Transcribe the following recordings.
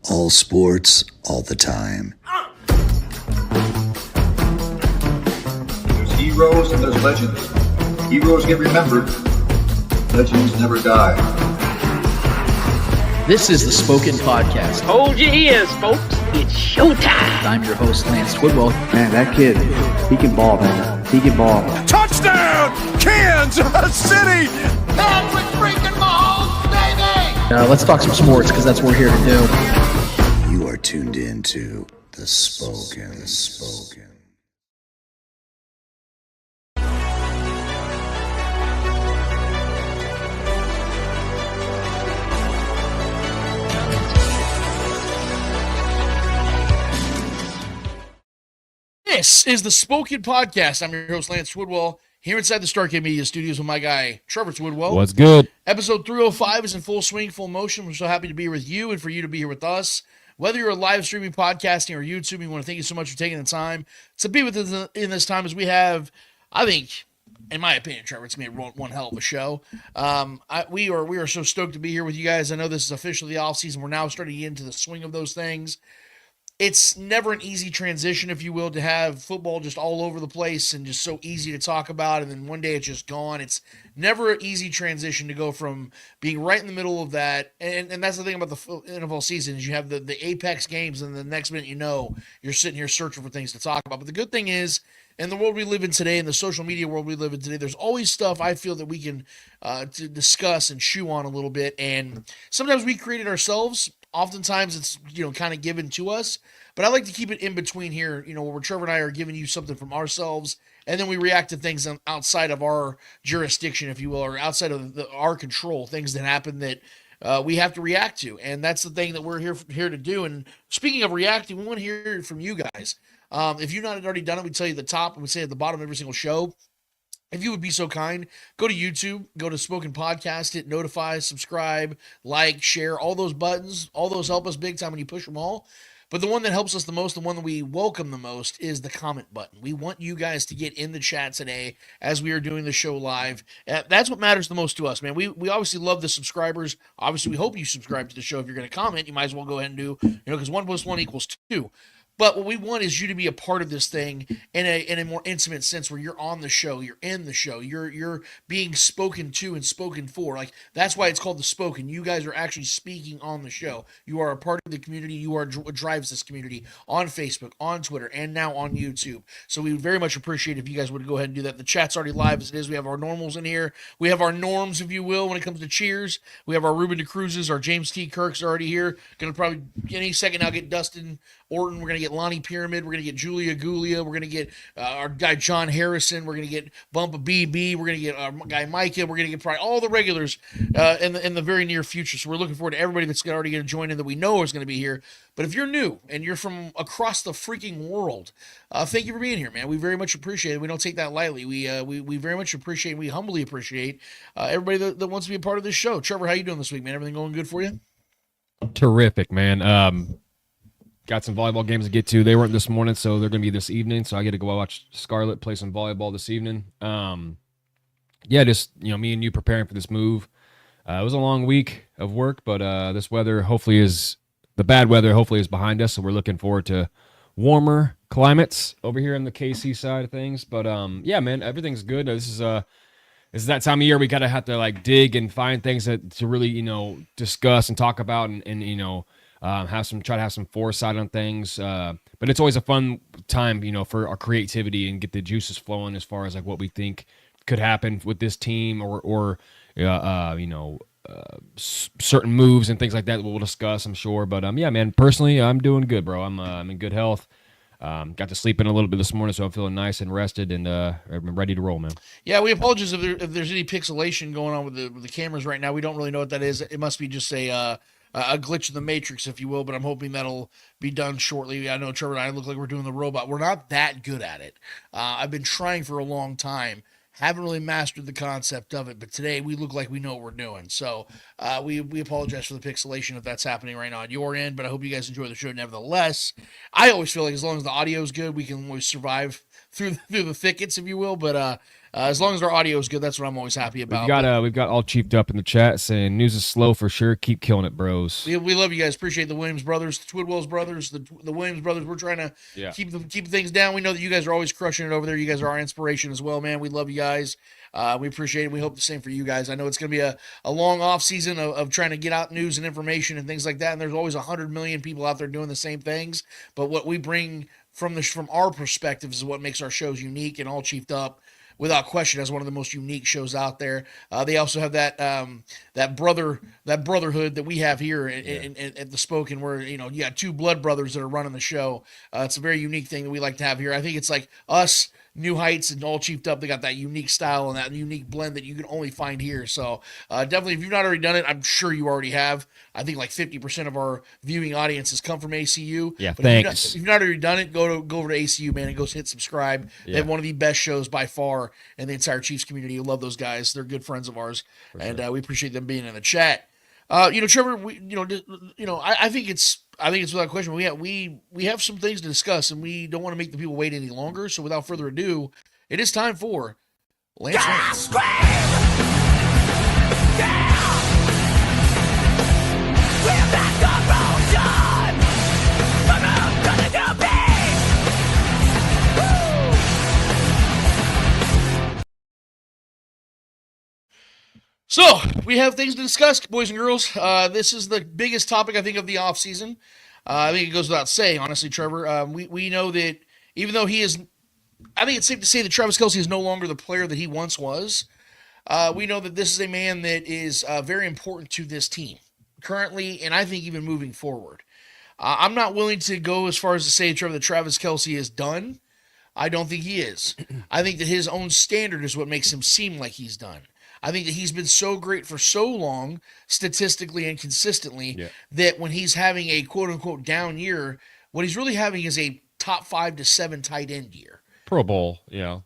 All sports, all the time. There's heroes and there's legends. Heroes get remembered. Legends never die. This is the Spoken Podcast. Hold your ears, folks. It's showtime. I'm your host, Lance Twidwell. Man, that kid, he can ball, man. He can ball. Touchdown, Kansas City! Patrick freaking Mahomes, baby! Let's talk some sports, because that's what we're here to do. You are tuned in to The Spoken. This is the Spoken Podcast. I'm your host, Lance Twidwell, here inside the Stargate Media Studios with my guy, Trevor Twidwell. What's good? Episode 305 is in full swing, full motion. We're so happy to be here with you and for you to be here with us. Whether you're live streaming, podcasting, or YouTube, we want to thank you so much for taking the time to be with us in this time as we have, I think, in my opinion, Trevor, it's going to be one hell of a show. We are so stoked to be here with you guys. I know this is officially the offseason. We're now starting to get into the swing of those things. It's never an easy transition, if you will, to have football just all over the place and just so easy to talk about, and then one day it's just gone. It's never an easy transition to go from being right in the middle of that, and that's the thing about the NFL season is you have the apex games, and the next minute you're sitting here searching for things to talk about. But the good thing is, in the world we live in today, in the social media world we live in today, there's always stuff I feel that we can to discuss and chew on a little bit, and sometimes we create it ourselves. Oftentimes it's, kind of given to us, but I like to keep it in between here, where Trevor and I are giving you something from ourselves, and then we react to things outside of our jurisdiction, if you will, or outside of our control, things that happen that we have to react to, and that's the thing that we're here to do. And speaking of reacting, we want to hear from you guys. If you've not already done it, we tell you at the top, and we say at the bottom of every single show. If you would be so kind, go to YouTube, go to Spoken Podcast, hit notify, subscribe, like, share, all those buttons. All those help us big time when you push them all. But the one that helps us the most, the one that we welcome the most, is the comment button. We want you guys to get in the chat today as we are doing the show live. That's what matters the most to us, man. We obviously love the subscribers. Obviously, we hope you subscribe to the show. If you're going to comment, you might as well go ahead and do, because 1 + 1 = 2. But what we want is you to be a part of this thing in a more intimate sense, where you're on the show, you're in the show, you're being spoken to and spoken for. Like, that's why it's called The Spoken. You guys are actually speaking on the show. You are a part of the community. You are what drives this community on Facebook, on Twitter, and now on YouTube. So we would very much appreciate if you guys would go ahead and do that. The chat's already live as it is. We have our normals in here. We have our norms, if you will, when it comes to cheers. We have our Ruben DeCruzes, our James T. Kirk's already here. Going to probably any second now get Dustin Orton. We're going to get Lonnie Pyramid. We're going to get Julia Gulia. We're going to get our guy John Harrison. We're going to get Bumpa BB. We're going to get our guy Micah. We're going to get probably all the regulars in the very near future. So we're looking forward to everybody that's already going to join in that we know is going to be here. But if you're new and you're from across the freaking world, thank you for being here, man. We very much appreciate it. We don't take that lightly. We very much appreciate, we humbly appreciate everybody that wants to be a part of this show. Trevor, how you doing this week, man? Everything going good for you? Terrific, man. Got some volleyball games to get to. They weren't this morning, so they're going to be this evening. So I get to go watch Scarlett play some volleyball this evening. Just, me and you preparing for this move. It was a long week of work, but this weather the bad weather hopefully is behind us. So we're looking forward to warmer climates over here in the KC side of things. But man, everything's good. This is that time of year we gotta have to like dig and find things to really discuss and talk about and try to have some foresight on things. But it's always a fun time, for our creativity and get the juices flowing as far as like what we think could happen with this team or certain moves and things like that we'll discuss, I'm sure. But man, personally, I'm doing good, bro. I'm in good health. Got to sleep in a little bit this morning, so I'm feeling nice and rested and I'm ready to roll, man. Yeah, we apologize if there's any pixelation going on with the cameras right now. We don't really know what that is. It must be just a glitch in the matrix, if you will, but I'm hoping that'll be done shortly. I know Trevor and I look like we're doing the robot. We're not that good at it. I've been trying for a long time. Haven't really mastered the concept of it, but today we look like we know what we're doing. So we apologize for the pixelation if that's happening right now on your end, but I hope you guys enjoy the show nevertheless. I always feel like as long as the audio is good, we can always survive through the thickets, if you will. But As long as our audio is good, that's what I'm always happy about. We've got all chiefed up in the chat saying news is slow for sure. Keep killing it, bros. We love you guys. Appreciate the Williams brothers, the Twidwells brothers, the Williams brothers. We're trying to keep things down. We know that you guys are always crushing it over there. You guys are our inspiration as well, man. We love you guys. We appreciate it. We hope the same for you guys. I know it's going to be a long off season of trying to get out news and information and things like that. And there's always 100 million people out there doing the same things. But what we bring from our perspective is what makes our shows unique and all chiefed up. Without question, as one of the most unique shows out there. They also have that brotherhood that we have here at the Spoken, where you got two blood brothers that are running the show. It's a very unique thing that we like to have here. I think it's like us, New Heights, and all chiefed up. They got that unique style and that unique blend that you can only find here. So definitely, if you've not already done it, I'm sure you already have. I think like 50% of our viewing audience has come from ACU. Yeah, but thanks. If you've not already done it, go over to ACU, man, and go hit subscribe. They have one of the best shows by far in the entire Chiefs community. You love those guys. They're good friends of ours, and we appreciate them being in the chat. Trevor, I think it's without question. We have some things to discuss, and we don't want to make the people wait any longer. So without further ado, it is time for Lance Rants. So, we have things to discuss, boys and girls. This is the biggest topic, I think, of the offseason. I think it goes without saying, honestly, Trevor. We know that even though he is, I think it's safe to say that Travis Kelce is no longer the player that he once was. We know that this is a man that is very important to this team currently, and I think even moving forward. I'm not willing to go as far as to say, Trevor, that Travis Kelce is done. I don't think he is. I think that his own standard is what makes him seem like he's done. I think that he's been so great for so long, statistically and consistently, that when he's having a quote-unquote down year, what he's really having is a top 5 to 7 tight end year. Pro Bowl,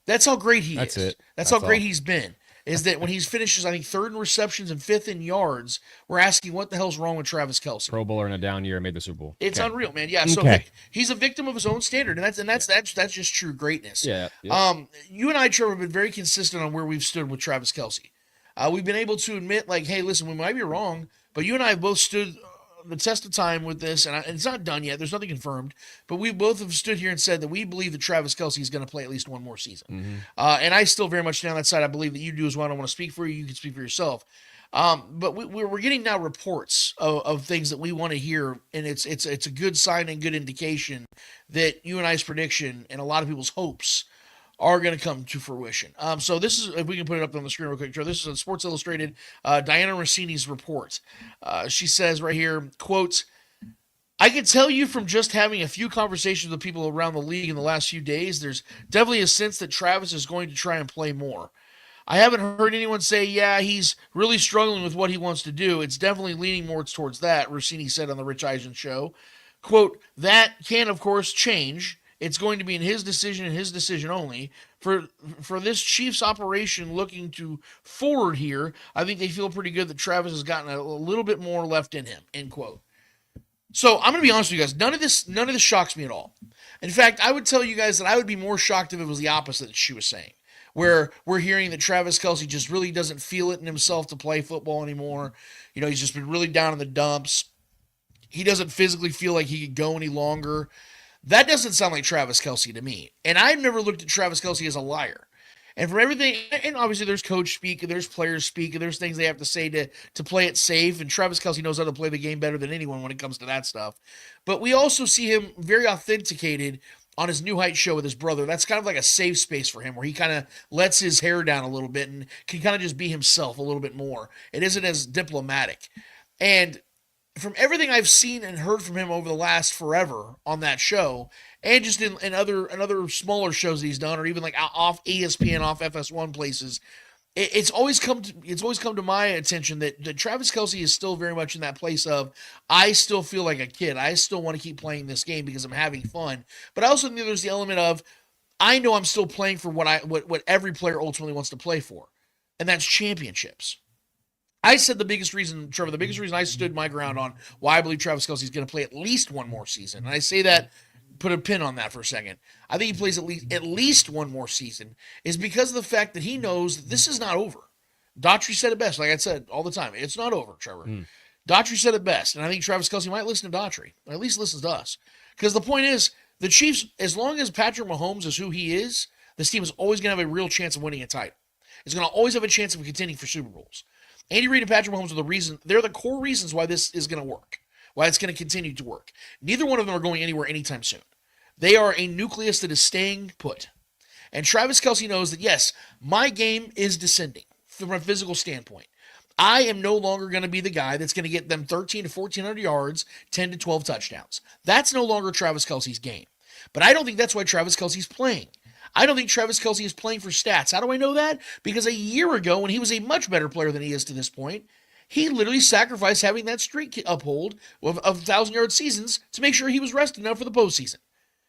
That's how great he is. That's it. That's how great he's been. Is that when he finishes, I think, 3rd in receptions and 5th in yards, we're asking what the hell's wrong with Travis Kelce. Pro Bowler in a down year made the Super Bowl. It's unreal, man. Yeah, so he's a victim of his own standard, and that's just true greatness. Yeah. You and I, Trevor, have been very consistent on where we've stood with Travis Kelce. We've been able to admit, like, hey, listen, we might be wrong, but you and I have both stood the test of time with this, and it's not done yet. There's nothing confirmed, but we both have stood here and said that we believe that Travis Kelce is going to play at least one more season. Mm-hmm. And I still very much stand on that side. I believe that you do as well. I don't want to speak for you. You can speak for yourself. But we're getting now reports of things that we want to hear, and it's a good sign and good indication that you and I's prediction and a lot of people's hopes are going to come to fruition. So this is, if we can put it up on the screen real quick, Joe, this is a Sports Illustrated, Diana Rossini's report. She says right here, quote, I can tell you from just having a few conversations with people around the league in the last few days, there's definitely a sense that Travis is going to try and play more. I haven't heard anyone say, yeah, he's really struggling with what he wants to do. It's definitely leaning more towards that, Rossini said on the Rich Eisen show. Quote, that can, of course, change. It's going to be in his decision and his decision only. For this Chiefs operation looking to forward here, I think they feel pretty good that Travis has gotten a little bit more left in him, end quote. So I'm going to be honest with you guys. None of this shocks me at all. In fact, I would tell you guys that I would be more shocked if it was the opposite that she was saying, where we're hearing that Travis Kelce just really doesn't feel it in himself to play football anymore. He's just been really down in the dumps. He doesn't physically feel like he could go any longer. That doesn't sound like Travis Kelce to me. And I've never looked at Travis Kelce as a liar. And from everything, and obviously there's coach speak, and there's players speak, and there's things they have to say to play it safe. And Travis Kelce knows how to play the game better than anyone when it comes to that stuff. But we also see him very authenticated on his New Heights show with his brother. That's kind of like a safe space for him, where he kind of lets his hair down a little bit and can kind of just be himself a little bit more. It isn't as diplomatic. And from everything I've seen and heard from him over the last forever on that show, and just in other smaller shows that he's done, or even like off ESPN, off FS1 places, it's always come to my attention that Travis Kelce is still very much in that place of, I still feel like a kid. I still want to keep playing this game because I'm having fun. But I also think there's the element of, I know I'm still playing for what every player ultimately wants to play for, and that's championships. I said the biggest reason I stood my ground on why I believe Travis Kelce is going to play at least one more season. And I say that put a pin on that for a second, I think he plays at least one more season, is because of the fact that he knows that this is not over. Daughtry said it best, like I said all the time. It's not over, Trevor. Daughtry said it best, and I think Travis Kelce might listen to Daughtry, or at least listens to us. Because the point is, the Chiefs, as long as Patrick Mahomes is who he is, this team is always going to have a real chance of winning a title. It's going to always have a chance of contending for Super Bowls. Andy Reid and Patrick Mahomes are they're the core reasons why this is going to work, why it's going to continue to work. Neither one of them are going anywhere anytime soon. They are a nucleus that is staying put. And Travis Kelce knows that, yes, my game is descending from a physical standpoint. I am no longer going to be the guy that's going to get them 13 to 1,400 yards, 10 to 12 touchdowns. That's no longer Travis Kelce's game. But I don't think that's why Travis Kelce's playing. I don't think Travis Kelce is playing for stats. How do I know that? Because a year ago, when he was a much better player than he is to this point, he literally sacrificed having that streak uphold of 1,000-yard seasons to make sure he was rested enough for the postseason.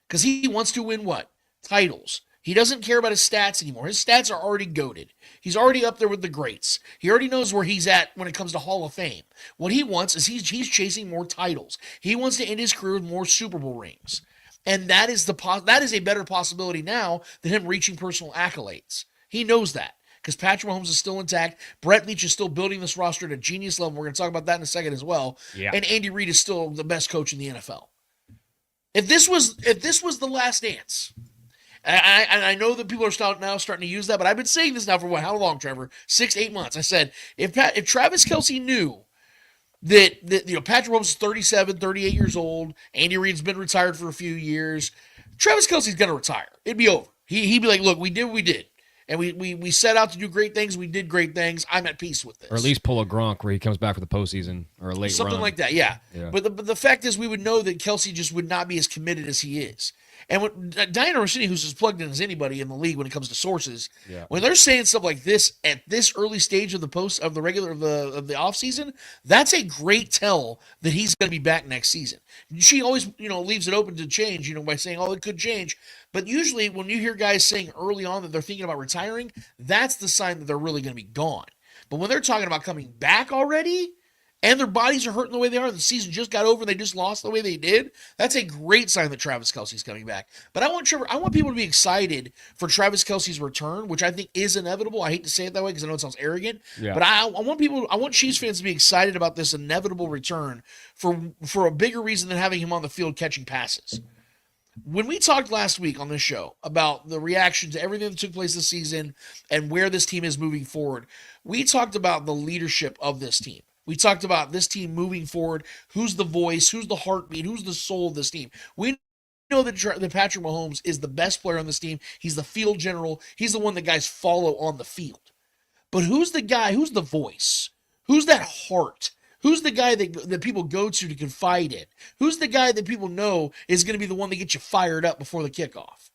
Because he wants to win what? Titles. He doesn't care about his stats anymore. His stats are already goated. He's already up there with the greats. He already knows where he's at when it comes to Hall of Fame. What he wants is he's chasing more titles. He wants to end his career with more Super Bowl rings. And that is a better possibility now than him reaching personal accolades. He knows that because Patrick Mahomes is still intact. Brett Veach is still building this roster at a genius level. We're going to talk about that in a second as well. Yeah. And Andy Reid is still the best coach in the NFL. If this was the last dance, and I know that people are now starting to use that, but I've been saying this now for how long, Trevor? 6-8 months. I said if Travis Kelce knew that Patrick Mahomes is 37, 38 years old, Andy Reid's been retired for a few years, Travis Kelce's going to retire. It'd be over. He'd be like, look, we did what we did. And we set out to do great things. We did great things. I'm at peace with this. Or at least pull a Gronk where he comes back for the postseason or a late something run. like that, yeah. But the fact is we would know that Kelce just would not be as committed as he is. And when Diana Rossini, who's as plugged in as anybody in the league when it comes to sources, when they're saying stuff like this at this early stage of the offseason, that's a great tell that he's going to be back next season. She always, leaves it open to change, by saying, oh, it could change. But usually when you hear guys saying early on that they're thinking about retiring, that's the sign that they're really going to be gone. But when they're talking about coming back already, and their bodies are hurting the way they are, the season just got over and they just lost the way they did, that's a great sign that Travis Kelce's coming back. But I want people to be excited for Travis Kelce's return, which I think is inevitable. I hate to say it that way because I know it sounds arrogant. Yeah. But I want Chiefs fans to be excited about this inevitable return for a bigger reason than having him on the field catching passes. When we talked last week on this show about the reaction to everything that took place this season and where this team is moving forward, we talked about the leadership of this team. We talked about this team moving forward, who's the voice, who's the heartbeat, who's the soul of this team. We know that Patrick Mahomes is the best player on this team. He's the field general. He's the one that guys follow on the field. But who's the guy, who's the voice? Who's that heart? Who's the guy that people go to confide in? Who's the guy that people know is going to be the one that gets you fired up before the kickoff?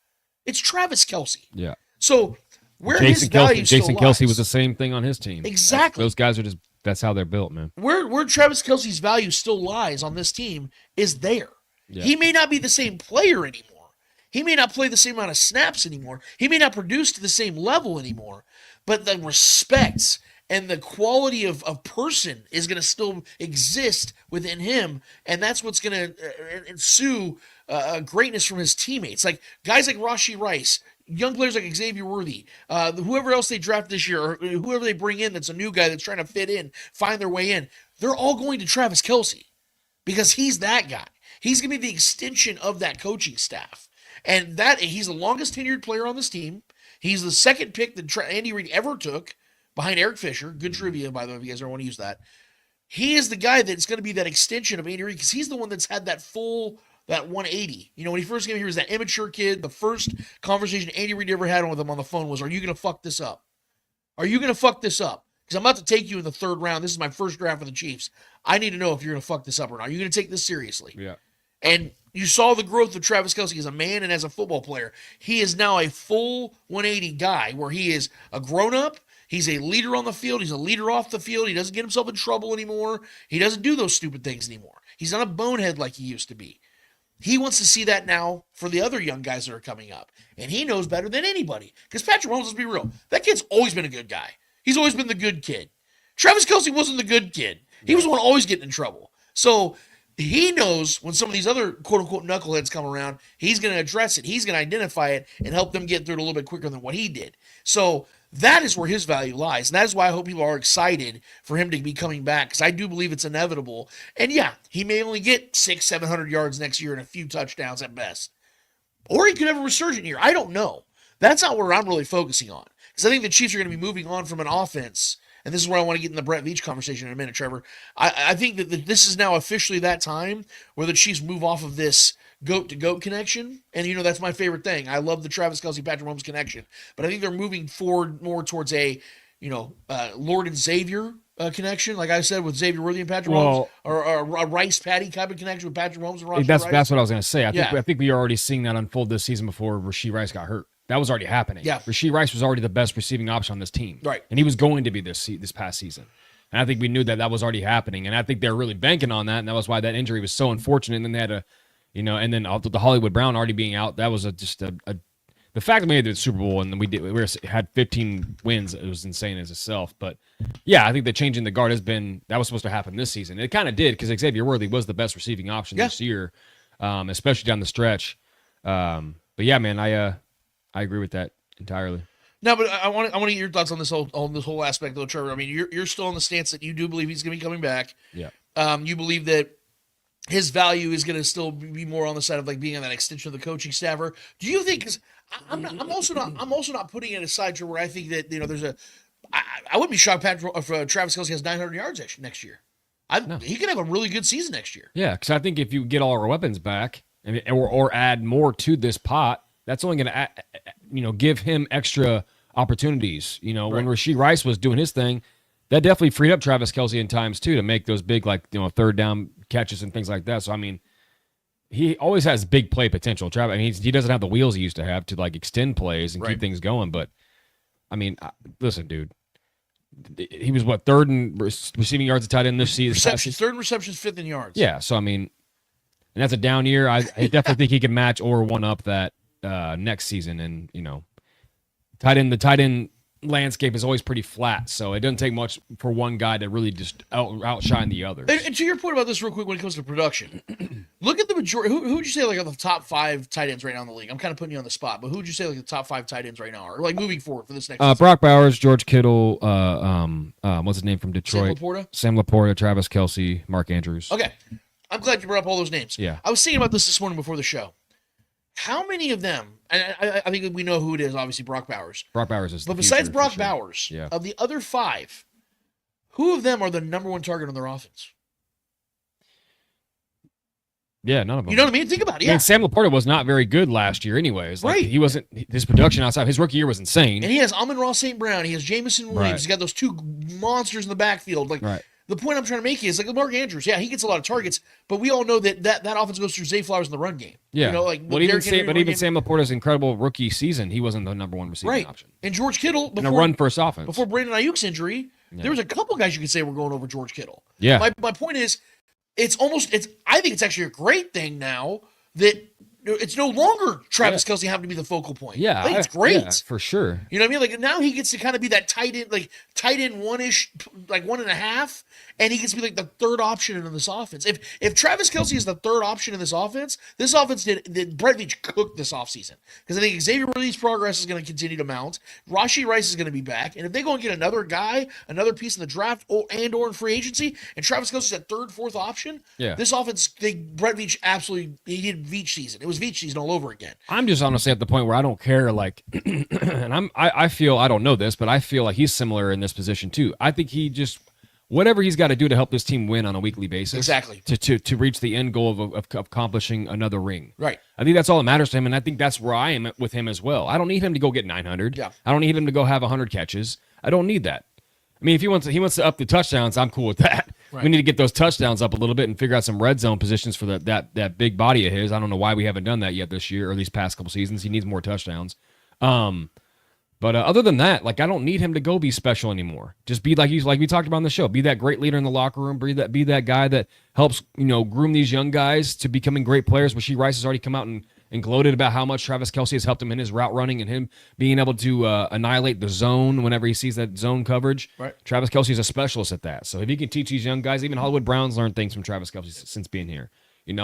It's Travis Kelce. Yeah. So where his value Jason still lies. Kelce was the same thing on his team. Exactly. Those guys are just, that's how they're built, man. Where Travis Kelce's value still lies on this team is there. Yeah. He may not be the same player anymore. He may not play the same amount of snaps anymore. He may not produce to the same level anymore. But the respect and the quality of person is going to still exist within him. And that's what's going to ensue greatness from his teammates. Like guys like Rashee Rice, young players like Xavier Worthy, whoever else they draft this year, or whoever they bring in that's a new guy that's trying to fit in, find their way in, they're all going to Travis Kelce because he's that guy. He's going to be the extension of that coaching staff. And he's the longest tenured player on this team. He's the second pick that Andy Reid ever took behind Eric Fisher. Good trivia, by the way, if you guys ever want to use that. He is the guy that's going to be that extension of Andy Reid because he's the one that's had that 180. When he first came here, he was that immature kid. The first conversation Andy Reid ever had with him on the phone was, are you going to fuck this up? Are you going to fuck this up? Because I'm about to take you in the third round. This is my first draft for the Chiefs. I need to know if you're going to fuck this up or not. Are you going to take this seriously? Yeah. And you saw the growth of Travis Kelce as a man and as a football player. He is now a full 180 guy where he is a grown-up. He's a leader on the field. He's a leader off the field. He doesn't get himself in trouble anymore. He doesn't do those stupid things anymore. He's not a bonehead like he used to be. He wants to see that now for the other young guys that are coming up. And he knows better than anybody. Because Patrick Mahomes, let's be real, that kid's always been a good guy. He's always been the good kid. Travis Kelce wasn't the good kid. He was the one always getting in trouble. So he knows when some of these other quote-unquote knuckleheads come around, he's going to address it. He's going to identify it and help them get through it a little bit quicker than what he did. So that is where his value lies. And that is why I hope people are excited for him to be coming back, because I do believe it's inevitable. And yeah, he may only get 600-700 yards next year and a few touchdowns at best. Or he could have a resurgent year. I don't know. That's not where I'm really focusing on. Because I think the Chiefs are going to be moving on from an offense. And this is where I want to get in the Brett Veach conversation in a minute, Trevor. I think that this is now officially that time where the Chiefs move off of this GOAT-to-GOAT connection. And, that's my favorite thing. I love the Travis Kelce, Patrick Mahomes connection. But I think they're moving forward more towards a, Lord and Xavier connection, like I said, with Xavier Worthy and Patrick Mahomes, or a Rice Patty type of connection with Patrick Mahomes and Rashee Rice. That's what I was going to say. I think we are already seeing that unfold this season before Rashee Rice got hurt. That was already happening. Yeah. Rashee Rice was already the best receiving option on this team. Right. And he was going to be this past season. And I think we knew that was already happening. And I think they're really banking on that. And that was why that injury was so unfortunate. And then they had and then the Hollywood Brown already being out, that was the fact that we made the Super Bowl and we had 15 wins, it was insane as itself. But yeah, I think that changing the guard that was supposed to happen this season. It kind of did, because Xavier Worthy was the best receiving option this year, especially down the stretch. But yeah, man, I agree with that entirely. No, but I want to get your thoughts on this whole aspect, though, Trevor. I mean, you're still in the stance that you do believe he's going to be coming back. Yeah. You believe that his value is going to still be more on the side of like being on that extension of the coaching staff. Or do you think? Because I'm also not putting it aside to where I think that there's I wouldn't be shocked if Travis Kelce has 900 yards next year. He could have a really good season next year. Yeah, because I think if you get all our weapons back or add more to this pot, that's only going to give him extra opportunities. When Rashee Rice was doing his thing, that definitely freed up Travis Kelce in times too to make those big third down catches and things like that. So I mean, he always has big play potential. Travis, he doesn't have the wheels he used to have to extend plays and keep things going. But I mean, listen, dude, he was third in receiving yards at tight end this season. Third in receptions, fifth in yards. Yeah, so I mean, and that's a down year. I definitely think he can match or one up that next season. And the tight end landscape is always pretty flat, so it doesn't take much for one guy to really just outshine the others. And to your point about this real quick, when it comes to production, look at the majority. Who would you say are the top 5 tight ends right now in the league? I'm kind of putting you on the spot, but who would you say the top 5 tight ends right now are, moving forward for this next season? Brock Bowers, George Kittle, what's his name from Detroit? Sam Laporta, Travis Kelce, Mark Andrews. Okay, I'm glad you brought up all those names. Yeah, I was thinking about this morning before the show. How many of them, and I think we know who it is, obviously Brock Bowers. Brock Bowers is But besides Brock Bowers, of the other 5, who of them are the number 1 target on their offense? Yeah, none of them. You know what I mean? Think about it. Yeah. I mean, Sam Laporta was not very good last year anyways. He wasn't, his production outside, his rookie year was insane. And he has Amon-Ra St. Brown. He has Jameson Williams. He's got those 2 monsters in the backfield. The point I'm trying to make is Mark Andrews. Yeah, he gets a lot of targets, but we all know that offense goes through Zay Flowers in the run game. Yeah, even Sam Laporta's incredible rookie season, he wasn't the number 1 receiving option. And George Kittle, in a run-first offense, before Brandon Ayuk's injury, there was a couple guys you could say were going over George Kittle. Yeah, my point is, I think it's actually a great thing now that it's no longer Travis Kelce having to be the focal point. Yeah, it's great. Yeah, for sure. You know what I mean? Now he gets to kind of be that tight end one-ish, 1.5, and he gets to be the third option in this offense. If Travis Kelce is the third option in this offense did Brett Veach cook this offseason. Because I think Xavier Worthy's progress is going to continue to mount. Rashee Rice is going to be back. And if they go and get another guy, another piece in the draft or in free agency, and Travis Kelce's that third, fourth option, this offense, Brett Veach he did Veach season. It was Veach season all over again. I'm just honestly at the point where I don't care, and I feel, I don't know this, but I feel like he's similar in this position too. I think he just, whatever he's got to do to help this team win on a weekly basis. Exactly. To reach the end goal of accomplishing another ring. Right. I think that's all that matters to him, and I think that's where I am with him as well. I don't need him to go get 900. Yeah. I don't need him to go have 100 catches. I don't need that. I mean, if he wants to up the touchdowns, I'm cool with that. Right. We need to get those touchdowns up a little bit and figure out some red zone positions for that big body of his. I don't know why we haven't done that yet this year or these past couple seasons. He needs more touchdowns. But other than that, I don't need him to go be special anymore. Just be like we talked about on the show. Be that great leader in the locker room. Be that guy that helps groom these young guys to becoming great players. Rashee Rice has already come out and and gloated about how much Travis Kelce has helped him in his route running and him being able to annihilate the zone whenever he sees that zone coverage. Right. Travis Kelce is a specialist at that. So if he can teach these young guys, even Hollywood Browns learned things from Travis Kelce since being here.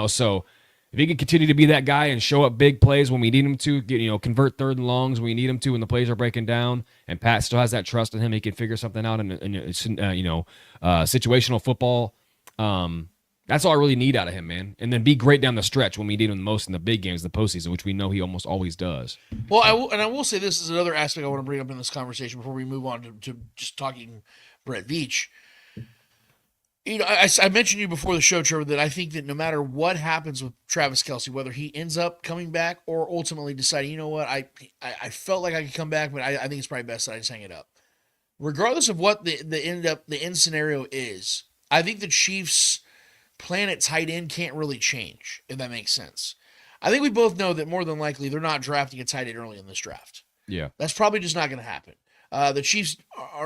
So if he can continue to be that guy and show up big plays when we need him to, convert third and longs when we need him to when the plays are breaking down, and Pat still has that trust in him, he can figure something out in situational football. That's all I really need out of him, man. And then be great down the stretch when we need him the most in the big games, the postseason, which we know he almost always does. Well, I will say this is another aspect I want to bring up in this conversation before we move on to just talking Brett Veach. I mentioned to you before the show, Trevor, that I think that no matter what happens with Travis Kelce, whether he ends up coming back or ultimately deciding, you know what, I felt like I could come back, but I think it's probably best that I just hang it up. Regardless of what the end scenario is, I think the Chiefs' plan at tight end can't really change, if that makes sense. I think we both know that more than likely they're not drafting a tight end early in this draft. Yeah. That's probably just not going to happen. The Chiefs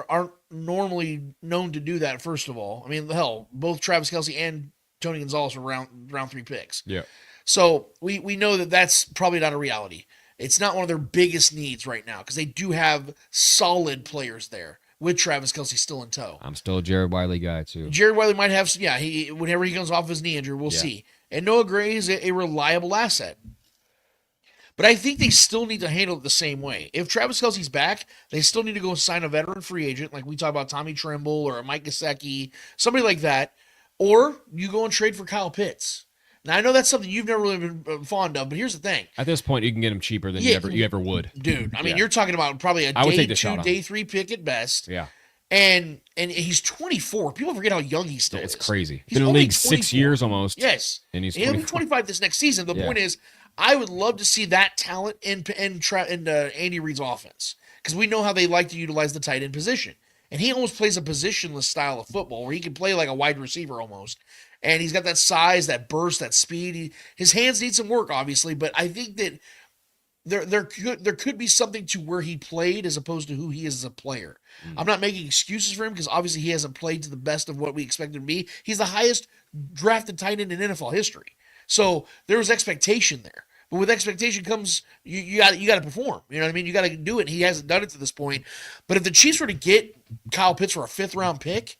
aren't normally known to do that, first of all. I mean, hell, both Travis Kelce and Tony Gonzalez were round 3 picks. Yeah. So we know that that's probably not a reality. It's not one of their biggest needs right now because they do have solid players there with Travis Kelce still in tow. I'm still a Jared Wiley guy, too. Jared Wiley might have, whenever he comes off his knee injury, we'll see. And Noah Gray is a reliable asset. But I think they still need to handle it the same way. If Travis Kelce's back, they still need to go sign a veteran free agent, like we talk about Tommy Tremble or a Mike Gesicki, somebody like that. Or you go and trade for Kyle Pitts. Now, I know that's something you've never really been fond of, but here's the thing. At this point, you can get him cheaper than you ever would. Dude, I mean, you're talking about probably a day 2, day 3 pick at best. Yeah. And he's 24. People forget how young he still is. It's crazy. He's been in the league 24. 6 years almost. Yes. And he'll be 25 this next season. The point is, I would love to see that talent in Andy Reid's offense because we know how they like to utilize the tight end position. And he almost plays a positionless style of football where he can play like a wide receiver almost. And he's got that size, that burst, that speed. His hands need some work, obviously, but I think that there could be something to where he played as opposed to who he is as a player. I'm not making excuses for him because obviously he hasn't played to the best of what we expect him to be. He's the highest drafted tight end in NFL history. So there was expectation there. But with expectation comes you got to perform. You know what I mean? You got to do it. And he hasn't done it to this point. But if the Chiefs were to get Kyle Pitts for a 5th round pick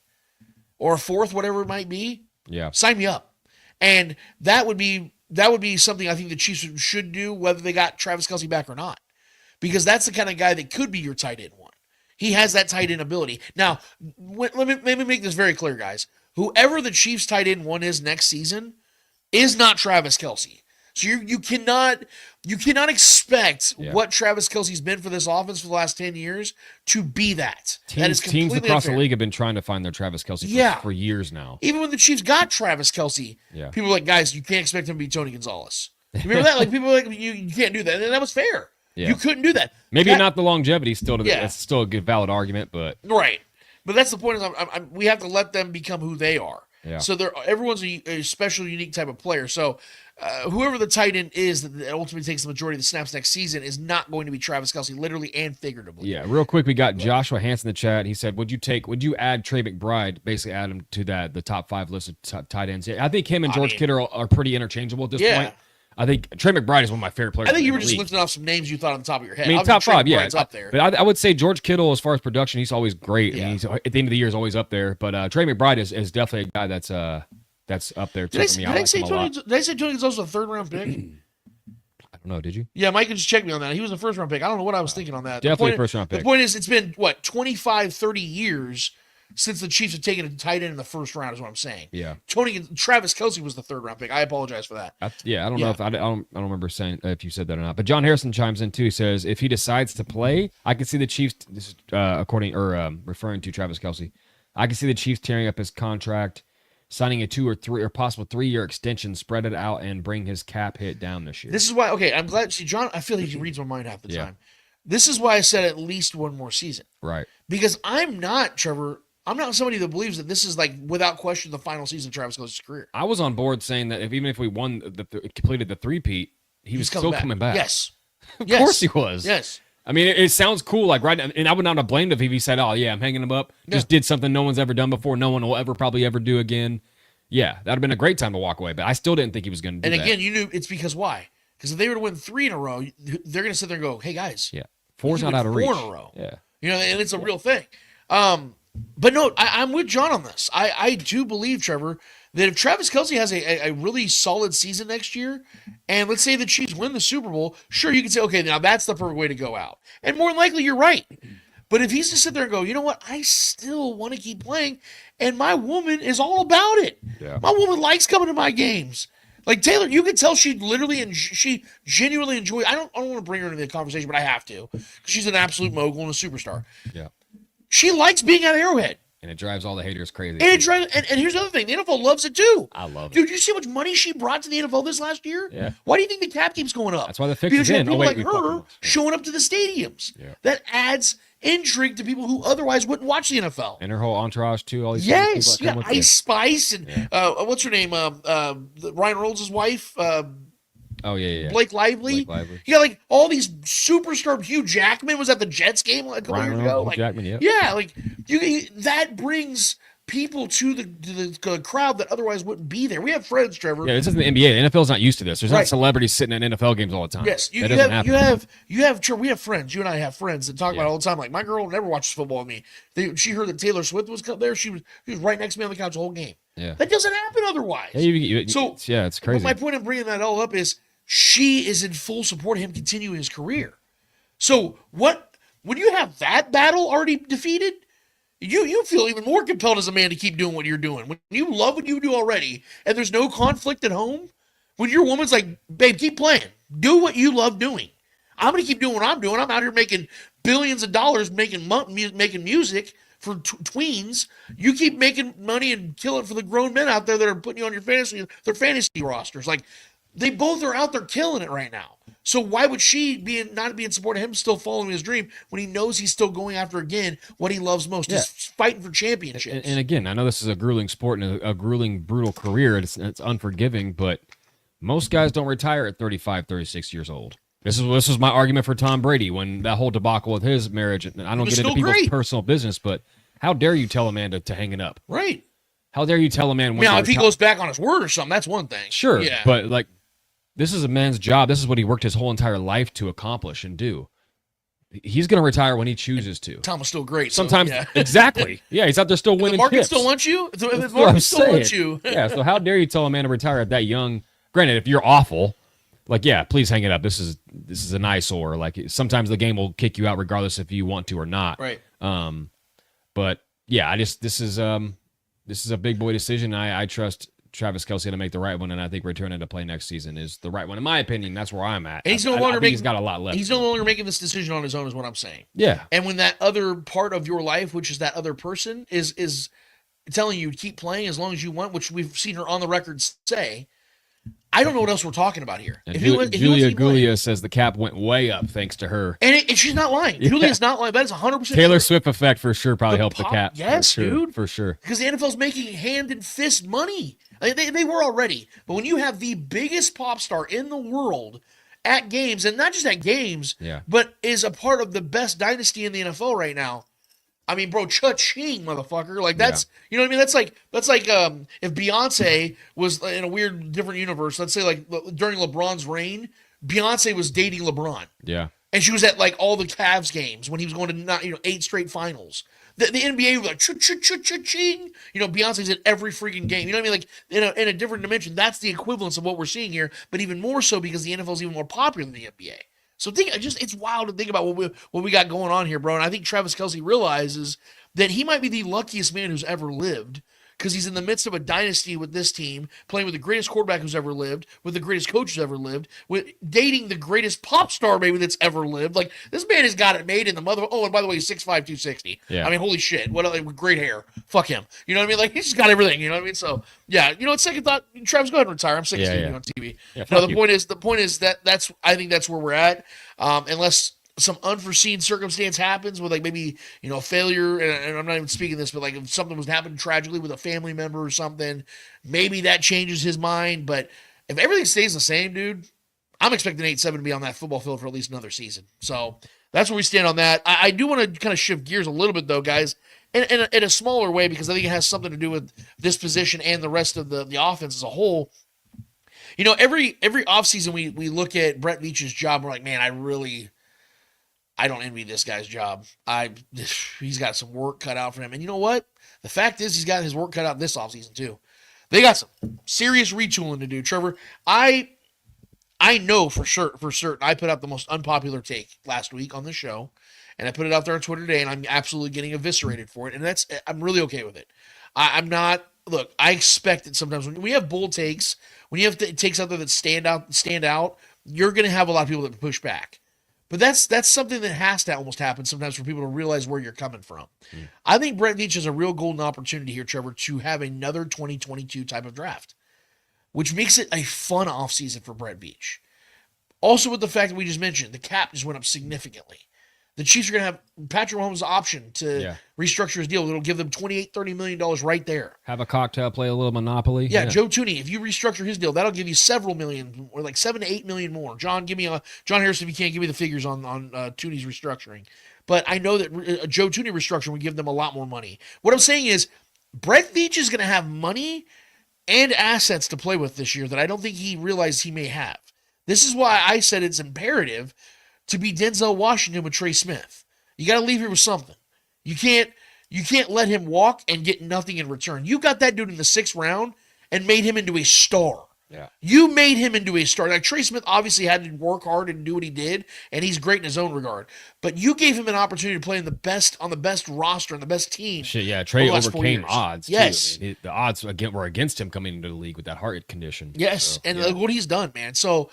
or a 4th, whatever it might be, sign me up. And that would be something I think the Chiefs should do, whether they got Travis Kelce back or not, because that's the kind of guy that could be your tight end one. He has that tight end ability. Now, let me make this very clear, guys. Whoever the Chiefs tight end one is next season is not Travis Kelce. So you cannot expect what Travis Kelce's been for this offense for the last 10 years to be that. That is completely teams across unfair. the league have been trying to find their Travis Kelce for years now. Even when the Chiefs got Travis Kelce, people were like, guys, you can't expect him to be Tony Gonzalez. You remember that? Like people were like, you can't do that. And that was fair. Yeah. You couldn't do that. Maybe not the longevity. It's still a good valid argument, but right. But that's the point. Is we have to let them become who they are. Yeah. So everyone's a special, unique type of player. So whoever the tight end is that ultimately takes the majority of the snaps next season is not going to be Travis Kelce, literally and figuratively. Yeah, real quick, we got Joshua Hansen in the chat. He said, would you add Trey McBride, basically add him to the top 5 list of tight ends? I think him and George Kittle are pretty interchangeable at this point. I think Trey McBride is one of my favorite players. I think you were just lifting off some names you thought on the top of your head. I mean, top 5, up there. But I would say George Kittle, as far as production, he's always great. Yeah. I mean, he's, at the end of the year, is always up there. But Trey McBride is definitely a guy that's up there too for me. Did I say Tony Gonzalez was a 3rd round pick? I don't know. Did you? Yeah, Mike can just check me on that. He was a 1st round pick. I don't know what I was thinking on that. Definitely a 1st round pick. The point is, it's been 25, 30 years since the Chiefs have taken a tight end in the 1st round. Is what I'm saying. Yeah. Travis Kelce was the 3rd round pick. I apologize for that. I don't know if I don't remember saying if you said that or not. But John Harrison chimes in too. He says if he decides to play, I can see the Chiefs. This is referring to Travis Kelce. I can see the Chiefs tearing up his contract, signing a 2 or 3 or possible 3-year extension, spread it out, and bring his cap hit down this year. This is why. Okay, I'm glad. See, John, I feel like he reads my mind half the time. This is why I said at least one more season. Right. Because I'm not somebody that believes that this is like without question the final season of Travis Kelce's career. I was on board saying that even if we won completed the 3-peat, he was still coming back. Yes. Of course he was. Yes. I mean, it sounds cool, like right, and I would not have blamed him if he said, "Oh yeah, I'm hanging him up." Just did something no one's ever done before, no one will probably ever do again. Yeah, that'd have been a great time to walk away, but I still didn't think he was going to do that. And again, you knew it's because why? Because if they were to win 3 in a row, they're going to sit there and go, hey, guys. Yeah. 4's not win out of 4 reach. in a row. Yeah. You know, and it's a real thing. But no, I'm with John on this. I do believe, Trevor, that if Travis Kelce has a really solid season next year, and let's say the Chiefs win the Super Bowl, sure, you can say, okay, now that's the perfect way to go out. And more than likely, you're right. But if he's to sit there and go, you know what, I still want to keep playing, and my woman is all about it. Yeah. My woman likes coming to my games. Like Taylor, you can tell she literally and she genuinely enjoys. I don't want to bring her into the conversation, but I have to because she's an absolute mogul and a superstar. Yeah. She likes being at Arrowhead. And it drives all the haters crazy. And here's the other thing. The NFL loves it too. I love it. Dude, you see how much money she brought to the NFL this last year? Yeah. Why do you think the cap keeps going up? That's why the fix because is you in. have Oh, people wait, like we her fucking- showing up to the stadiums. Yeah. That adds intrigue to people who otherwise wouldn't watch the NFL. And her whole entourage too. All these Yes, people that come with Ice Spice and what's her name? Ryan Reynolds' wife. Oh yeah. Blake Lively. Blake Lively. You got like all these superstar. Hugh Jackman was at the Jets game like a couple years ago. Like, Jackman, yeah. Yeah, like that brings people to the crowd that otherwise wouldn't be there. We have friends, Trevor. Yeah, this isn't the NBA. The NFL's not used to this. There's Right. not celebrities sitting at NFL games all the time. Yes, that doesn't happen. we have friends. You and I have friends that talk about it all the time. Like my girl never watches football with me. She heard that Taylor Swift was there. She was right next to me on the couch the whole game. Yeah. That doesn't happen otherwise. Yeah, it's crazy. But my point in bringing that all up is she is in full support of him continuing his career. So when you have that battle already defeated, you feel even more compelled as a man to keep doing what you're doing. When you love what you do already and there's no conflict at home, when your woman's like, babe, keep playing. Do what you love doing. I'm going to keep doing what I'm doing. I'm out here making billions of dollars making music for tweens. You keep making money and kill it for the grown men out there that are putting you on their fantasy rosters. Like, they both are out there killing it right now. So why would she not be in support of him still following his dream when he knows he's still going after, again, what he loves most, is fighting for championships? And again, I know this is a grueling sport and a grueling, brutal career. It's unforgiving, but most guys don't retire at 35, 36 years old. This was my argument for Tom Brady when that whole debacle with his marriage. And I don't get into people's personal business, but how dare you tell a man to hang it up? Right. How dare you tell a man when now, if he goes back on his word or something, that's one thing. Sure, yeah. But like, this is a man's job. This is what he worked his whole entire life to accomplish and do. He's going to retire when he chooses to. Tom was still great. Sometimes, so, yeah. Exactly. Yeah, he's out there still winning. The market chips. still wants you. The That's what market I'm still saying. wants you. Yeah. So how dare you tell a man to retire at that young? Granted, if you're awful, like please hang it up. This is an eyesore. Like sometimes the game will kick you out regardless if you want to or not. Right. But yeah, this is a big boy decision. I trust Travis Kelce to make the right one, and I think returning to play next season is the right one. In my opinion, that's where I'm at. And he's no I longer think he's got a lot left. He's no longer making this decision on his own, is what I'm saying. Yeah. And when that other part of your life, which is that other person, is telling you to keep playing as long as you want, which we've seen her on the record say, I don't know what else we're talking about here. And Julia Gulia says the cap went way up thanks to her. And she's not lying. Yeah. Julia's not lying. That is 100% Taylor true. Swift effect for sure probably helped the cap. Yes, for sure, dude. For sure. Because the NFL's making hand and fist money. I mean, they were already. But when you have the biggest pop star in the world at games, and not just at games, but is a part of the best dynasty in the NFL right now, I mean, bro, cha-ching, motherfucker. Like, that's, you know what I mean? That's like if Beyonce was in a weird, different universe, let's say, like, during LeBron's reign, Beyonce was dating LeBron. Yeah. And she was at, like, all the Cavs games when he was going to, 8 straight finals. The NBA was like, cha-cha-cha-cha-ching. Beyonce's at every freaking game. You know what I mean? Like, in a different dimension. That's the equivalence of what we're seeing here, but even more so because the NFL is even more popular than the NBA. So it's wild to think about what we got going on here, bro. And I think Travis Kelce realizes that he might be the luckiest man who's ever lived because he's in the midst of a dynasty with this team, playing with the greatest quarterback who's ever lived, with the greatest coach who's ever lived, with dating the greatest pop star maybe that's ever lived. Like, this man has got it made in the mother. Oh, and by the way, he's 6'5", 260. Yeah. I mean, holy shit. With great hair. Fuck him. You know what I mean? Like, he's just got everything. You know what I mean? So, yeah. Second thought, Travis, go ahead and retire. I'm sick of seeing you on TV. Yeah, no, the point is that I think that's where we're at. Unless some unforeseen circumstance happens with, like, maybe, a failure, and I'm not even speaking this, but, like, if something was happening tragically with a family member or something, maybe that changes his mind. But if everything stays the same, dude, I'm expecting 8-7 to be on that football field for at least another season. So that's where we stand on that. I do want to kind of shift gears a little bit, though, guys, in a smaller way, because I think it has something to do with this position and the rest of the offense as a whole. You know, every offseason we look at Brett Veach's job, we're like, man, I don't envy this guy's job. He's got some work cut out for him. And you know what? The fact is he's got his work cut out this offseason too. They got some serious retooling to do. Trevor, I know for certain I put out the most unpopular take last week on the show, and I put it out there on Twitter today, and I'm absolutely getting eviscerated for it. And I'm really okay with it. I'm not. Look, I expect it sometimes when we have bold takes, when you have takes out there that stand out, you're going to have a lot of people that push back. But that's something that has to almost happen sometimes for people to realize where you're coming from. I think Brett Veach has a real golden opportunity here, Trevor, to have another 2022 type of draft, which makes it a fun offseason for Brett Veach. Also with the fact that we just mentioned, the cap just went up significantly. The Chiefs are going to have Patrick Mahomes' option to restructure his deal. It'll give them $28-30 million right there. Have a cocktail, play a little Monopoly. Yeah, Joe Thuney, if you restructure his deal, that'll give you several million, or like $7 to $8 million more. John Harrison, if you can't give me the figures on Thuney's restructuring. But I know that Joe Thuney restructuring would give them a lot more money. What I'm saying is, Brett Veach is going to have money and assets to play with this year that I don't think he realized he may have. This is why I said it's imperative to be Denzel Washington with Trey Smith. You got to leave here with something. You can't let him walk and get nothing in return. You got that dude in the 6th round and made him into a star. Yeah. You made him into a star. Like, Trey Smith obviously had to work hard and do what he did, and he's great in his own regard. But you gave him an opportunity to play on the best roster and the best team. Shit, yeah. Trey overcame odds. Yes. Too. I mean, the odds were against him coming into the league with that heart condition. Yes, so, and look what he's done, man. So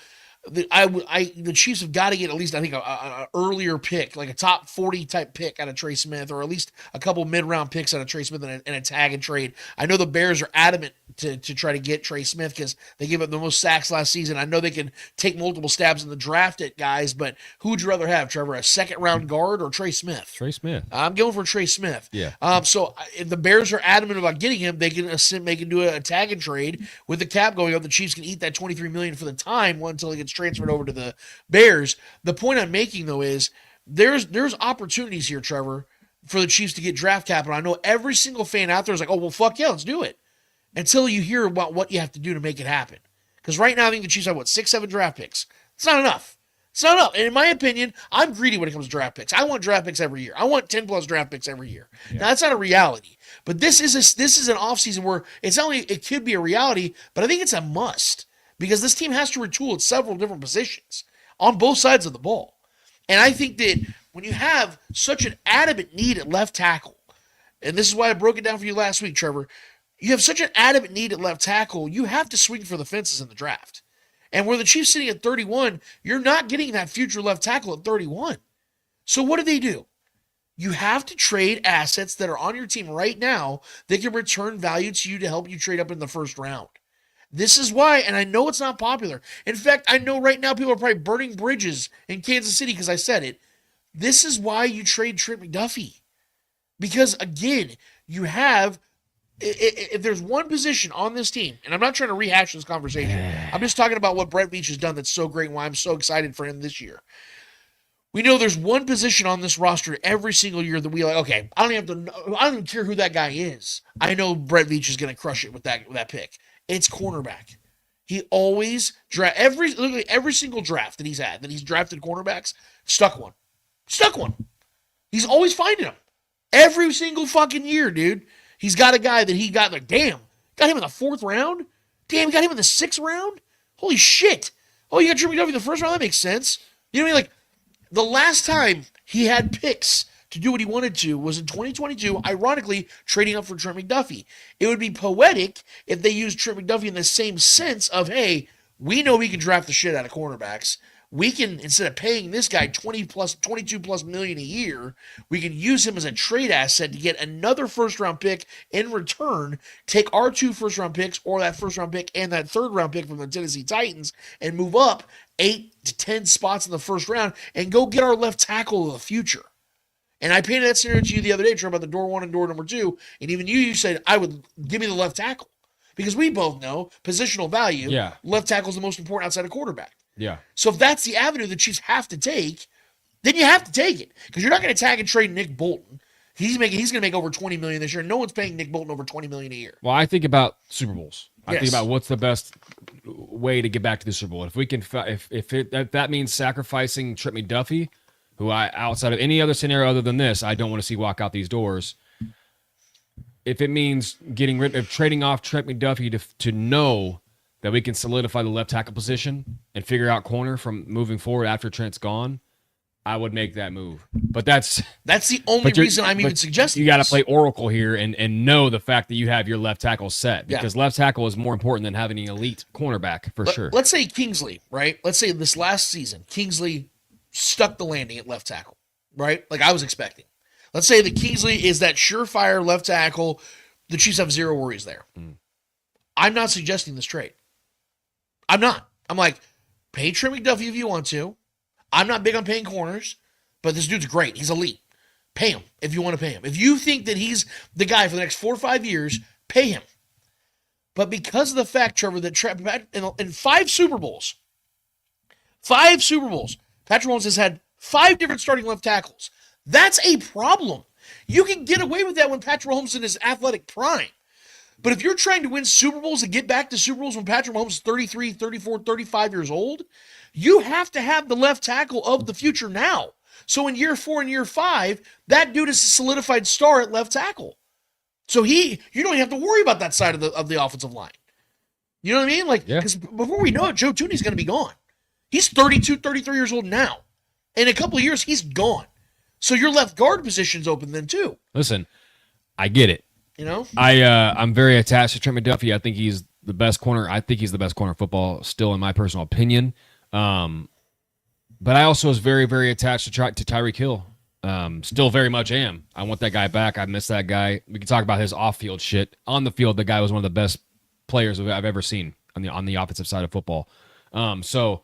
the Chiefs have got to get at least, I think, a earlier pick, like a top 40 type pick out of Trey Smith, or at least a couple mid-round picks out of Trey Smith and a tag and trade. I know the Bears are adamant to try to get Trey Smith because they gave up the most sacks last season. I know they can take multiple stabs in the draft at guys, but who would you rather have, Trevor, a 2nd-round guard or Trey Smith? Trey Smith. I'm going for Trey Smith. Yeah. So if the Bears are adamant about getting him, they can do a tag and trade with the cap going up. The Chiefs can eat that $23 million for the time until he gets transferred over to the Bears. The point I'm making, though, is there's opportunities here, Trevor, for the Chiefs to get draft capital. I know every single fan out there is like, oh, well, fuck yeah, let's do it. Until you hear about what you have to do to make it happen. Because right now I think the Chiefs have, 6-7 draft picks. It's not enough. It's not enough. And in my opinion, I'm greedy when it comes to draft picks. I want draft picks every year. I want 10+ draft picks every year. Yeah. Now, that's not a reality. But this is an offseason where it could be a reality, but I think it's a must. Because this team has to retool at several different positions on both sides of the ball. And I think that when you have such an adamant need at left tackle, and this is why I broke it down for you last week, Trevor, you have such an adamant need at left tackle, you have to swing for the fences in the draft. And where the Chiefs sitting at 31, you're not getting that future left tackle at 31. So what do? You have to trade assets that are on your team right now that can return value to you to help you trade up in the 1st round. This is why, and I know it's not popular. In fact, I know right now people are probably burning bridges in Kansas City because I said it. This is why you trade Trent McDuffie. Because, again, you have, if there's one position on this team, and I'm not trying to rehash this conversation. I'm just talking about what Brett Veach has done that's so great and why I'm so excited for him this year. We know there's one position on this roster every single year that we like, okay, I don't even care who that guy is. I know Brett Veach is going to crush it with that pick. It's cornerback. He always every single draft that he's drafted cornerbacks, stuck one. He's always finding them. Every single fucking year, dude. He's got a guy that he got like, damn, got him in the 4th round? Damn, we got him in the 6th round? Holy shit. Oh, you got Trent McDuffie in the 1st round? That makes sense. You know what I mean? Like, the last time he had picks to do what he wanted to was in 2022, ironically, trading up for Trent McDuffie. It would be poetic if they used Trent McDuffie in the same sense of, hey, we know we can draft the shit out of cornerbacks. We can, instead of paying this guy 22+ million a year, we can use him as a trade asset to get another 1st-round pick in return, take our 2 first-round picks or that 1st-round pick and that 3rd-round pick from the Tennessee Titans and move up 8 to 10 spots in the 1st round and go get our left tackle of the future. And I painted that scenario to you the other day, Trevor, about the door 1 and door number 2, and even you said, I would give me the left tackle. Because we both know positional value, left tackle is the most important outside of quarterback. Yeah. So if that's the avenue the Chiefs have to take, then you have to take it. Because you're not going to tag and trade Nick Bolton. He's going to make over $20 million this year. No one's paying Nick Bolton over $20 million a year. Well, I think about Super Bowls. I Yes. think about what's the best way to get back to the Super Bowl. If we can, if that means sacrificing Trent McDuffie, who I, outside of any other scenario other than this, I don't want to see walk out these doors. If it means getting rid of trading off Trent McDuffie to know that we can solidify the left tackle position and figure out corner from moving forward after Trent's gone, I would make that move. But that's the only reason I'm even suggesting. You got to play Oracle here and know the fact that you have your left tackle set, because left tackle is more important than having an elite cornerback for sure. Let's say Kingsley, right? Let's say this last season, Kingsley stuck the landing at left tackle, right? Like I was expecting. Let's say that Kingsley is that surefire left tackle. The Chiefs have zero worries there. I'm not suggesting this trade. I'm not. I'm like, pay Trent McDuffie if you want to. I'm not big on paying corners, but this dude's great. He's elite. Pay him if you want to pay him. If you think that he's the guy for the next 4 or 5 years, pay him. But because of the fact, Trevor, that in 5 Super Bowls, Patrick Mahomes has had 5 different starting left tackles. That's a problem. You can get away with that when Patrick Mahomes is in his athletic prime. But if you're trying to win Super Bowls and get back to Super Bowls when Patrick Mahomes is 33, 34, 35 years old, you have to have the left tackle of the future now. So in year 4 and year 5, that dude is a solidified star at left tackle. So you don't even have to worry about that side of the offensive line. You know what I mean? Like, because before we know it, Joe Thuney's going to be gone. He's 32, 33 years old now. In a couple of years, he's gone. So your left guard position's open then too. Listen, I get it. You know, I'm very attached to Trent McDuffie. I think he's the best corner. I think he's the best corner in football still, in my personal opinion. But I also was very, very attached to Tyreek Hill. Still very much am. I want that guy back. I miss that guy. We can talk about his off-field shit. On the field, the guy was one of the best players I've ever seen on the offensive side of football. So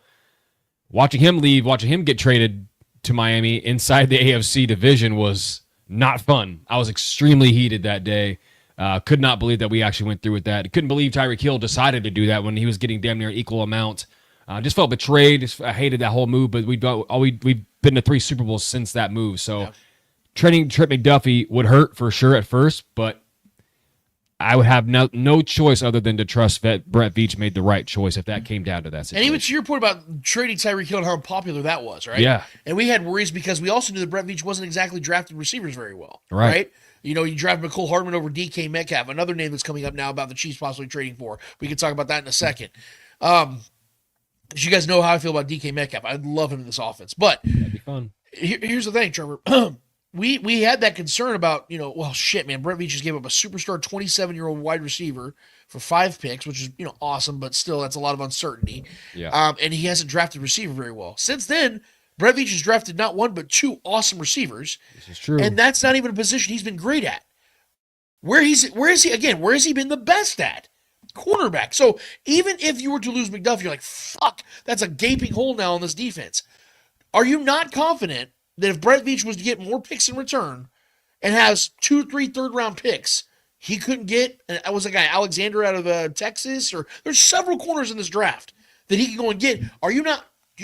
watching him leave, watching him get traded to Miami inside the AFC division was not fun. I was extremely heated that day. Could not believe that we actually went through with that. Couldn't believe Tyreek Hill decided to do that when he was getting damn near equal amount. Just felt betrayed. I hated that whole move, but we've been to 3 Super Bowls since that move. So trading Trent McDuffie would hurt for sure at first, but I would have no choice other than to trust that Brett Veach made the right choice if that came down to that situation. and even to your point about trading Tyreek Hill and how popular that was, right? Yeah. And we had worries because we also knew that Brett Veach wasn't exactly drafting receivers very well, Right. right? You know, you drafted McCole Hardman over DK Metcalf, another name that's coming up now about the Chiefs possibly trading for. We can talk about that in a second. You guys know how I feel about DK Metcalf. I'd love him in this offense. But That'd be fun. here's the thing, Trevor. We had that concern about, well, shit, man, Brett Veach just gave up a superstar 27-year-old wide receiver for 5 picks, which is, awesome, but still that's a lot of uncertainty. Yeah. And he hasn't drafted receiver very well. Since then, Brett Veach has drafted not 1 but 2 awesome receivers. This is true. And that's not even a position he's been great at. Where has he been the best at? Cornerback. So even if you were to lose McDuffie, you're like, fuck, that's a gaping hole now in this defense. Are you not confident that if Brett Veach was to get more picks in return and has 2, 3 third-round picks, he couldn't get, and that was a guy, Alexander out of Texas, or there's several corners in this draft that he can go and get. Do you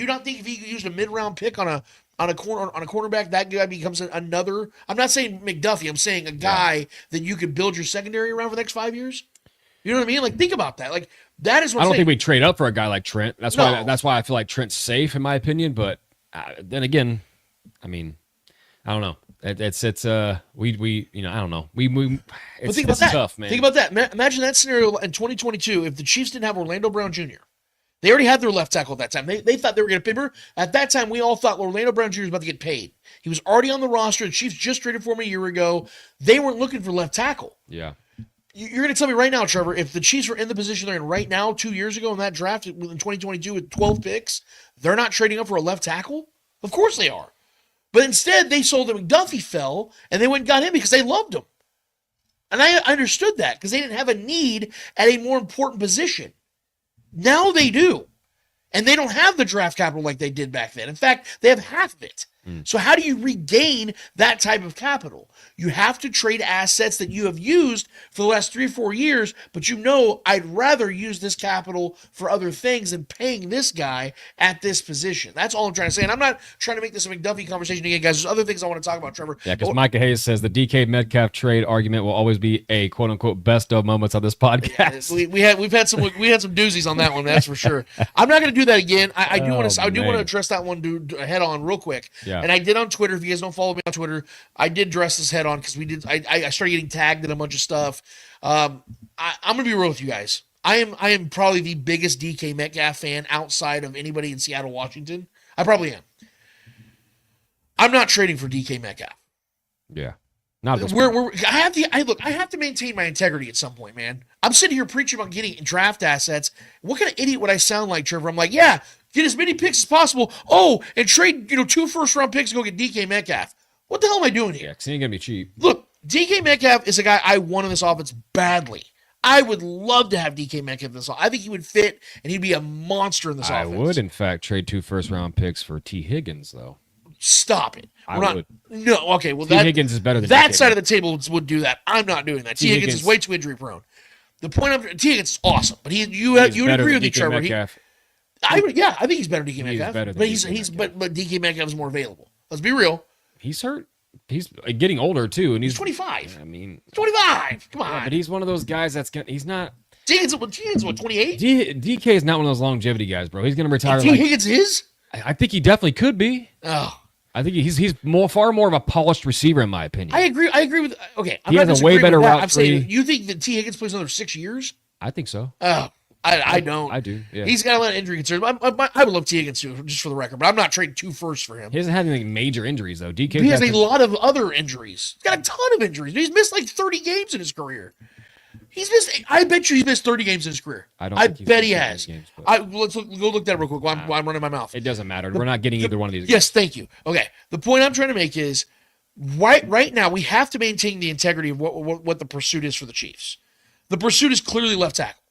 not think if he used a mid-round pick on a cornerback, that guy becomes another? I'm not saying McDuffie. I'm saying a guy that you could build your secondary around for the next 5 years. You know what I mean? Like, think about that. Like, that is what I don't think we trade up for a guy like Trent. That's No. why I feel like Trent's safe in my opinion. But then again, I mean, I don't know. I don't know. It's tough, man. Think about that. Imagine that scenario in 2022 if the Chiefs didn't have Orlando Brown Jr. They already had their left tackle at that time. They thought they were going to pay him. At that time, we all thought Orlando Brown Jr. was about to get paid. He was already on the roster. The Chiefs just traded for him a year ago. They weren't looking for left tackle. Yeah. You're going to tell me right now, Trevor, if the Chiefs were in the position they're in right now 2 years ago in that draft in 2022 with 12 picks, they're not trading up for a left tackle? Of course they are. But instead, they sold him. McDuffie fell, and they went and got him because they loved him. And I understood that because they didn't have a need at a more important position. Now they do. And they don't have the draft capital like they did back then. In fact, they have half of it. So how do you regain that type of capital? You have to trade assets that you have used for the last 3 or 4 years, but I'd rather use this capital for other things than paying this guy at this position. That's all I'm trying to say. And I'm not trying to make this a McDuffie conversation again, guys. There's other things I want to talk about, Trevor. Yeah, because Micah Hayes says the DK Metcalf trade argument will always be a quote unquote best of moments on this podcast. We had some doozies on that one, that's for sure. I'm not going to do that again. I do want to address that one head on real quick. Yeah. And I did on Twitter. If you guys don't follow me on Twitter, I did address this head on because I started getting tagged in a bunch of stuff. I'm gonna be real with you guys. I am probably the biggest DK Metcalf fan outside of anybody in Seattle, Washington. I probably am. I'm not trading for DK Metcalf. Yeah. Not this I have to maintain my integrity at some point, man. I'm sitting here preaching about getting draft assets. What kind of idiot would I sound like, Trevor? I'm like, yeah, get as many picks as possible. Oh, and trade 2 first-round picks and go get DK Metcalf. What the hell am I doing here? Yeah, because he ain't gonna be cheap. Look, DK Metcalf is a guy I want in this offense badly. I would love to have DK Metcalf in this offense. I think he would fit, and he'd be a monster in this offense. I would, in fact, trade 2 first-round picks for T. Higgins, though. Stop it. I would. No, okay. Well, T. Higgins is better than that DK. side of the table would do that. I'm not doing that. T. Higgins is way too injury prone. The point T. Higgins is awesome, but you would agree with me, Trevor. I think he's better than DK Metcalf. But DK Metcalf is more available. Let's be real. He's hurt. He's getting older too, and he's 25. I mean, 25. Come on. Yeah, but he's one of those guys he's not. T. Higgins, what, 28? DK is not one of those longevity guys, bro. He's gonna retire. T. Higgins is. I think he definitely could be. Oh. I think he's far more of a polished receiver, in my opinion. I agree with. Okay, he has a way better route. I'm saying, you think that T. Higgins plays another 6 years? I think so. Oh, I don't. I do. Yeah. He's got a lot of injury concerns. I would love T. Higgins too, just for the record. But I'm not trading 2 firsts for him. He hasn't had any major injuries though. DK. He has a lot of other injuries. He's got a ton of injuries. He's missed like 30 games in his career. I bet you he's missed 30 games in his career. I bet he has. Games, let's go look that real quick while I'm running my mouth. It doesn't matter. We're not getting either one of these. Yes, thank you. Okay. The point I'm trying to make is right now we have to maintain the integrity of what the pursuit is for the Chiefs. The pursuit is clearly left tackle.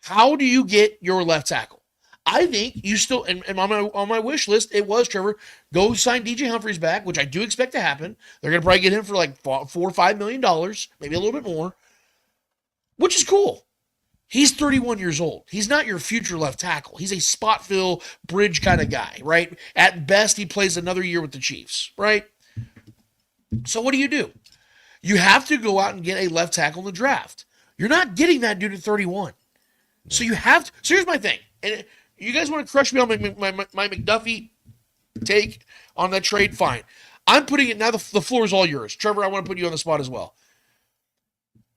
How do you get your left tackle? I think you still, and on my wish list, it was, Trevor, go sign DJ Humphries back, which I do expect to happen. They're going to probably get him for like $4 or $5 million, maybe a little bit more, which is cool. He's 31 years old. He's not your future left tackle. He's a spot fill bridge kind of guy, right? At best, he plays another year with the Chiefs, right? So what do? You have to go out and get a left tackle in the draft. You're not getting that dude at 31. So you have to. So here's my thing. And you guys want to crush me on my McDuffie take on that trade? Fine. I'm putting it now. The floor is all yours. Trevor, I want to put you on the spot as well.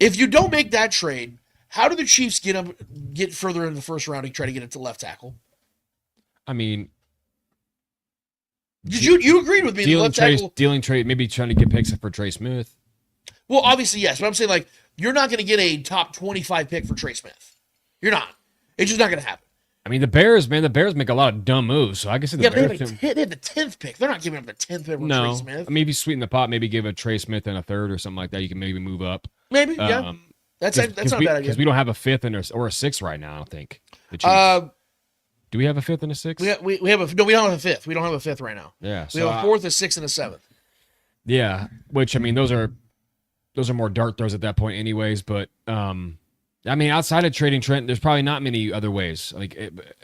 If you don't make that trade, how do the Chiefs get further in the first round and try to get it to left tackle? I mean, you agreed with me? Dealing trade, maybe trying to get picks for Trey Smith. Well, obviously yes, but I'm saying like you're not going to get a top 25 pick for Trey Smith. You're not. It's just not going to happen. I mean, the Bears make a lot of dumb moves, so I guess the Bears they have the 10th pick. They're not giving up the 10th pick for Trey Smith. Maybe sweeten the pot, maybe give a Trey Smith and a third or something like that. You can maybe move up. Maybe, yeah. That's not a bad idea. Because we don't have a 5th or a 6th right now, I don't think. The Chiefs. Do we have a 5th and a 6th? We don't have a 5th. We don't have a 5th right now. Yeah. We have a 4th, a 6th, and a 7th. Yeah, which, I mean, those are more dart throws at that point anyways, but I mean, outside of trading Trent, there's probably not many other ways.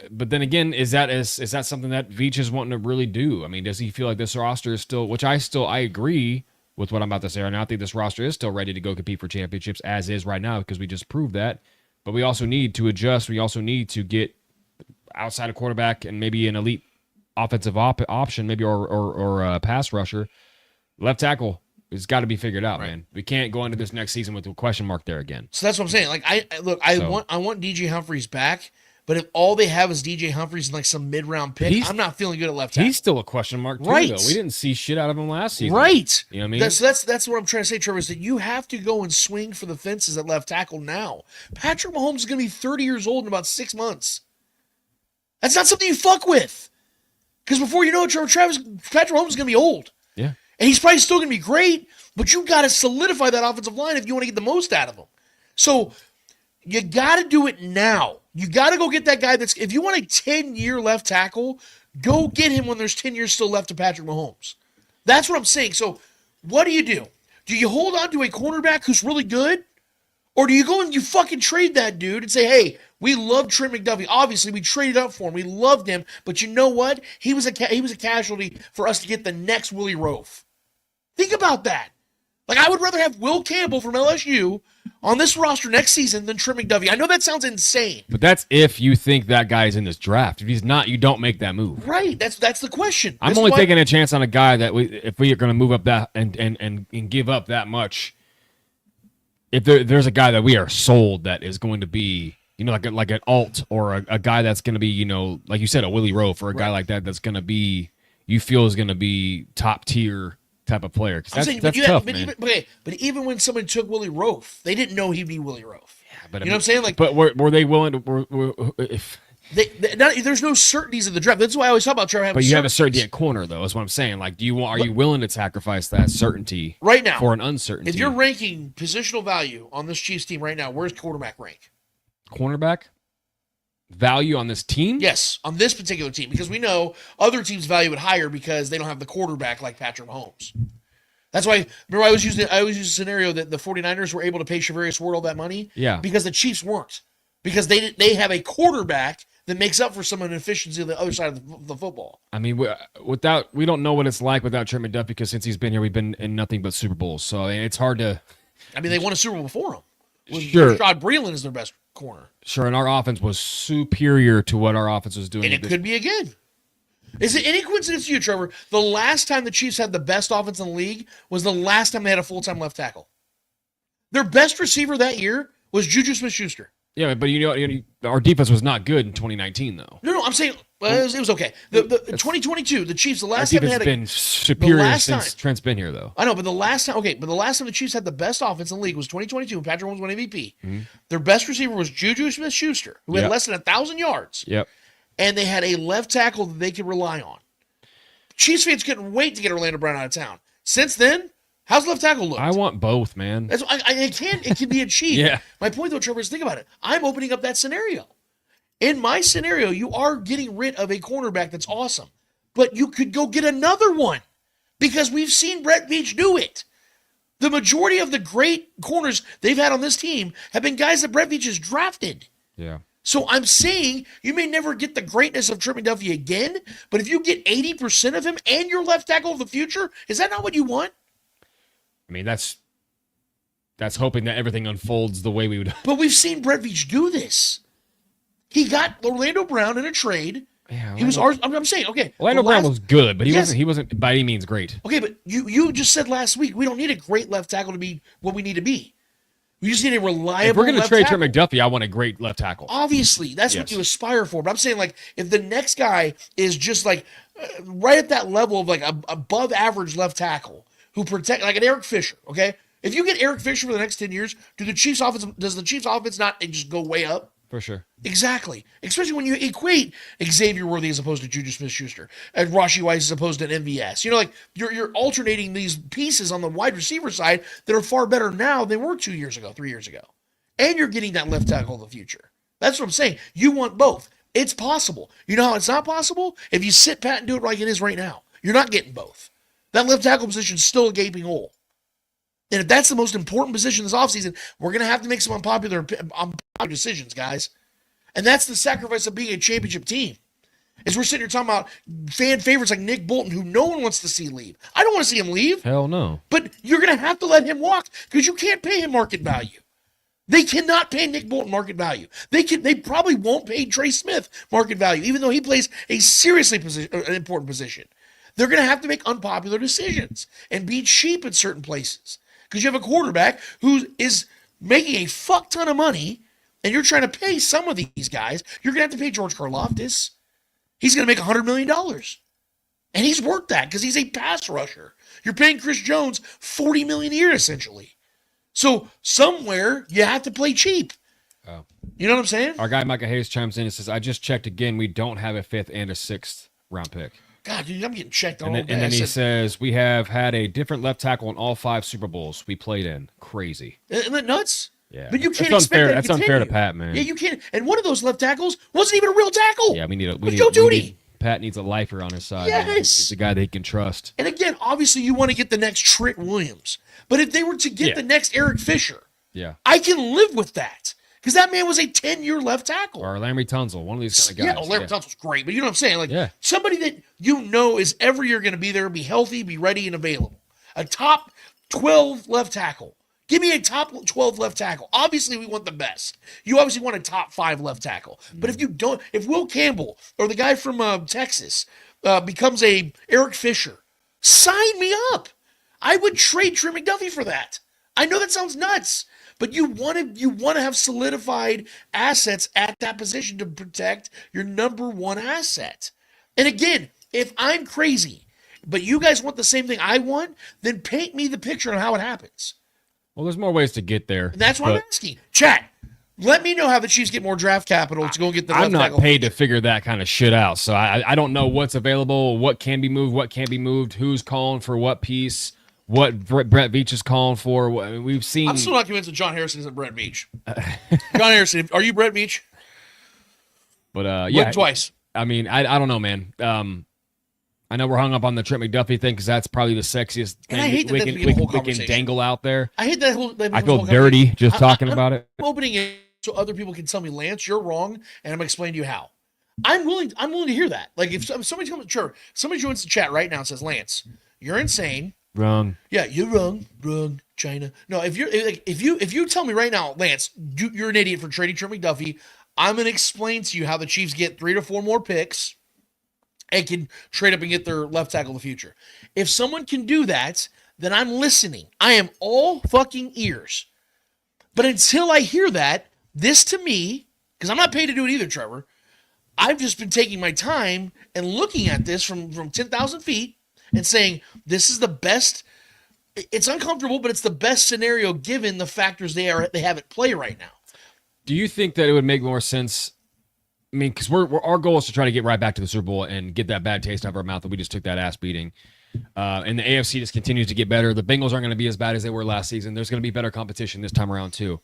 But then again, is that something that Veach is wanting to really do? I mean, does he feel like this roster is still, which I agree with what I'm about to say right now. I think this roster is still ready to go compete for championships as is right now because we just proved that. But we also need to adjust. We also need to get outside of quarterback and maybe an elite offensive option, maybe or a pass rusher. Left tackle. It's got to be figured out, man. We can't go into this next season with a question mark there again. So that's what I'm saying. Like, I want DJ Humphries back, but if all they have is DJ Humphries and like some mid-round pick, I'm not feeling good at left tackle. He's still a question mark too, though. We didn't see shit out of him last season. Right. You know what I mean? That's what I'm trying to say, Trevor, is that you have to go and swing for the fences at left tackle now. Patrick Mahomes is going to be 30 years old in about 6 months. That's not something you fuck with. Because before you know it, Patrick Mahomes is going to be old. Yeah. And he's probably still going to be great, but you got to solidify that offensive line if you want to get the most out of him. So you got to do it now. You got to go get that guy if you want a 10-year left tackle, go get him when there's 10 years still left to Patrick Mahomes. That's what I'm saying. So what do? Do you hold on to a cornerback who's really good? Or do you go and you fucking trade that dude and say, hey, we love Trent McDuffie. Obviously, we traded up for him. We loved him. But you know what? He was a casualty for us to get the next Willie Roaf. Think about that. Like, I would rather have Will Campbell from LSU on this roster next season than Trent McDuffie. I know that sounds insane. But that's if you think that guy is in this draft. If he's not, you don't make that move. Right. That's the question. I'm only taking a chance on a guy that if we are going to move up that and give up that much, if there's a guy that we are sold that is going to be, like an alt or a guy that's going to be, like you said, a Willie Roaf or a guy like that that's going to be, you feel is going to be top tier type of player. That's tough, man. But even when someone took Willie Roaf, they didn't know he'd be Willie Roaf. Yeah, but you know what I'm saying? Like, but were they willing to? There's no certainties in the draft. That's why I always talk about Trevor. But you have a certainty at corner, though. Is what I'm saying. Like, are you willing to sacrifice that certainty right now for an uncertainty? If you're ranking positional value on this Chiefs team right now, where's quarterback rank? Cornerback value on this team? Yes, on this particular team, because we know other teams value it higher because they don't have the quarterback like Patrick Mahomes. That's why, remember, I always use a scenario that the 49ers were able to pay Shavarius Ward all that money. Yeah. Because the Chiefs weren't. Because they have a quarterback that makes up for some inefficiency on the other side of the football. I mean, we don't know what it's like without Trent McDuffie, because since he's been here, we've been in nothing but Super Bowls. So it's hard to. I mean, they won a Super Bowl before him. Sure. Rashad Breeland is their best corner. Sure, and our offense was superior to what our offense was doing. And it could be again. Is it any coincidence to you, Trevor? The last time the Chiefs had the best offense in the league was the last time they had a full-time left tackle. Their best receiver that year was Juju Smith-Schuster. Yeah, but our defense was not good in 2019, though. No, I'm saying it was okay. The 2022, the Chiefs, the last time they had been superior since Trent's been here, though. I know, but the last time the Chiefs had the best offense in the league was 2022 when Patrick Mahomes won MVP. Mm-hmm. Their best receiver was Juju Smith-Schuster, who had less than 1,000 yards. Yep. And they had a left tackle that they could rely on. Chiefs fans couldn't wait to get Orlando Brown out of town. Since then, how's left tackle look? I want both, man. It can be achieved. Yeah. My point, though, Trevor, is think about it. I'm opening up that scenario. In my scenario, you are getting rid of a cornerback that's awesome, but you could go get another one because we've seen Brett Veach do it. The majority of the great corners they've had on this team have been guys that Brett Veach has drafted. Yeah. So I'm saying you may never get the greatness of Trent McDuffie again, but if you get 80% of him and your left tackle of the future, is that not what you want? I mean, that's hoping that everything unfolds the way we would. But we've seen Brett Veach do this. He got Orlando Brown in a trade. Yeah, I'm saying, okay. Orlando Brown was good, but he wasn't by any means great. Okay, but you just said last week we don't need a great left tackle to be what we need to be. We just need a reliable. If we're going to trade Trent McDuffie, I want a great left tackle. Obviously, that's what you aspire for. But I'm saying, like, if the next guy is just like right at that level of like above average left tackle who protect, like an Eric Fisher, okay? If you get Eric Fisher for the next 10 years, does the Chiefs offense not just go way up? For sure. Exactly. Especially when you equate Xavier Worthy as opposed to Juju Smith-Schuster and Rashee Rice as opposed to an MVS. Like you're alternating these pieces on the wide receiver side that are far better now than they were 2 years ago, 3 years ago. And you're getting that left tackle of the future. That's what I'm saying. You want both. It's possible. You know how it's not possible? If you sit pat and do it like it is right now. You're not getting both. That left tackle position is still a gaping hole. And if that's the most important position this offseason, we're going to have to make some unpopular decisions, guys. And that's the sacrifice of being a championship team. Is we're sitting here talking about fan favorites like Nick Bolton, who no one wants to see leave. I don't want to see him leave. Hell no. But you're going to have to let him walk because you can't pay him market value. They cannot pay Nick Bolton market value. They probably won't pay Trey Smith market value, even though he plays a seriously important position. They're going to have to make unpopular decisions and be cheap in certain places. Because you have a quarterback who is making a fuck ton of money, and you're trying to pay some of these guys. You're going to have to pay George Karlaftis. He's going to make $100 million. And he's worth that because he's a pass rusher. You're paying Chris Jones $40 million a year, essentially. So somewhere you have to play cheap. Oh. You know what I'm saying? Our guy Micah Hayes chimes in and says, I just checked again. We don't have a 5th and a 6th round pick. God, dude, I'm getting checked all day. And then he says, we have had a different left tackle in all 5 Super Bowls we played in. Crazy. Isn't that nuts? Yeah, But you can't that's expect unfair. that That's to unfair to continue. Pat, man. Yeah, you can't. And one of those left tackles wasn't even a real tackle. Yeah, we need Joe Duty. Pat needs a lifer on his side. Yes. Man. He's the guy that he can trust. And again, obviously, you want to get the next Trent Williams. But if they were to get the next Eric Fisher, I can live with that. Because that man was a 10-year left tackle. Or Larry Tunsil, one of these kind of guys. Yeah, Larry Tunsil's great. But you know what I'm saying? Like, somebody that you know is every year going to be there, be healthy, be ready, and available. A top 12 left tackle. Give me a top 12 left tackle. Obviously, we want the best. You obviously want a top 5 left tackle. But if you don't, if Will Campbell or the guy from Texas becomes a Eric Fisher, sign me up. I would trade Trent McDuffie for that. I know that sounds nuts, but you want to have solidified assets at that position to protect your number one asset. And again, if I'm crazy, but you guys want the same thing I want, then paint me the picture on how it happens. Well, there's more ways to get there. And that's what I'm asking. Chat, let me know how the Chiefs get more draft capital to go get the left I'm not tackle. paid to figure that kind of shit out, so I don't know what's available, what can be moved, what can't be moved, who's calling for what piece, what Brett Veach is calling for. We've seen. I'm still not convinced that John Harrison isn't Brett Veach. John Harrison, are you Brett Veach? But yeah, twice. I mean, I don't know, man. I know we're hung up on the Trent McDuffie thing because that's probably the sexiest And thing I hate that we that's can, become a whole we can conversation. dangle out there. I hate that whole. I feel dirty just talking about it. I'm opening it so other people can tell me, Lance, you're wrong, and I'm gonna explain to you how. I'm willing to hear that. Like if somebody comes, sure, somebody joins the chat right now and says, Lance, you're insane. Wrong. Yeah, you're wrong, China. No, if you tell me right now, Lance, you're an idiot for trading Trent McDuffie, I'm gonna explain to you how the Chiefs get 3 to 4 more picks and can trade up and get their left tackle in the future. If someone can do that, then I'm listening. I am all fucking ears. But until I hear that, this to me, because I'm not paid to do it either, Trevor, I've just been taking my time and looking at this from 10,000 feet and saying, this is the best. It's uncomfortable, but it's the best scenario given the factors they have at play right now. Do you think that it would make more sense? I mean, because our goal is to try to get right back to the Super Bowl and get that bad taste out of our mouth that we just took that ass beating. And the AFC just continues to get better. The Bengals aren't going to be as bad as they were last season. There's going to be better competition this time around too.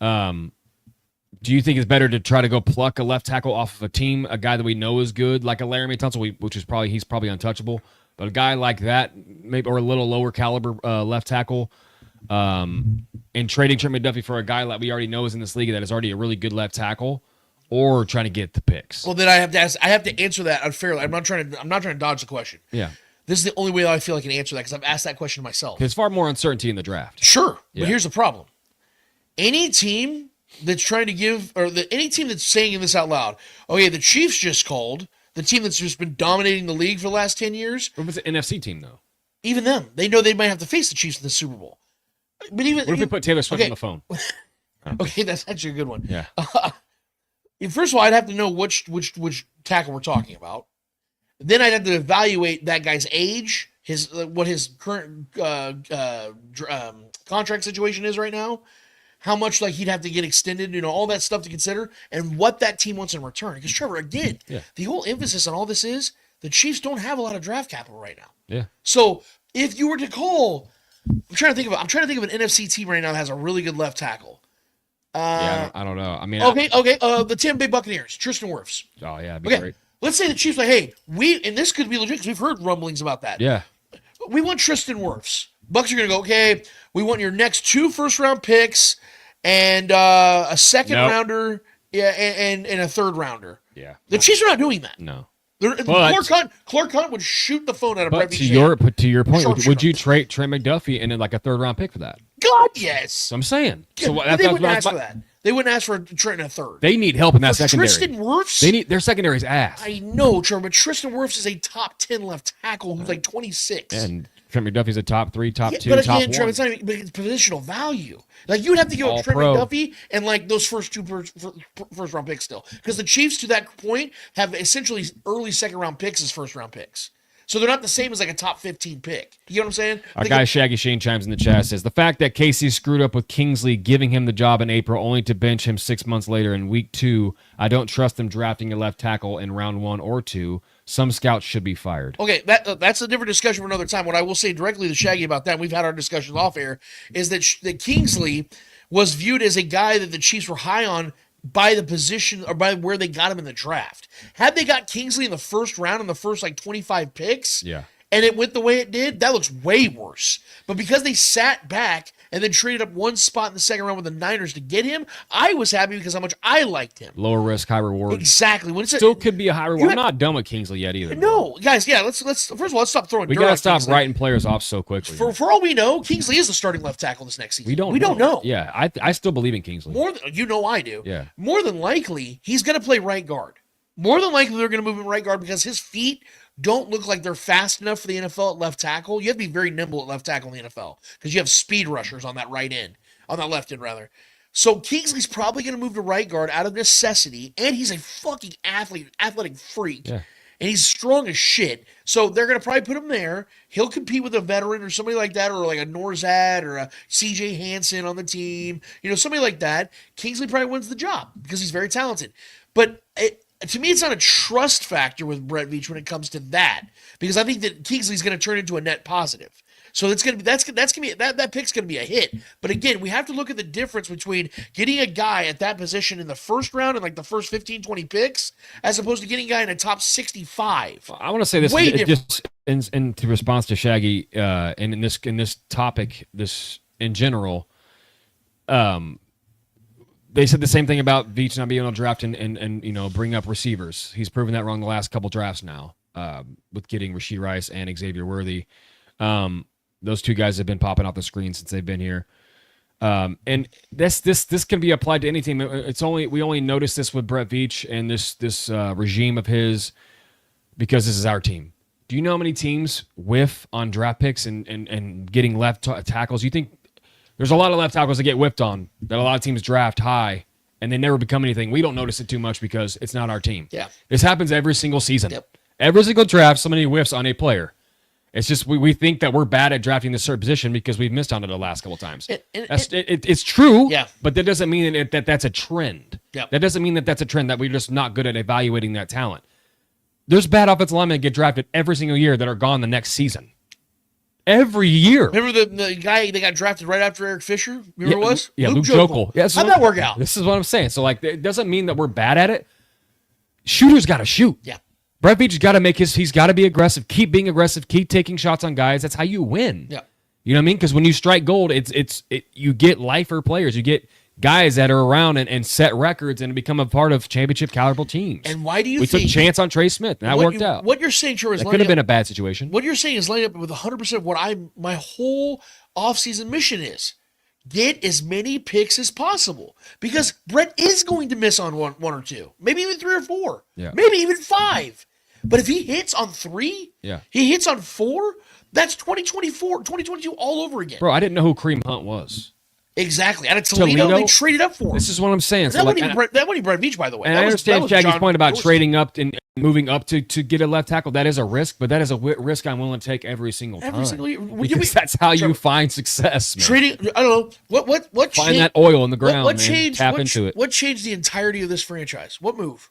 Do you think it's better to try to go pluck a left tackle off of a team, a guy that we know is good, like a Larry Tunsil, which is he's probably untouchable, but a guy like that, maybe, or a little lower caliber left tackle, and trading Trent McDuffie for a guy like we already know is in this league that is already a really good left tackle, or trying to get the picks? Well, then I have to answer that unfairly. I'm not trying to dodge the question. Yeah. This is the only way I feel I can answer that because I've asked that question myself. There's far more uncertainty in the draft. Sure, Yeah. but here's the problem. Any team that's trying to give, or any team that's saying this out loud, okay, the Chiefs just called, the team that's just been dominating the league for the last 10 years. What was an NFC team, though? Even them. They know they might have to face the Chiefs in the Super Bowl. But even What if we put Taylor Swift on the phone? Okay, that's actually a good one. Yeah. First of all, I'd have to know which tackle we're talking about. Then I'd have to evaluate that guy's age, what his current contract situation is right now, how much like he'd have to get extended, all that stuff to consider, and what that team wants in return. Because Trevor, again, the whole emphasis on all this is the Chiefs don't have a lot of draft capital right now. Yeah. So if you were to call, I'm trying to think of an NFC team right now that has a really good left tackle. I don't know. I mean, okay. The Tampa Bay Buccaneers, Tristan Wirfs. Oh yeah, it'd be great. Let's say the Chiefs like, hey, and this could be legit because we've heard rumblings about that. Yeah. We want Tristan Wirfs. Bucs are going to go, okay, we want your next 2 first-round picks and a second rounder, and a third rounder. Yeah. The Chiefs are not doing that. No. Clark Hunt would shoot the phone out of Brett Veach. But to your point, would you trade Trent McDuffie and then like a 3rd-round pick for that? God, yes. So I'm saying. Yeah, so they wouldn't ask for that. They wouldn't ask for Trent in a 3rd. They need help in that secondary. Tristan Wirfs? Their secondary's ass. I know, Trevor, but Tristan Wirfs is a top 10 left tackle who's like 26. And Trent McDuffie's a top 3, top 2, but top again, 1. Trevor, it's not even, but it's positional value. Like you'd have to go with Trent McDuffie and like those first 2 first-round picks still, because the Chiefs to that point have essentially early 2nd-round picks as first-round picks. So they're not the same as like a top 15 pick. You know what I'm saying? Our guy Shaggy Shane chimes in the chat, says, the fact that Casey screwed up with Kingsley giving him the job in April only to bench him 6 months later in week 2, I don't trust them drafting a left tackle in round 1 or 2. Some scouts should be fired. Okay, that's a different discussion for another time. What I will say directly to Shaggy about that, and we've had our discussions off air, is that Kingsley was viewed as a guy that the Chiefs were high on by the position or by where they got him in the draft. Had they got Kingsley in the first round in the first 25 picks, and it went the way it did, that looks way worse. But because they sat back and then traded up one spot in the second round with the Niners to get him, I was happy because how much I liked him. Lower risk, high reward. Exactly. When it's Still could be a high reward. I'm not done with Kingsley yet either. No, guys. Yeah, let's first of all, let's stop throwing. We gotta stop writing players off so quickly. For all we know, Kingsley is the starting left tackle this next season. We don't know. Yeah, I still believe in Kingsley. I do. Yeah. More than likely, he's going to play right guard. More than likely, they're going to move him right guard because his feet don't look like they're fast enough for the NFL at left tackle. You have to be very nimble at left tackle in the NFL because you have speed rushers on that left end rather. So Kingsley's probably going to move to right guard out of necessity, and he's a fucking athletic freak. Yeah. And he's strong as shit. So they're going to probably put him there. He'll compete with a veteran or somebody like that, or like a Norzad or a CJ Hansen on the team. Somebody like that. Kingsley probably wins the job because he's very talented. But to me, it's not a trust factor with Brett Veach when it comes to that, because I think that Kingsley's going to turn into a net positive. So that pick's going to be a hit. But again, we have to look at the difference between getting a guy at that position in the first round and like the first 15, 20 picks, as opposed to getting a guy in the top 65. I want to say this just in response to Shaggy, and in this topic, this in general, they said the same thing about Veach not being able to draft and bring up receivers. He's proven that wrong the last couple drafts now, with getting Rashee Rice and Xavier Worthy. Those two guys have been popping off the screen since they've been here. And this can be applied to any team. We only notice this with Brett Veach and this regime of his because this is our team. Do you know how many teams whiff on draft picks and getting left tackles? You think there's a lot of left tackles that get whiffed on that a lot of teams draft high and they never become anything. We don't notice it too much because it's not our team. Yeah. This happens every single season. Yep. Every single draft, somebody whiffs on a player. It's just we think that we're bad at drafting this certain position because we've missed on it the last couple times. It's true, but that doesn't mean that's a trend. Yep. That doesn't mean that that's a trend, that we're just not good at evaluating that talent. There's bad offensive linemen that get drafted every single year that are gone the next season. Every year. Remember the guy that got drafted right after Eric Fisher? Remember who it was? Yeah, Luke Joeckel. Yeah, how'd that work out? This is what I'm saying. So, it doesn't mean that we're bad at it. Shooters got to shoot. Yeah. Brett Veach's got to he's got to be aggressive. Keep being aggressive. Keep taking shots on guys. That's how you win. Yeah. You know what I mean? Because when you strike gold, you get lifer players. You get guys that are around and set records and become a part of championship caliber teams. And why do you think... We took a chance on Trey Smith, and that worked out. What you're saying, Troy, is that could have been a bad situation. What you're saying is lining up with 100% of what my whole offseason mission is. Get as many picks as possible, because Brett is going to miss on one or two, maybe even 3 or 4, maybe even 5. But if he hits on 3, he hits on 4, that's 2024, 2022 all over again. Bro, I didn't know who Kareem Hunt was. Exactly. Out of Toledo, they traded up for him. This is what I'm saying. That wasn't even Brett Veach, by the way. And I understand Shaggy's point about trading up and moving up to get a left tackle. That is a risk, but that is a risk I'm willing to take every single time. Every single year. Because that's how you find success, man. Trading, I don't know. What find that oil in the ground, what changed, tap into it. What changed the entirety of this franchise? What move?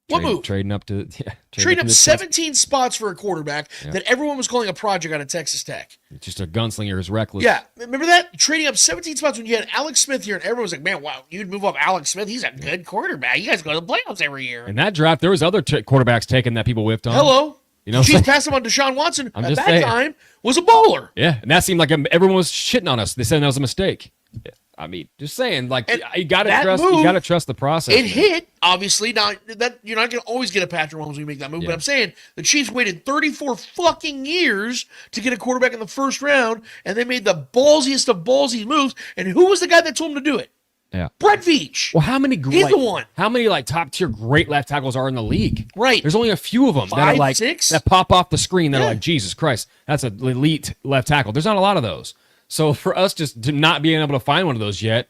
What move? Trading up to trading up 17 spots for a quarterback that everyone was calling a project out of Texas Tech. Just a gunslinger who's reckless. Yeah, remember that? Trading up 17 spots when you had Alex Smith here, and everyone was like, "Man, wow, you'd move up Alex Smith. He's a good quarterback. You guys go to the playoffs every year." In that draft, there was other quarterbacks taken that people whiffed on. Hello. You know, she's passed him on Deshaun Watson. I'm at just that saying. time was a bowler. Yeah, and that seemed like everyone was shitting on us. They said that was a mistake. I mean, just saying, you got to trust the process. It hit, obviously. Now that you're not going to always get a Patrick Mahomes when you make that move, but I'm saying the Chiefs waited 34 fucking years to get a quarterback in the first round, and they made the ballsiest of ballsy moves. And who was the guy that told them to do it? Yeah, Brett Veach. Well, how many? He's the one. How many top tier great left tackles are in the league? Right. There's only a few of them 5, that are 6? that pop off the screen. That are like, Jesus Christ, that's an elite left tackle. There's not a lot of those. So for us just to not being able to find one of those yet,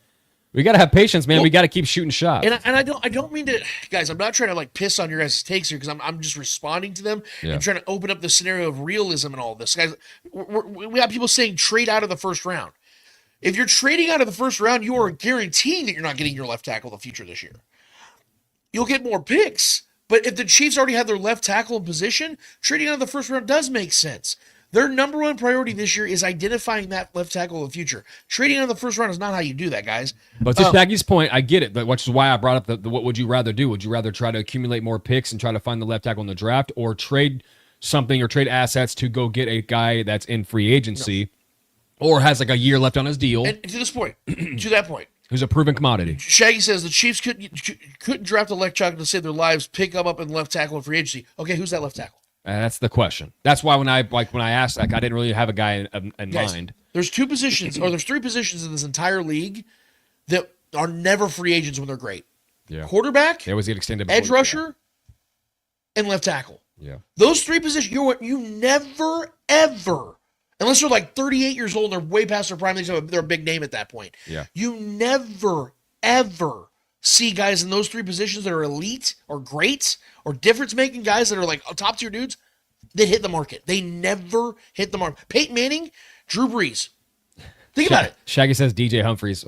we got to have patience, man. We got to keep shooting shots. And I don't mean to, guys. I'm not trying to piss on your guys' takes here, because I'm just responding to them and trying to open up the scenario of realism and all this, guys. We have people saying trade out of the first round. If you're trading out of the first round, you are guaranteeing that you're not getting your left tackle in the future this year. You'll get more picks, but if the Chiefs already have their left tackle in position, trading out of the first round does make sense. Their number one priority this year is identifying that left tackle of the future. Trading on the first round is not how you do that, guys. But to Shaggy's point, I get it, but which is why I brought up the what would you rather do? Would you rather try to accumulate more picks and try to find the left tackle in the draft, or trade something or trade assets to go get a guy that's in free agency or has like a year left on his deal? And to this point, to that point, who's a proven commodity. Shaggy says the Chiefs couldn't draft a left tackle to save their lives, pick him up in left tackle in free agency. Okay, who's that left tackle? That's the question. That's why when I asked, I didn't really have a guy in mind. There's two positions, or there's three positions in this entire league that are never free agents when they're great. Yeah. Quarterback, they always get extended. Edge rusher, and left tackle. Yeah. Those three positions, you never, ever, unless they're like 38 years old and they're way past their prime, they're a big name at that point. Yeah. You never, ever see guys in those three positions that are elite or great or difference-making guys that are like top-tier dudes that hit the market. They never hit the market. Peyton Manning, Drew Brees. Think about it. Shaggy says DJ Humphries.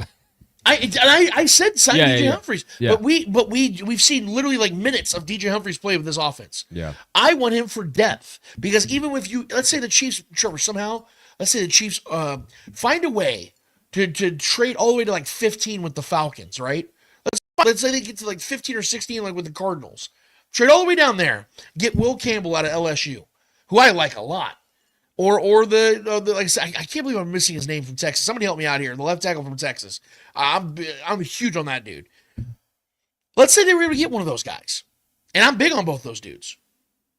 I said sign DJ Humphries, yeah. but we've seen literally like minutes of DJ Humphries play with this offense. Yeah, I want him for depth because even if let's say the Chiefs, Trevor, somehow, let's say the Chiefs find a way to trade all the way to like 15 with the Falcons, right? Let's say they get to like 15 or 16 like with the Cardinals. Trade all the way down there. Get Will Campbell out of LSU, who I like a lot. Or the like I said, I can't believe I'm missing his name from Texas. Somebody help me out here. The left tackle from Texas. I'm huge on that dude. Let's say they were able to get one of those guys. And I'm big on both those dudes.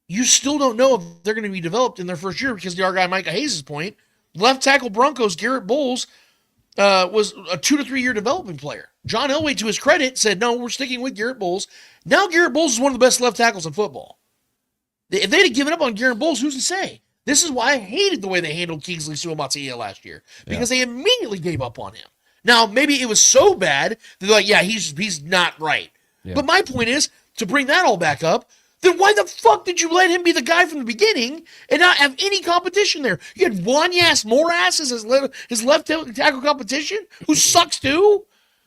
You still don't know if they're going to be developed in their first year because our guy Micah Hayes' point, left tackle Broncos, Garrett Bowles, was a 2 to 3 year development player. John Elway, to his credit, said, no, we're sticking with Garrett Bowles. Now Garrett Bowles is one of the best left tackles in football. If they'd have given up on Garrett Bowles, who's to say? This is why I hated the way they handled Kingsley Suamataia last year, because they immediately gave up on him. Now, maybe it was so bad that they're like, yeah, he's not right. Yeah. But my point is, to bring that all back up, then why the fuck did you let him be the guy from the beginning and not have any competition there? You had Wanyas Morass as his left tackle competition, who sucks too?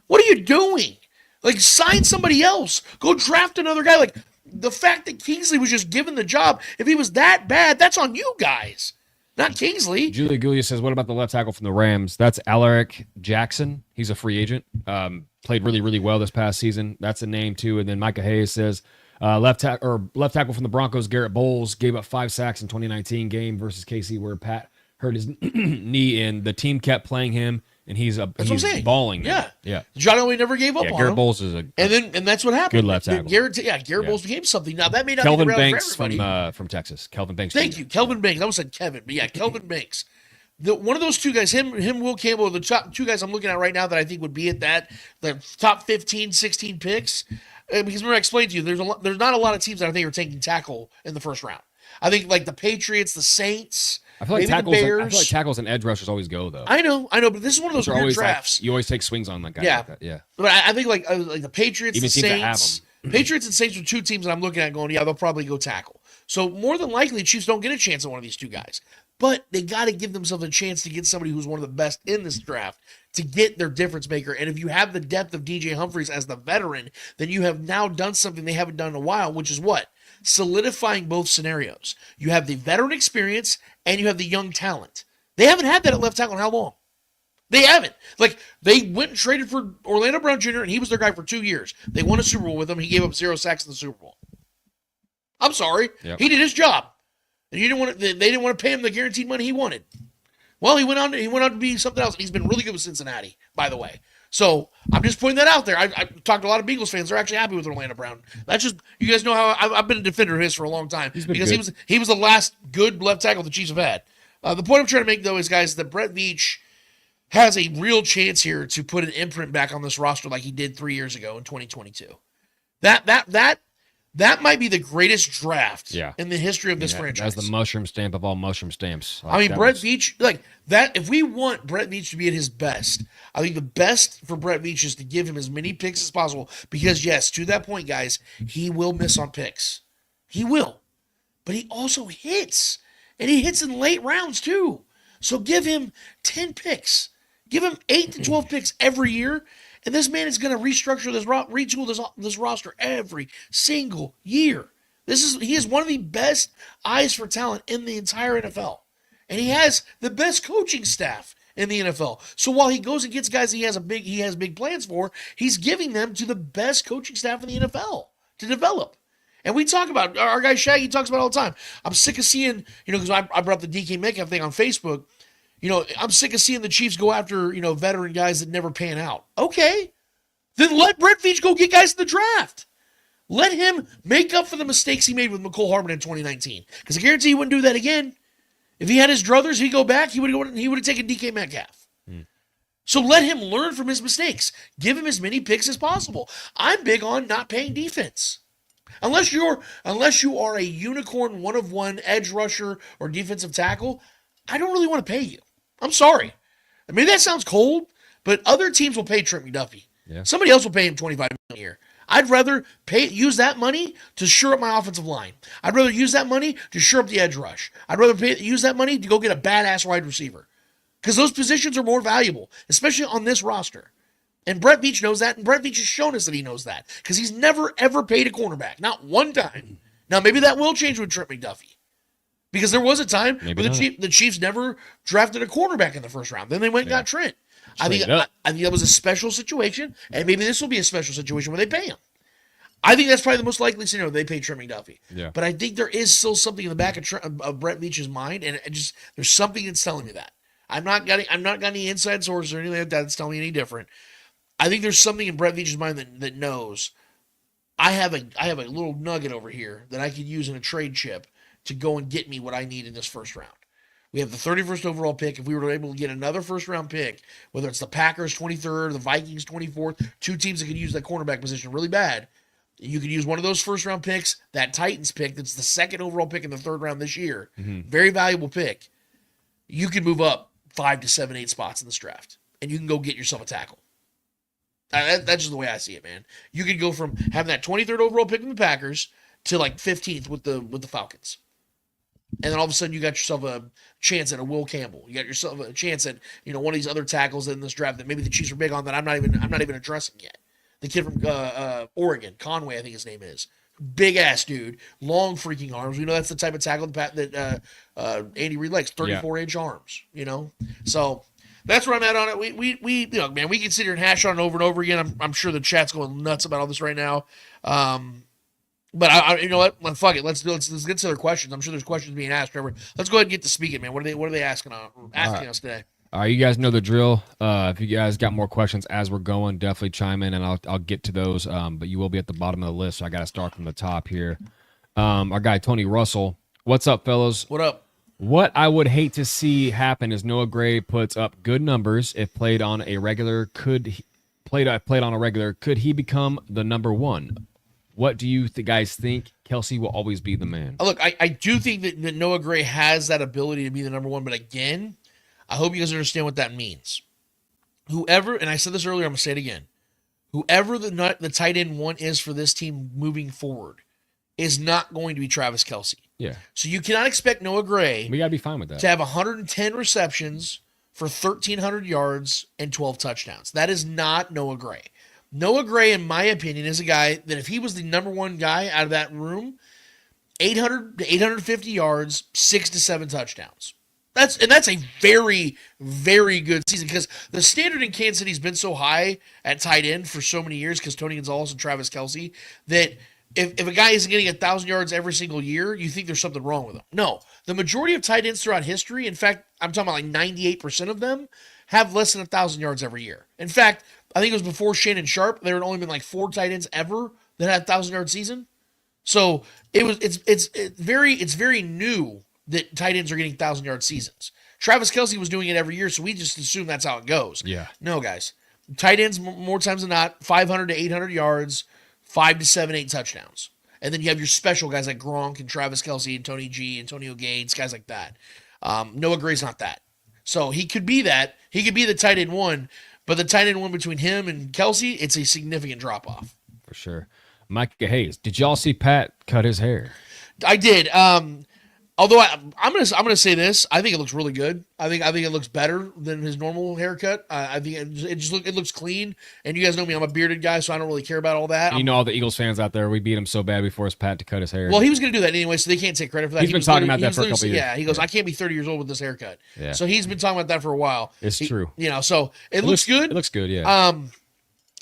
What are you doing? Like, sign somebody else. Go draft another guy. Like, the fact that Kingsley was just given the job, if he was that bad, that's on you guys, not Kingsley. Julia Gulia says, what about the left tackle from the Rams? That's Alaric Jackson. He's a free agent. Played really, really well this past season. That's a name, too. And then Micah Hayes says, left tackle from the Broncos, Garrett Bowles, gave up 5 sacks in 2019 game versus KC where Pat hurt his knee and the team kept playing him. And he's balling. Yeah. Yeah. John Elway never gave up on Garrett him. Bowles is and that's what happened. Good left tackle. Garrett Bowles became something. Now that may not Kelvin be the Banks for everybody. from Texas. Kelvin Banks. Thank you, Kelvin Banks. I almost said Kevin, but yeah, Kelvin Banks. One of those two guys, him, Will Campbell, are the top two guys I'm looking at right now that I think would be at the top 15, 16 picks. Because remember, I explained to you, there's not a lot of teams that I think are taking tackle in the first round. I think like the Patriots, the Saints. I feel like tackles and edge rushers always go though. I know, but this is one of those weird drafts. Like, you always take swings on that guy. Yeah, like that. Yeah. But I think like the Patriots, even the Saints, have Patriots and Saints are two teams that I'm looking at going, yeah, they'll probably go tackle. So more than likely, Chiefs don't get a chance on one of these two guys. But they got to give themselves a chance to get somebody who's one of the best in this draft to get their difference maker. And if you have the depth of DJ Humphries as the veteran, then you have now done something they haven't done in a while, which is what? Solidifying both scenarios. You have the veteran experience and you have the young talent. They haven't had that at left tackle in how long? They haven't. Like, they went and traded for Orlando Brown Jr., and he was their guy for 2 years. They won a Super Bowl with him. He gave up 0 sacks in the Super Bowl. I'm sorry. Yep. He did his job. And they didn't want to pay him the guaranteed money he wanted. Well, he went on to be something else. He's been really good with Cincinnati, by the way. So I'm just putting that out there. I talked to a lot of Bengals fans. They're actually happy with Orlando Brown. That's just, you guys know how I've been a defender of his for a long time because he was the last good left tackle the Chiefs have had. The point I'm trying to make though is, guys, that Brett Veach has a real chance here to put an imprint back on this roster like he did 3 years ago in 2022. That might be the greatest draft in the history of this franchise. That's the mushroom stamp of all mushroom stamps. I mean, Brett Veach, like that, if we want Brett Veach to be at his best, I think the best for Brett Veach is to give him as many picks as possible because, yes, to that point, guys, he will miss on picks. He will. But he also hits. And he hits in late rounds, too. So give him 10 picks. Give him 8 to 12 picks every year. And this man is going to restructure retool this roster every single year. He is one of the best eyes for talent in the entire NFL. And he has the best coaching staff in the NFL. So while he goes and gets guys he has big plans for, he's giving them to the best coaching staff in the NFL to develop. And we talk about, our guy Shaggy talks about it all the time. I'm sick of seeing, because I brought up the DK Metcalf thing on Facebook. I'm sick of seeing the Chiefs go after, veteran guys that never pan out. Okay. Then let Brett Veach go get guys in the draft. Let him make up for the mistakes he made with McCole Hardman in 2019. Because I guarantee he wouldn't do that again. If he had his druthers, he'd go back, he would have taken DK Metcalf. So let him learn from his mistakes. Give him as many picks as possible. I'm big on not paying defense. Unless you are a unicorn one-of-one edge rusher or defensive tackle, I don't really want to pay you. I'm sorry. I mean, that sounds cold, but other teams will pay Trent McDuffie. Yeah. Somebody else will pay him $25 million a year. I'd rather use that money to shore up my offensive line. I'd rather use that money to shore up the edge rush. I'd rather use that money to go get a badass wide receiver. Because those positions are more valuable, especially on this roster. And Brett Veach knows that, and Brett Veach has shown us that he knows that. Because he's never, ever paid a cornerback. Not one time. Now, maybe that will change with Trent McDuffie. Because there was a time where the Chiefs never drafted a cornerback in the first round. Then they went and got Trent. I think that was a special situation, and maybe this will be a special situation where they pay him. I think that's probably the most likely scenario. They pay Trent McDuffie. Yeah. But I think there is still something in the back of Brett Veach's mind, and there's something that's telling me that. I'm not got any inside sources or anything like that that's telling me any different. I think there's something in Brett Veach's mind that knows I have a little nugget over here that I could use in a trade chip to go and get me what I need in this first round. We have the 31st overall pick. If we were able to get another first-round pick, whether it's the Packers 23rd, the Vikings 24th, two teams that could use that cornerback position really bad, you could use one of those first-round picks, that Titans pick that's the second overall pick in the third round this year, very valuable pick. You could move up 5 to 7, 8 spots in this draft, and you can go get yourself a tackle. That's just the way I see it, man. You could go from having that 23rd overall pick in the Packers to like 15th with the Falcons. And then all of a sudden you got yourself a chance at a Will Campbell. You got yourself a chance at, one of these other tackles in this draft that maybe the Chiefs are big on that I'm not even addressing yet. The kid from Oregon, Conway, I think his name is. Big ass dude, long freaking arms. We know that's the type of tackle that Andy Reid likes, 34-inch arms, So that's where I'm at on it. We man, we can sit here and hash on it over and over again. I'm sure the chat's going nuts about all this right now. But I you know what? Well, fuck it. Let's get to their questions. I'm sure there's questions being asked. Trevor, let's go ahead and get to speaking, man. What are they asking us today? All right, you guys know the drill. If you guys got more questions as we're going, definitely chime in, and I'll get to those. But you will be at the bottom of the list, so I got to start from the top here. Our guy Tony Russell, what's up, fellas? What up? What I would hate to see happen is Noah Gray puts up good numbers if played on a regular. Could he become the number one? What do you guys think? Kelce will always be the man. Look, I do think that Noah Gray has that ability to be the number one, but again, I hope you guys understand what that means. Whoever, and I said this earlier, I'm going to say it again, whoever the tight end one is for this team moving forward is not going to be Travis Kelce. Yeah. So you cannot expect Noah Gray we gotta be fine with that. To have 110 receptions for 1,300 yards and 12 touchdowns. That is not Noah Gray. Noah Gray, in my opinion, is a guy that if he was the number one guy out of that room, 800 to 850 yards, 6 to 7 touchdowns. That's a very, very good season because the standard in Kansas City has been so high at tight end for so many years because Tony Gonzalez and Travis Kelce that if a guy isn't getting 1,000 yards every single year, you think there's something wrong with him. No, the majority of tight ends throughout history, in fact, I'm talking about like 98% of them, have less than 1,000 yards every year. In fact, I think it was before Shannon Sharp, there had only been like 4 tight ends ever that had a 1,000-yard season. So it's very new that tight ends are getting 1,000-yard seasons. Travis Kelce was doing it every year, so we just assume that's how it goes. Yeah. No, guys. Tight ends, more times than not, 500 to 800 yards, 5 to 7, 8 touchdowns. And then you have your special guys like Gronk and Travis Kelce and Tony G, Antonio Gates, guys like that. Noah Gray's not that. So he could be that. He could be the tight end one, but the tight end one between him and Kelce, it's a significant drop-off. For sure. Micah Hayes, did y'all see Pat cut his hair? I did. Although I'm gonna say this, I think it looks really good. I think it looks better than his normal haircut. I think it looks clean. And you guys know me, I'm a bearded guy, so I don't really care about all that. You know, all the Eagles fans out there, we beat him so bad we forced Pat to cut his hair. Well, he was gonna do that anyway, so they can't take credit for that. He's been talking about that for a couple years. Yeah, he goes, I can't be 30 years old with this haircut. Yeah. So he's been talking about that for a while. It's true. You know, so it looks good. It looks good, yeah.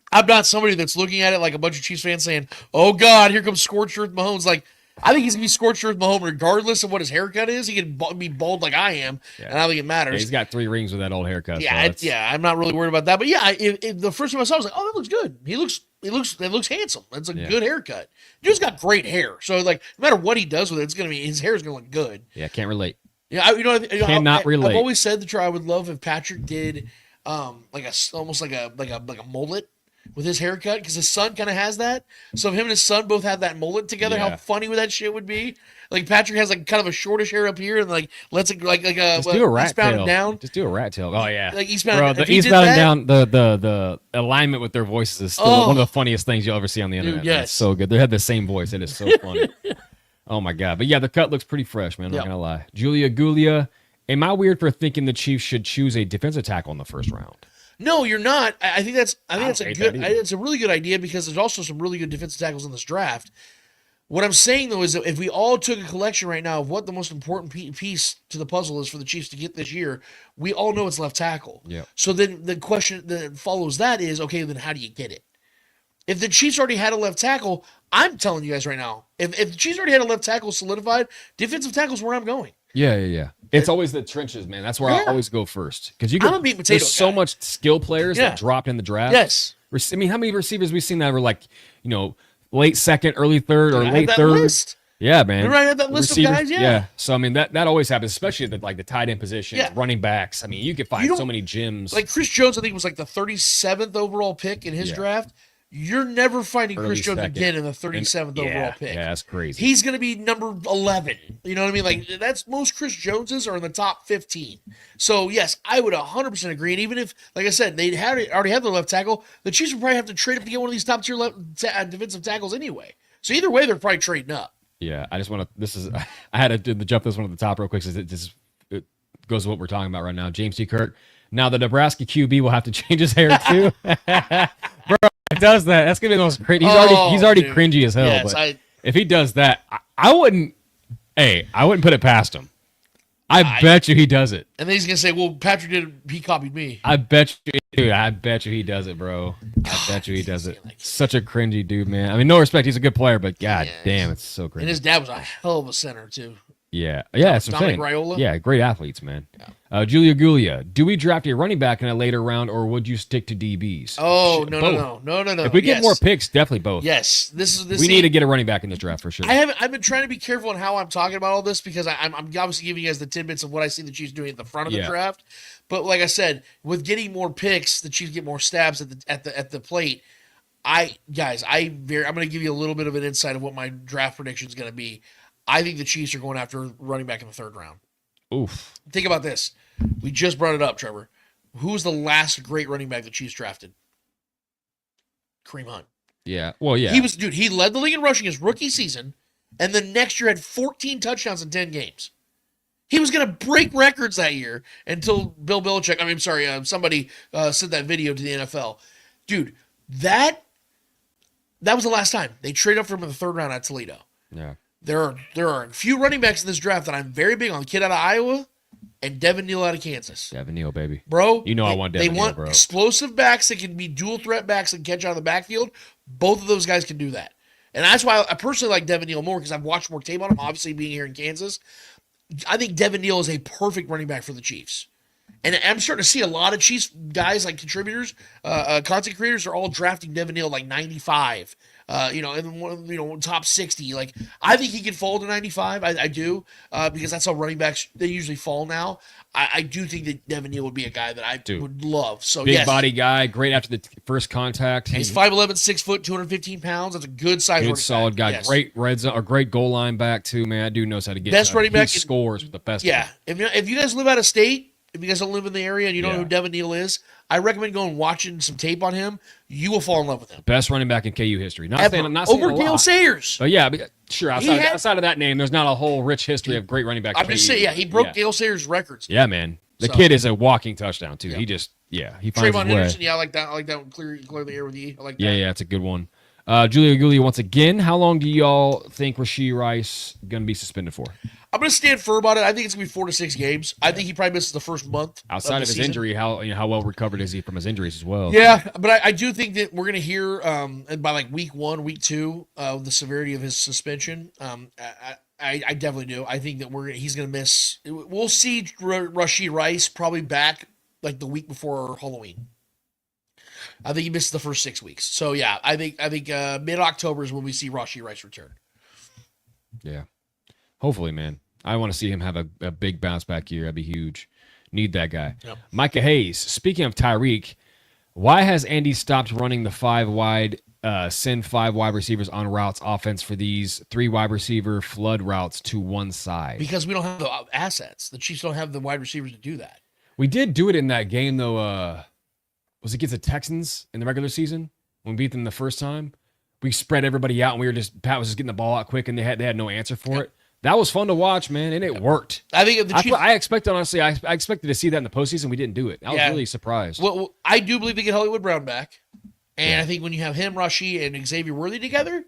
I'm not somebody that's looking at it like a bunch of Chiefs fans saying, "Oh God, here comes scorched earth Mahomes." Like, I think he's gonna be scorched earth Mahomes regardless of what his haircut is. He can be bald like I am, and I don't think it matters. Yeah, he's got 3 rings with that old haircut. Yeah, so I'm not really worried about that. But yeah, the first time I saw, it, I was like, "Oh, that looks good. It looks handsome. That's a good haircut." Dude's got great hair, so like no matter what he does with it, his hair is gonna look good. Yeah, can't relate. Yeah, Cannot relate. I've always said I would love if Patrick did almost like a mullet with his haircut, because his son kind of has that. So if him and his son both have that mullet together, how funny would that shit would be? Like Patrick has like kind of a shortish hair up here and like lets it like a just do a rat tail down. Just do a rat tail. Oh yeah, like eastbound. Bro, the eastbound down the alignment with their voices is still one of the funniest things you'll ever see on the internet. Dude, yes. It's so good. They have the same voice. It is so funny. Oh my god. But yeah, the cut looks pretty fresh, man. I'm not gonna lie. Julia Gulia. Am I weird for thinking the Chiefs should choose a defensive tackle in the first round? No, you're not. I think that's it's a really good idea, because there's also some really good defensive tackles in this draft. What I'm saying though is that if we all took a collection right now of what the most important piece to the puzzle is for the Chiefs to get this year, we all know it's left tackle. Yeah. So then the question that follows that is, okay, then how do you get it? If the Chiefs already had a left tackle, I'm telling you guys right now, if the Chiefs already had a left tackle solidified, defensive tackle is where I'm going. Yeah. It's always the trenches, man. That's where I always go first, because I'm a meat potato there's so guy. much skill players that dropped in the draft. Yes. I mean, how many receivers we've seen that were like, late second, early third, or late third? List. Yeah, man. Remember I had that list of guys? Yeah. So I mean, that always happens, especially at the tight end position, running backs. I mean, you could find so many gems. Like Chris Jones, I think was like the 37th overall pick in his draft. You're never finding Chris Jones again in the 37th overall pick. Yeah, that's crazy. He's going to be number 11. You know what I mean? Like, that's most Chris Joneses are in the top 15. So, yes, I would 100% agree. And even if, like I said, they already had their left tackle, the Chiefs would probably have to trade up to get one of these top-tier defensive tackles anyway. So, either way, they're probably trading up. Yeah, I just want to – I had to jump this one at the top real quick, because it goes to what we're talking about right now. James T. Kirk. Now, the Nebraska QB will have to change his hair, too. Bro. It does that. That's gonna be the most cringy. He's already cringy as hell. Yes, but if he does that, I wouldn't. Hey, I wouldn't put it past him. I bet you he does it. And then he's gonna say, "Well, Patrick did. He copied me." I bet you, dude. I bet you he does it, bro. I bet you he does it. Such a cringy dude, man. I mean, no respect. He's a good player, but god damn, it's so cringy. And his dad was a hell of a center too. Yeah, that's what I'm saying. Raiola? Yeah, great athletes, man. Yeah. Julia Gulia, do we draft a running back in a later round, or would you stick to DBs? Oh, no. If we get more picks, definitely both. Yes, we need to get a running back in this draft for sure. I've been trying to be careful on how I'm talking about all this, because I'm obviously giving you guys the tidbits of what I see the Chiefs doing at the front of the draft. But like I said, with getting more picks, the Chiefs get more stabs at the plate. I'm going to give you a little bit of an insight of what my draft prediction is going to be. I think the Chiefs are going after running back in the third round. Oof. Think about this. We just brought it up, Trevor. Who was the last great running back the Chiefs drafted? Kareem Hunt. Yeah. Well, yeah. He led the league in rushing his rookie season, and then next year had 14 touchdowns in 10 games. He was going to break records that year until Bill Belichick, somebody sent that video to the NFL. Dude, that was the last time. They traded up for him in the third round at Toledo. Yeah. There are a few running backs in this draft that I'm very big on. The kid out of Iowa and Devin Neal out of Kansas. Devin Neal, baby. Bro. I want Devin Neal, bro. They want explosive backs that can be dual threat backs and catch out of the backfield. Both of those guys can do that. And that's why I personally like Devin Neal more, because I've watched more tape on him, obviously being here in Kansas. I think Devin Neal is a perfect running back for the Chiefs. And I'm starting to see a lot of Chiefs guys, like contributors, content creators, are all drafting Devin Neal like 95. Top 60. Like, I think he could fall to 95. I do, because that's how running backs, they usually fall now. I do think that Devin Neal would be a guy that I would love. So big body guy, great after the first contact. He's 5'11", 6 foot, 215 pounds. That's a good size. Good solid guy. Yes. Great red zone, or great goal line back too, man. That dude knows how to get best running back. He scores with the best. Yeah. If you guys live out of state, if you guys don't live in the area and you don't know Yeah. who Devin Neal is, I recommend going and watching some tape on him. You will fall in love with him. Best running back in KU history. Not Ever. saying not saying Over a Dale lot. Sayers. But yeah, sure. He had- Outside of that name, there's not a whole rich history of great running backs. I'm just saying, he broke Dale Sayers' records. Yeah, man. The So- kid is a walking touchdown too. Yeah. He just he finds Trayvon his way. Henderson, I like that. I like that one. Clear the air with you. I like that. Yeah, it's a good one. Julia once again. How long do y'all think Rashee Rice gonna be suspended for? I'm going to stand firm about it. I think it's going to be 4 to 6 games. I think he probably misses the first month. Outside of his season. injury, how well recovered is he from his injuries as well? Yeah, but I do think that we're going to hear by like week 1, week 2, the severity of his suspension. I definitely do. I think that he's going to miss. We'll see Rashee Rice probably back like the week before Halloween. I think he missed the first 6 weeks. So yeah, I think mid-October is when we see Rashee Rice return. Yeah. Hopefully, man. I want to see him have a big bounce back year. That'd be huge. Need that guy. Yep. Micah Hayes. Speaking of Tyreek, why has Andy stopped running the 5 wide, send 5 wide receivers on routes offense for these 3 wide receiver flood routes to one side? Because we don't have the assets. The Chiefs don't have the wide receivers to do that. We did do it in that game, though. Was it against the Texans in the regular season when we beat them the first time? We spread everybody out, and Pat was just getting the ball out quick, and they had no answer for it. That was fun to watch, man, and it worked. I think if the Chiefs, I expected, honestly, I expected to see that in the postseason. We didn't do it. I was really surprised. well, I do believe they get Hollywood Brown back, and I think when you have him, Rashee, and Xavier Worthy together,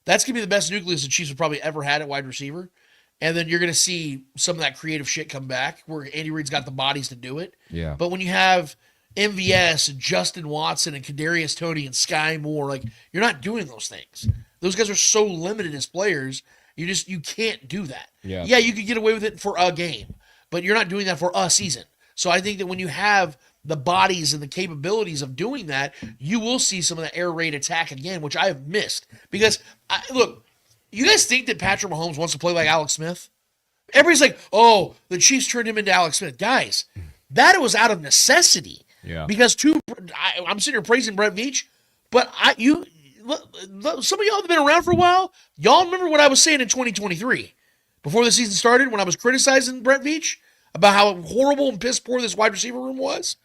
that's gonna be the best nucleus the Chiefs have probably ever had at wide receiver. And then you're gonna see some of that creative shit come back, where Andy Reid's got the bodies to do it. Yeah. But when you have MVS and Justin Watson and Kadarius Toney and Sky Moore, like, you're not doing those things. Those guys are so limited as players. You can't do that. Yeah, you could get away with it for a game, but you're not doing that for a season. So I think that when you have the bodies and the capabilities of doing that, you will see some of the air raid attack again, which I have missed. Because, look, you guys think that Patrick Mahomes wants to play like Alex Smith? Everybody's like, oh, the Chiefs turned him into Alex Smith. Guys, that was out of necessity. Yeah. Because I'm sitting here praising Brett Veach, but some of y'all have been around for a while. Y'all remember what I was saying in 2023 before the season started when I was criticizing Brett Veach about how horrible and piss poor this wide receiver room was?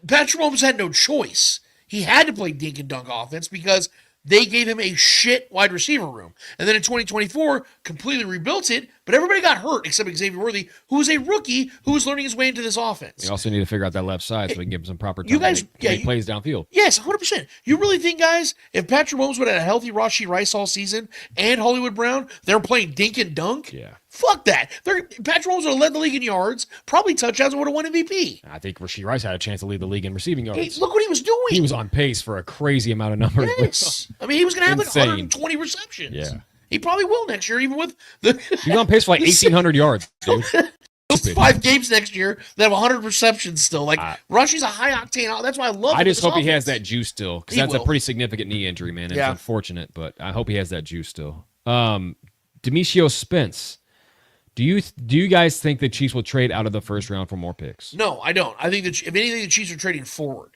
Patrick Mahomes had no choice. He had to play dink and dunk offense because they gave him a shit wide receiver room. And then in 2024, completely rebuilt it, but everybody got hurt except Xavier Worthy, who was a rookie who was learning his way into this offense. We also need to figure out that left side so we can give him some proper time You guys- to make plays downfield. Yes, 100%. You really think, guys, if Patrick Mahomes would have had a healthy Rashee Rice all season and Hollywood Brown, they're playing dink and dunk? Yeah. Fuck that. Patrick Mahomes would have led the league in yards, probably touchdowns, and would have won MVP. I think Rashee Rice had a chance to lead the league in receiving yards. Hey, look what he was doing. He was on pace for a crazy amount of numbers. Yes. I mean, he was going to have like Insane. 120 receptions. Yeah. He probably will next year, even with the He's on pace for like 1,800 yards, dude. those 5 games next year that have 100 receptions still. Like, Rashee's a high-octane. That's why I love him I in just this hope he has offense. that juice still, because He that's a will. pretty significant knee injury, man. It's Yeah. unfortunate, but I hope he has that juice still. Demetrio Spence, do you guys think the Chiefs will trade out of the first round for more picks? No, I don't. I think that if anything, the Chiefs are trading forward.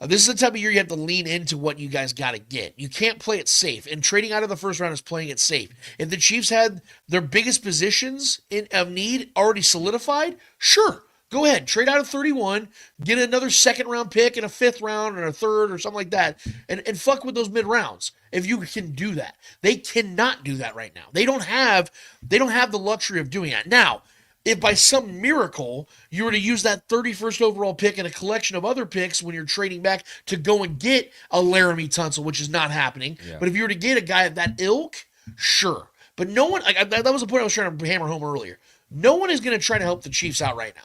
This is the type of year you have to lean into what you guys got to get. You can't play it safe, and trading out of the first round is playing it safe. If the Chiefs had their biggest positions of need already solidified, sure, go ahead, trade out of 31, get another second-round pick and a 5th round and a 3rd or something like that, and fuck with those mid-rounds if you can do that. They cannot do that right now. They don't have the luxury of doing that. Now, if by some miracle you were to use that 31st overall pick and a collection of other picks when you're trading back to go and get a Laramie Tunsil, which is not happening, but if you were to get a guy of that ilk, sure. But no one, that was the point I was trying to hammer home earlier. No one is going to try to help the Chiefs out right now.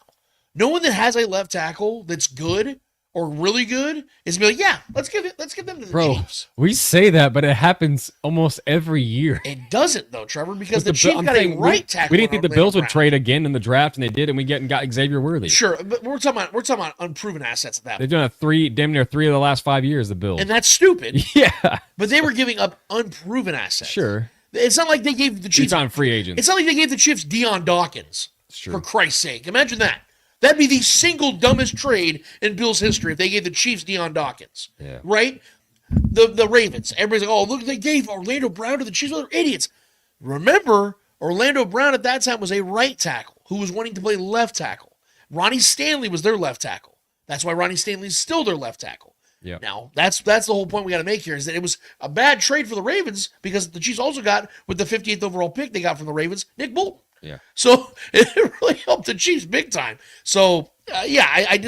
No one that has a left tackle that's good or really good is going to be like, yeah, let's give them to the Chiefs. We say that, but it happens almost every year. It doesn't though, Trevor, because But the Chiefs got a right tackle. We didn't think the Bills would Brown. trade again in the draft, and they did, and we got Xavier Worthy. Sure, but we're talking about unproven assets at that They've point. done damn near 3 of the last 5 years. The Bills, And that's stupid. yeah, But they were giving up unproven assets. sure. It's not like they gave the Chiefs. It's on free agents. It's not like they gave the Chiefs Deion Dawkins. true. For Christ's sake, imagine that. That'd be the single dumbest trade in Bills history if they gave the Chiefs Deion Dawkins. Yeah. Right? The Ravens. Everybody's like, oh, look, they gave Orlando Brown to the Chiefs. Well, they're idiots. Remember, Orlando Brown at that time was a right tackle who was wanting to play left tackle. Ronnie Stanley was their left tackle. That's why Ronnie Stanley is still their left tackle. Yeah. Now, that's the whole point we got to make here, is that it was a bad trade for the Ravens because the Chiefs also got, with the 58th overall pick they got from the Ravens, Nick Bolton. Yeah. So it really helped the Chiefs big time. So, I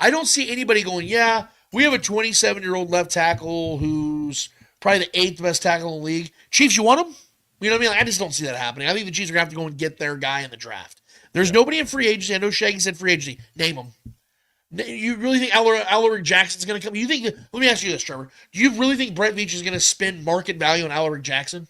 don't see anybody going, yeah, we have a 27-year-old left tackle who's probably the 8th best tackle in the league. Chiefs, you want him? You know what I mean? Like, I just don't see that happening. I think the Chiefs are going to have to go and get their guy in the draft. There's nobody in free agency. I know Shaggy said free agency. Name him. You really think Alaric Jackson's going to come? Let me ask you this, Trevor. Do you really think Brett Veach is going to spend market value on Alaric Jackson?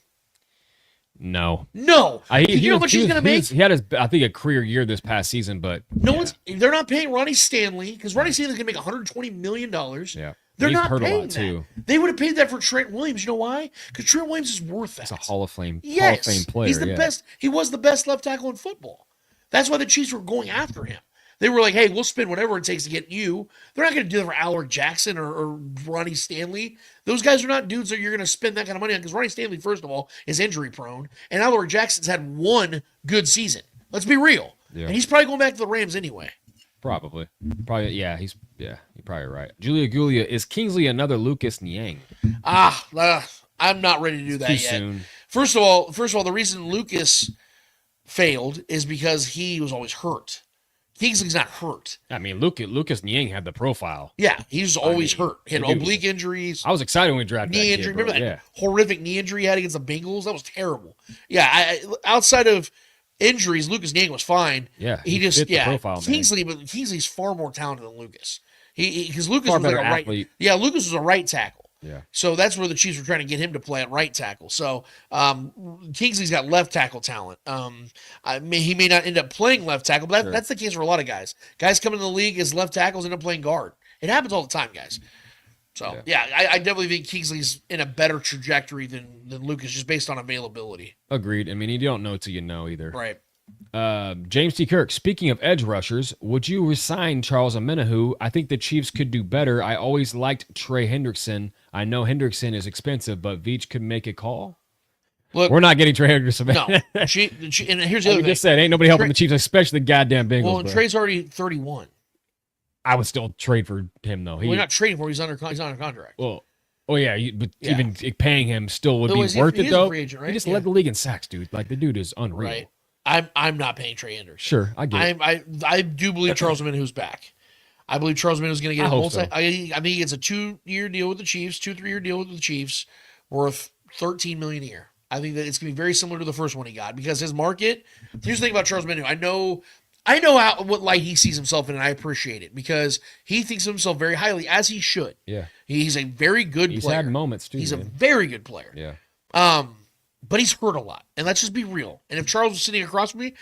No. You know how much he's going to make? He had I think, a career year this past season, but they're not paying Ronnie Stanley because Ronnie Stanley's going to make $120 million. Yeah. They're He's not hurt paying a lot that. too. They would have paid that for Trent Williams. You know why? Because Trent Williams is worth that. He's a Hall of Fame Yes, player. he's the best. He was the best left tackle in football. That's why the Chiefs were going after him. They were like, hey, we'll spend whatever it takes to get you. They're not going to do that for Alaric Jackson or Ronnie Stanley. Those guys are not dudes that you're going to spend that kind of money on because Ronnie Stanley, first of all, is injury prone, and Alaric Jackson's had one good season. Let's be real. Yeah. And he's probably going back to the Rams anyway. Probably. You're probably right. Julia Gulia, is Kingsley another Lucas Niang? I'm not ready to do that yet. Soon. First of all, the reason Lucas failed is because he was always hurt. Kingsley's not hurt. I mean, Lucas Niang had the profile. Yeah, he's always hurt. He had oblique injuries. I was excited when we drafted knee that injury. kid, Remember that yeah. horrific knee injury he had against the Bengals? That was terrible. Yeah, outside of injuries, Lucas Niang was fine. Yeah, he just fit the profile, Kingsley, but Kingsley's far more talented than Lucas. Because Lucas far was like a athlete. right. Yeah, Lucas was a right tackle. Yeah. So that's where the Chiefs were trying to get him to play at right tackle. So Kingsley's got left tackle talent. He may not end up playing left tackle, but that's the case for a lot of guys. Guys come into the league as left tackles end up playing guard. It happens all the time, guys. So I definitely think Kingsley's in a better trajectory than Lucas, just based on availability. Agreed. I mean, you don't know till you know either. Right. James T. Kirk, speaking of edge rushers, would you resign Charles Omenihu? I think the Chiefs could do better. I always liked Trey Hendrickson. I know Hendrickson is expensive, but Veach could make a call. Look, we're not getting Trey Hendrickson. No. And here's the other thing. Just said, ain't nobody helping the Chiefs, especially the goddamn Bengals. Well, and Trey's already 31. I would still trade for him, though. We're not trading for him. He's under contract. Well, but even paying him still would be worth it, though. Free agent, right? He just led the league in sacks, dude. Like, the dude is unreal. Right. I'm not paying Trey Hendrickson. Sure, I get it. I do believe Charles Omenihu's back. I believe Charles Omenihu's going to get I think he gets a 2-year deal with the Chiefs, 2-3-year deal with the Chiefs, worth $13 million a year. I think that it's going to be very similar to the first one he got because his market. Here's the thing about Charles Omenihu. I know what light he sees himself in, and I appreciate it because he thinks of himself very highly, as he should. Yeah, he's a very good player. He's had moments too. He's a very good player. Yeah. But he's hurt a lot, and let's just be real. And if Charles was sitting across from me,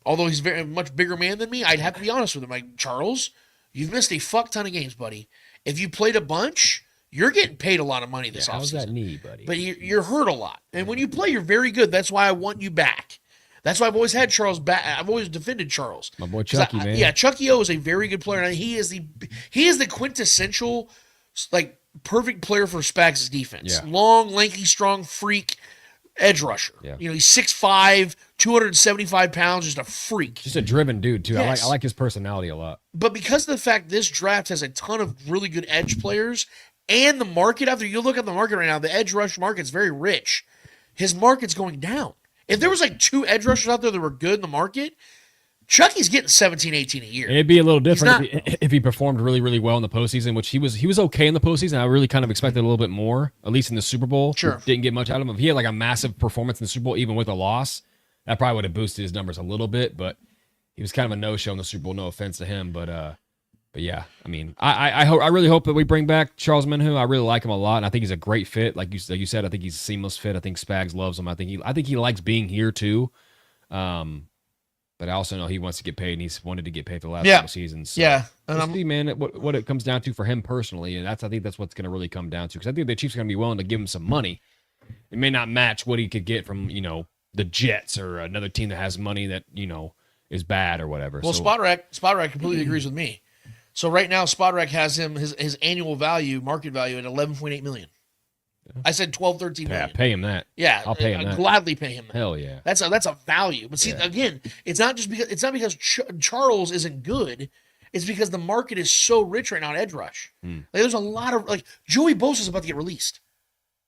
although he's a much bigger man than me, I'd have to be honest with him. Like, Charles, you've missed a fuck ton of games, buddy. If you played a bunch, you're getting paid a lot of money this offseason. How's that knee, buddy? But you're hurt a lot. And when you play, you're very good. That's why I want you back. That's why I've always had Charles back. I've always defended Charles. My boy Chucky, man. Yeah, Chucky O is a very good player. And he is the quintessential, like, perfect player for Spags' defense. Yeah. Long, lanky, strong, freak edge rusher. Yeah. You know, he's 6'5", 275 pounds, just a freak. Just a driven dude, too. Yes. I like his personality a lot. But because of the fact this draft has a ton of really good edge players and the market out there, you look at the market right now, the edge rush market's very rich. His market's going down. If there was like 2 edge rushers out there that were good in the market, Chucky's getting 17, 18 a year. It'd be a little different if he performed really, really well in the postseason, which he was okay in the postseason. I really kind of expected a little bit more, at least in the Super Bowl. Sure. Didn't get much out of him. If he had like a massive performance in the Super Bowl, even with a loss, that probably would have boosted his numbers a little bit, but he was kind of a no-show in the Super Bowl. No offense to him, but yeah, I mean, I really hope that we bring back Charles Omenihu. I really like him a lot, and I think he's a great fit. Like you said, I think he's a seamless fit. I think Spags loves him. I think he likes being here too. But I also know he wants to get paid, and he's wanted to get paid for the last couple seasons. So yeah, and we'll see, man, what it comes down to for him personally, and I think that's what's going to really come down to. Because I think the Chiefs are going to be willing to give him some money. It may not match what he could get from the Jets or another team that has money that is bad or whatever. Well, Spot Rack completely agrees with me. So right now, Spot Rack has him his annual value, market value, at $11.8 million. I said 12, 13 Yeah, million. pay him that. Yeah, I'll pay him I'd that. gladly pay him that. Hell yeah. That's a value. But see, Yeah. again, it's not because Charles isn't good. It's because the market is so rich right now at edge rush. Like, there's a lot of Joey Bosa's about to get released.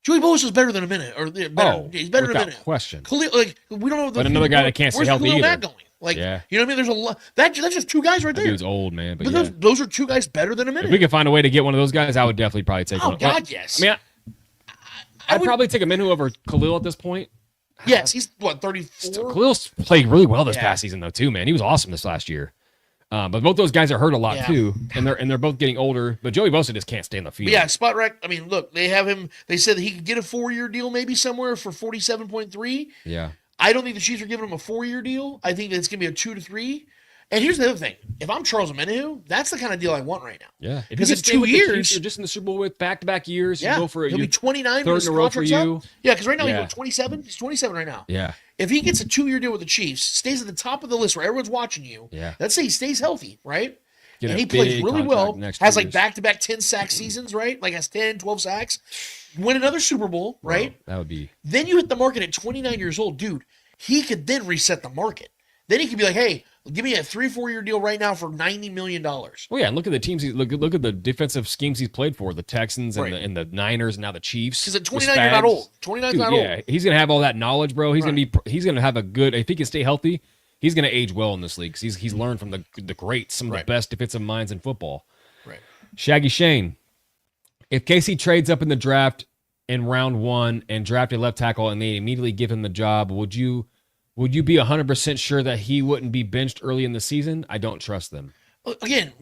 Joey Bosa's better than a minute, or better. He's better than a minute. Question. Khalil, we don't know. But another guy that can't stay where's healthy Khalil either. Mack going? Yeah. You know what I mean? There's a lot. That's just two guys right That there. dude's old, man. But But those are two guys better than a if minute. we could find a way to get one of those guys, I would definitely probably take one. Oh God, yes. I mean, I'd probably take a Minhu over Khalil at this point. Yes, he's what 34. Khalil's played really well this Yeah. past season, though, too, man. He was awesome this last year. But both those guys are hurt a lot Yeah. too, and they're both getting older. But Joey Bosa just can't stay on the field. But yeah, Spot Wreck. I mean, look, they have him. They said that he could get a 4-year deal maybe somewhere for 47.3. Yeah. I don't think the Chiefs are giving him a 4-year deal. I think that it's going to be a 2 to 3. And here's the other thing: if I'm Charles Omenihu, that's the kind of deal I want right now. Yeah, if Because you in stay 2 with the years, Chiefs, you're just in the Super Bowl with back-to-back years. yeah, You go for he'll be 29 third when his in a row for contract's you. up. Yeah, because right now Yeah. he's 27. He's 27 right now. Yeah, If he gets a 2-year deal with the Chiefs, stays at the top of the list where everyone's watching you. Yeah. Let's say he stays healthy, right? Get And a he plays big really contract well. next Has 2 like years. back-to-back 10-sack seasons, right? Like has 10, 12 sacks. Win another Super Bowl, right? That would be. Then you hit the market at 29 years old, dude. He could then reset the market. Then he could be like, "Hey, give me a 3-4 year deal right now for $90 million." Well, yeah, and look at the teams. Look at the defensive schemes he's played for: the Texans and, Right. the Niners, and now the Chiefs. Because at with 29, you're not Spags. old. 29's Dude, not yeah, old. he's gonna have all that knowledge, bro. He's Right. he's gonna have a good. If he can stay healthy, he's gonna age well in this league. 'Cause he's learned from the greats, some of Right. the best defensive minds in football. Right. Shaggy Shane, if Casey trades up in the draft in round 1 and draft a left tackle and they immediately give him the job, would you be 100% sure that he wouldn't be benched early in the season? I don't trust them. Again,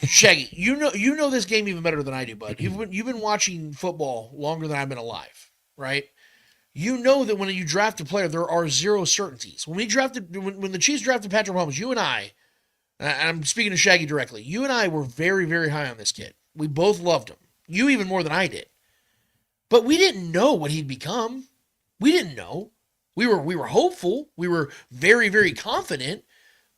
Shaggy. You know this game even better than I do, bud. You've been watching football longer than I've been alive, right? You know that when you draft a player, there are zero certainties. When the Chiefs drafted Patrick Mahomes, you and I'm speaking to Shaggy directly. You and I were very, very high on this kid. We both loved him. You even more than I did. But we didn't know what he'd become. We didn't know. We were hopeful. We were very, very confident,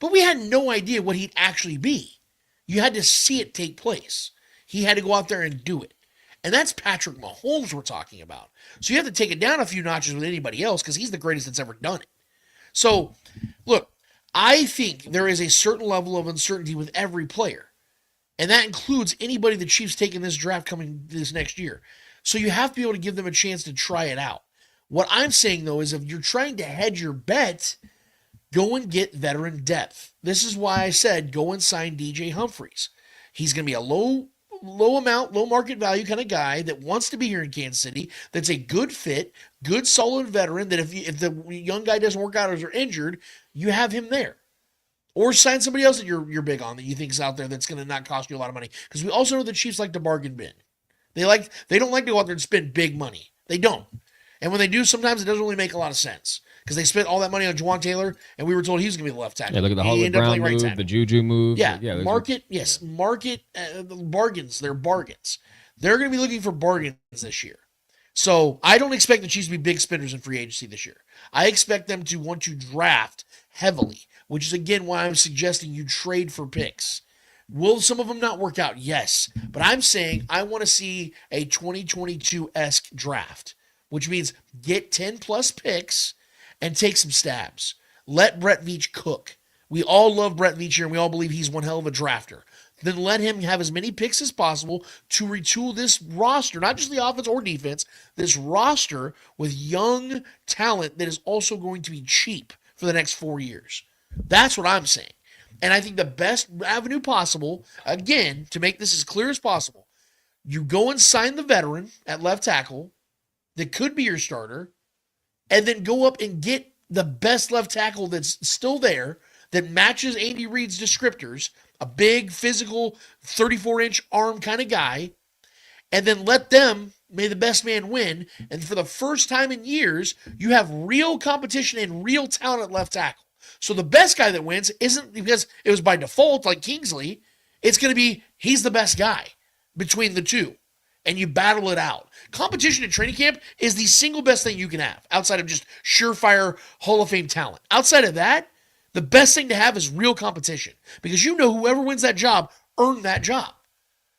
but we had no idea what he'd actually be. You had to see it take place. He had to go out there and do it. And that's Patrick Mahomes we're talking about. So you have to take it down a few notches with anybody else because he's the greatest that's ever done it. So, look, I think there is a certain level of uncertainty with every player. And that includes anybody the Chiefs take in this draft coming this next year. So you have to be able to give them a chance to try it out. What I'm saying, though, is if you're trying to hedge your bet, go and get veteran depth. This is why I said go and sign DJ Humphries. He's going to be a low market value kind of guy that wants to be here in Kansas City, that's a good fit, good solid veteran, that if the young guy doesn't work out or is injured, you have him there. Or sign somebody else that you're big on that you think is out there that's going to not cost you a lot of money. Because we also know the Chiefs like to bargain bin. They don't like to go out there and spend big money. They don't. And when they do, sometimes it doesn't really make a lot of sense. Because they spent all that money on Juwan Taylor, and we were told he was going to be the left tackle. Yeah, look at the He Hollywood ended up Brown playing right move, tackle. the Juju move. Yeah, there's market bargains. They're bargains. They're going to be looking for bargains this year. So I don't expect the Chiefs to be big spenders in free agency this year. I expect them to want to draft heavily, which is, again, why I'm suggesting you trade for picks. Will some of them not work out? Yes. But I'm saying I want to see a 2022-esque draft, which means get 10-plus picks and take some stabs. Let Brett Veach cook. We all love Brett Veach here, and we all believe he's one hell of a drafter. Then let him have as many picks as possible to retool this roster, not just the offense or defense, this roster with young talent that is also going to be cheap for the next 4 years. That's what I'm saying. And I think the best avenue possible, again, to make this as clear as possible, you go and sign the veteran at left tackle that could be your starter, and then go up and get the best left tackle that's still there that matches Andy Reid's descriptors, a big, physical, 34-inch arm kind of guy, and then let them, may the best man win, and for the first time in years, you have real competition and real talent at left tackle. So the best guy that wins isn't because it was by default like Kingsley. It's going to be he's the best guy between the two. And you battle it out. Competition at training camp is the single best thing you can have outside of just surefire Hall of Fame talent. Outside of that, the best thing to have is real competition because you know whoever wins that job earned that job.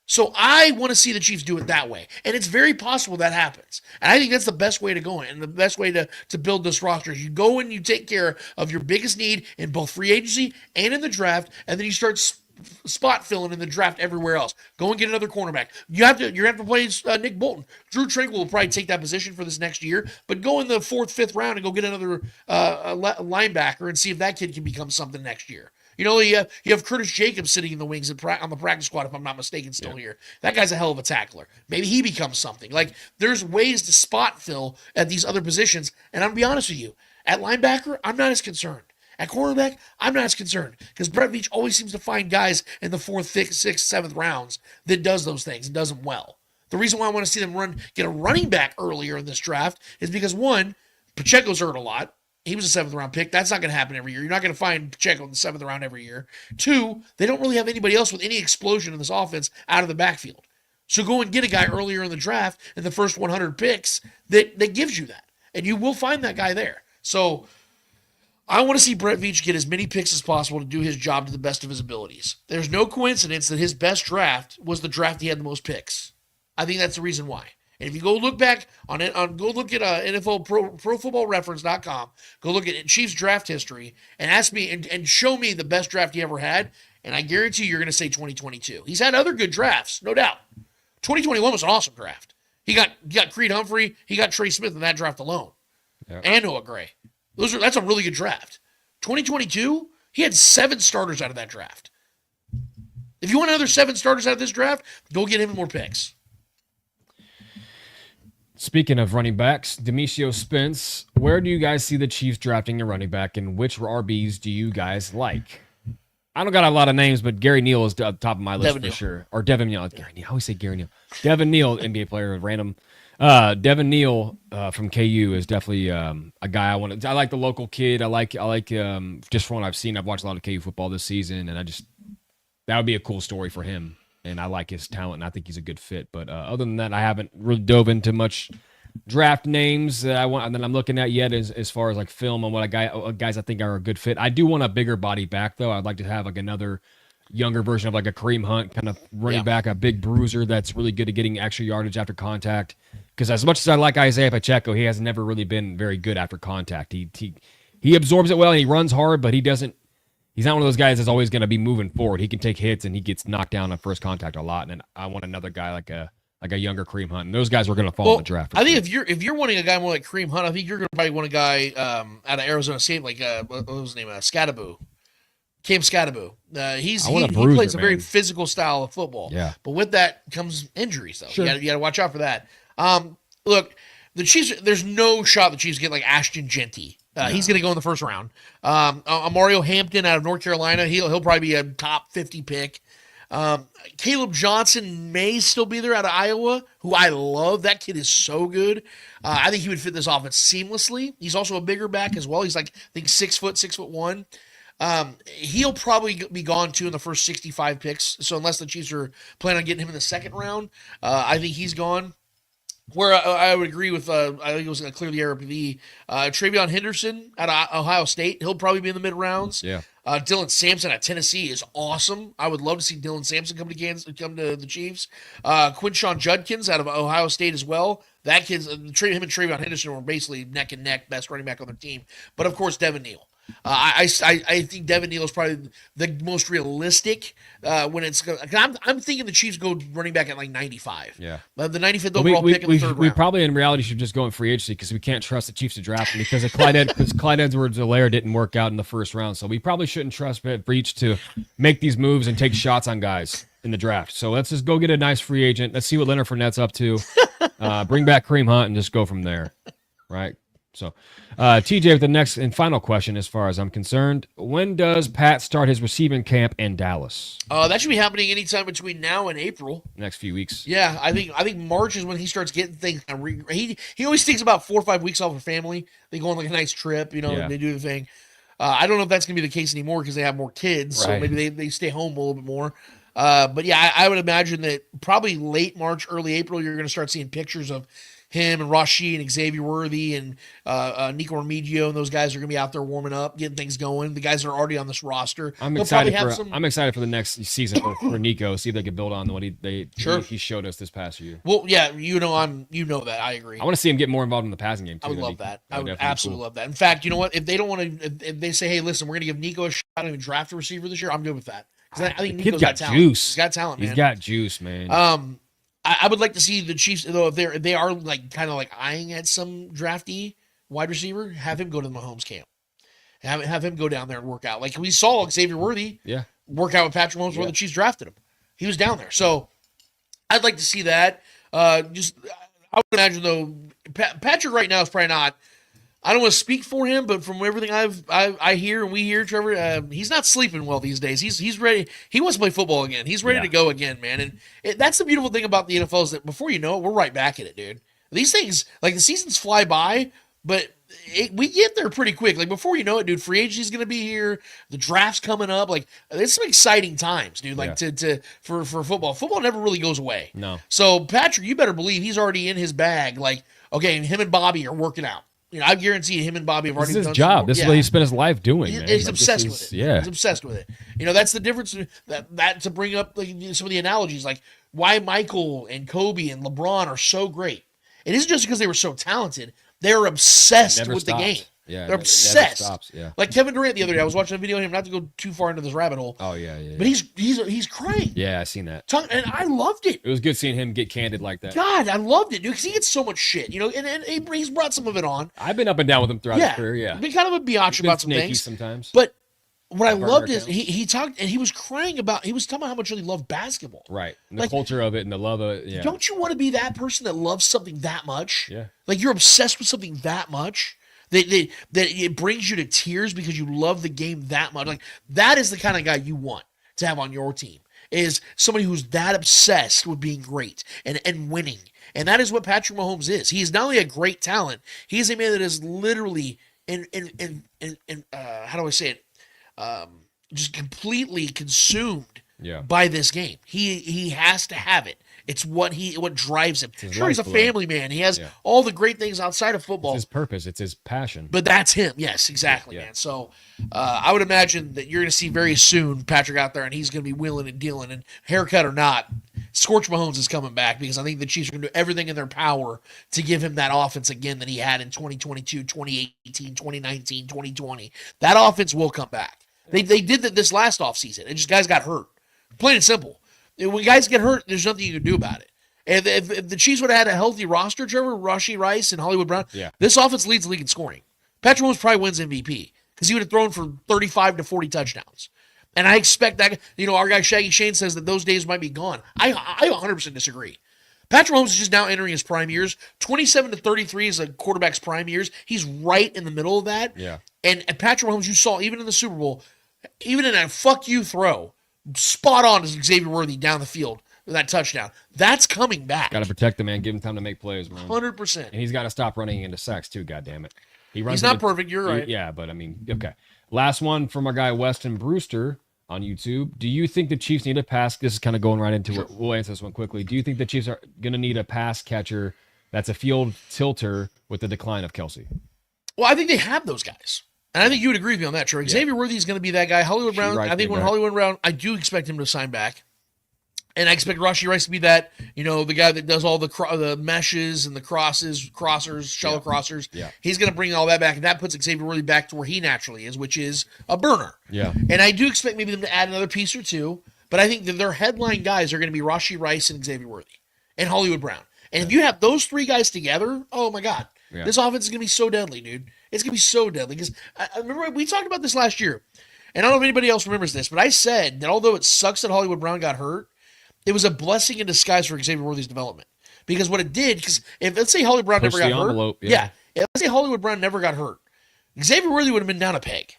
So I want to see the Chiefs do it that way. And it's very possible that happens. And I think that's the best way to go in. And the best way to build this roster is you go and you take care of your biggest need in both free agency and in the draft, and then you start spot filling in the draft everywhere else. Go and get another cornerback. You're going to have to play Nick Bolton. Drew Tranquil will probably take that position for this next year, but go in the 4th, 5th round and go get another linebacker and see if that kid can become something next year. You have Curtis Jacobs sitting in the wings on the practice squad, if I'm not mistaken, still here. That guy's a hell of a tackler. Maybe he becomes something. Like, there's ways to spot fill at these other positions, and I'm going to be honest with you. At linebacker, I'm not as concerned. At cornerback, I'm not as concerned because Brett Veach always seems to find guys in the 4th, 5th, 6th, 7th rounds that does those things and does them well. The reason why I want to see them get a running back earlier in this draft is because, one, Pacheco's hurt a lot. He was a 7th round pick. That's not going to happen every year. You're not going to find Pacheco in the 7th round every year. 2, they don't really have anybody else with any explosion in this offense out of the backfield. So go and get a guy earlier in the draft in the first 100 picks that gives you that. And you will find that guy there. So I want to see Brett Veach get as many picks as possible to do his job to the best of his abilities. There's no coincidence that his best draft was the draft he had the most picks. I think that's the reason why. And if you go look back go look at NFL Pro Football Reference.com, go look at Chiefs draft history and ask me and show me the best draft he ever had, and I guarantee you're going to say 2022. He's had other good drafts, no doubt. 2021 was an awesome draft. He got Creed Humphrey, he got Trey Smith in that draft alone, and Noah Gray. That's a really good draft. 2022, he had 7 starters out of that draft. If you want another 7 starters out of this draft, go get him more picks. Speaking of running backs, Demetrio Spence, where do you guys see the Chiefs drafting a running back, and which RBs do you guys like? I don't got a lot of names, but Gary Neal is at the top of my list for sure. Or Devin Neal. Gary Neal. I always say Gary Neal. Devin Neal, NBA player, random. Devin Neal from KU is definitely a guy I want to. I like the local kid. I like just from what I've seen. I've watched a lot of KU football this season, and that would be a cool story for him. And I like his talent, and I think he's a good fit. But other than that, I haven't really dove into much draft names that I want, and then I'm looking at yet as far as like film on what guys I think are a good fit. I do want a bigger body back though. I'd like to have like another younger version of like a Kareem Hunt kind of running back, a big bruiser that's really good at getting extra yardage after contact. Because as much as I like Isaiah Pacheco, he has never really been very good after contact. He absorbs it well and he runs hard, but he's not one of those guys that's always going to be moving forward. He can take hits and he gets knocked down on first contact a lot. And I want another guy like a younger Kareem Hunt. And those guys were going to fall in the draft. I think if you're wanting a guy more like Kareem Hunt, I think you're going to probably want a guy out of Arizona State like what was his name? Scadaboo. Cam Scadaboo. He plays a very physical style of football. Yeah. But with that comes injuries, though. Sure. You got to watch out for that. Look, the Chiefs. There's no shot the Chiefs get like Ashton Genty. He's going to go in the first round. Mario Hampton out of North Carolina. He'll probably be a top 50 pick. Caleb Johnson may still be there out of Iowa, who I love. That kid is so good. I think he would fit this offense seamlessly. He's also a bigger back as well. He's like, I think 6'1". He'll probably be gone too in the first 65 picks. So unless the Chiefs are planning on getting him in the second round, I think he's gone. Where I would agree with, I think it was clear the error PV. Travion Henderson out of Ohio State, he'll probably be in the mid rounds. Yeah. Dylan Sampson at Tennessee is awesome. I would love to see Dylan Sampson come to the Chiefs. Quinshon Judkins out of Ohio State as well. That kid's him and Travion Henderson were basically neck and neck, best running back on their team. But of course, Devin Neal. I think Devin Neal is probably the most realistic when it's. I'm thinking the Chiefs go running back at like 95. Yeah, the 95th overall pick in the third round. We probably in reality should just go in free agency because we can't trust the Chiefs to draft him because Clyde Edwards-Helaire didn't work out in the first round. So we probably shouldn't trust Breach to make these moves and take shots on guys in the draft. So let's just go get a nice free agent. Let's see what Leonard Fournette's up to. Bring back Kareem Hunt and just go from there. Right. So, TJ, with the next and final question, as far as I'm concerned, when does Pat start his receiving camp in Dallas? That should be happening anytime between now and April. Next few weeks. Yeah, I think March is when he starts getting things. He always takes about 4 or 5 weeks off for family. They go on like a nice trip, They do the thing. I don't know if that's gonna be the case anymore because they have more kids, so maybe they stay home a little bit more. But yeah, I would imagine that probably late March, early April, you're gonna start seeing pictures of him and Rashid and Xavier Worthy and Nico Remigio and those guys are going to be out there warming up, getting things going. The guys that are already on this roster. I'm excited for the next season for Nico. See if they can build on what he showed us this past year. Well, yeah, you know that. I agree. I want to see him get more involved in the passing game too. I would love that. I would absolutely love that. In fact, you know what? If they don't want to, if they say, hey, listen, we're going to give Nico a shot and draft a receiver this year, I'm good with that. Because I think Nico's got talent. Juice. He's got talent, man. He's got juice, man. I would like to see the Chiefs, though, if they are like kind of like eyeing at some drafty wide receiver, have him go to the Mahomes camp. Have him go down there and work out. Like we saw Xavier Worthy work out with Patrick Mahomes where the Chiefs drafted him. He was down there. So I'd like to see that. I would imagine, though, Patrick right now is probably not, I don't want to speak for him, but from everything I hear and we hear, Trevor, he's not sleeping well these days. He's ready. He wants to play football again. He's ready to go again, man. And that's the beautiful thing about the NFL is that before you know it, we're right back at it, dude. These things, like the seasons fly by, but we get there pretty quick. Like before you know it, dude, free agency is going to be here. The draft's coming up. Like it's some exciting times, dude. Like for football. Football never really goes away. No. So Patrick, you better believe he's already in his bag. Like, okay, him and Bobby are working out. You know, I guarantee him and Bobby have already done his job. This is what he spent his life doing. He's obsessed with it. Yeah, he's obsessed with it. You know, that's the difference. That to bring up like, some of the analogies, like why Michael and Kobe and LeBron are so great. It isn't just because they were so talented. They're obsessed with the game. Yeah, they're obsessed. Never stops. Yeah, like Kevin Durant the other day. I was watching a video of him. Not to go too far into this rabbit hole. Oh yeah. But he's crying. Yeah, I seen that. And I loved it. It was good seeing him get candid like that. God, I loved it, dude, because he gets so much shit, you know, and he's brought some of it on. I've been up and down with him throughout his career. Yeah, been kind of a biatch about some things sometimes. But what I loved is he talked and he was crying about. He was talking about how much he loved basketball. Right, and the culture of it and the love of it. Yeah. Don't you want to be that person that loves something that much? Yeah. Like you're obsessed with something that much. That it brings you to tears because you love the game that much. Like that is the kind of guy you want to have on your team, is somebody who's that obsessed with being great and winning. And that is what Patrick Mahomes is. He is not only a great talent, he is a man that is literally how do I say it? Just completely consumed by this game. He has to have it. It's what drives him. Sure, he's a family man. He has all the great things outside of football. It's his purpose. It's his passion. But that's him. Yes, exactly, man. So I would imagine that you're going to see very soon Patrick out there, and he's going to be wheeling and dealing. And haircut or not, Scorch Mahomes is coming back because I think the Chiefs are going to do everything in their power to give him that offense again that he had in 2022, 2018, 2019, 2020. That offense will come back. They did that this last offseason. It just guys got hurt. Plain and simple. When guys get hurt, there's nothing you can do about it. And if the Chiefs would have had a healthy roster, Trevor, Rashee Rice and Hollywood Brown, this offense leads the league in scoring. Patrick Mahomes probably wins MVP because he would have thrown for 35 to 40 touchdowns. And I expect that, you know, our guy Shaggy Shane says that those days might be gone. I 100% disagree. Patrick Mahomes is just now entering his prime years. 27 to 33 is a quarterback's prime years. He's right in the middle of that. Yeah. And Patrick Mahomes, you saw even in the Super Bowl, even in a fuck you throw, spot on as Xavier Worthy down the field with that touchdown. That's coming back. Got to protect the man, give him time to make plays, man. 100%. And he's got to stop running into sacks too, goddammit. He's not perfect, you're right. Yeah, but I mean, okay. Last one from our guy Weston Brewster on YouTube. Do you think the Chiefs need a pass? This is kind of going right into it. We'll answer this one quickly. Do you think the Chiefs are going to need a pass catcher that's a field tilter with the decline of Kelce? Well, I think they have those guys. And I think you would agree with me on that, Troy. Xavier Worthy is going to be that guy. Hollywood Brown, I think when Hollywood Brown, I do expect him to sign back. And I expect Rashee Rice to be that, you know, the guy that does all the meshes and the crossers, shallow crossers. Yeah. He's going to bring all that back. And that puts Xavier Worthy back to where he naturally is, which is a burner. Yeah. And I do expect maybe them to add another piece or two. But I think that their headline guys are going to be Rashee Rice and Xavier Worthy and Hollywood Brown. And if you have those three guys together, oh, my God. Yeah. This offense is going to be so deadly, dude. It's going to be so deadly. Because I remember we talked about this last year. And I don't know if anybody else remembers this, but I said that although it sucks that Hollywood Brown got hurt, it was a blessing in disguise for Xavier Worthy's development. Because what it did, because if let's say Hollywood Brown never got hurt. Yeah. Let's say Hollywood Brown never got hurt. Xavier Worthy would have been down a peg.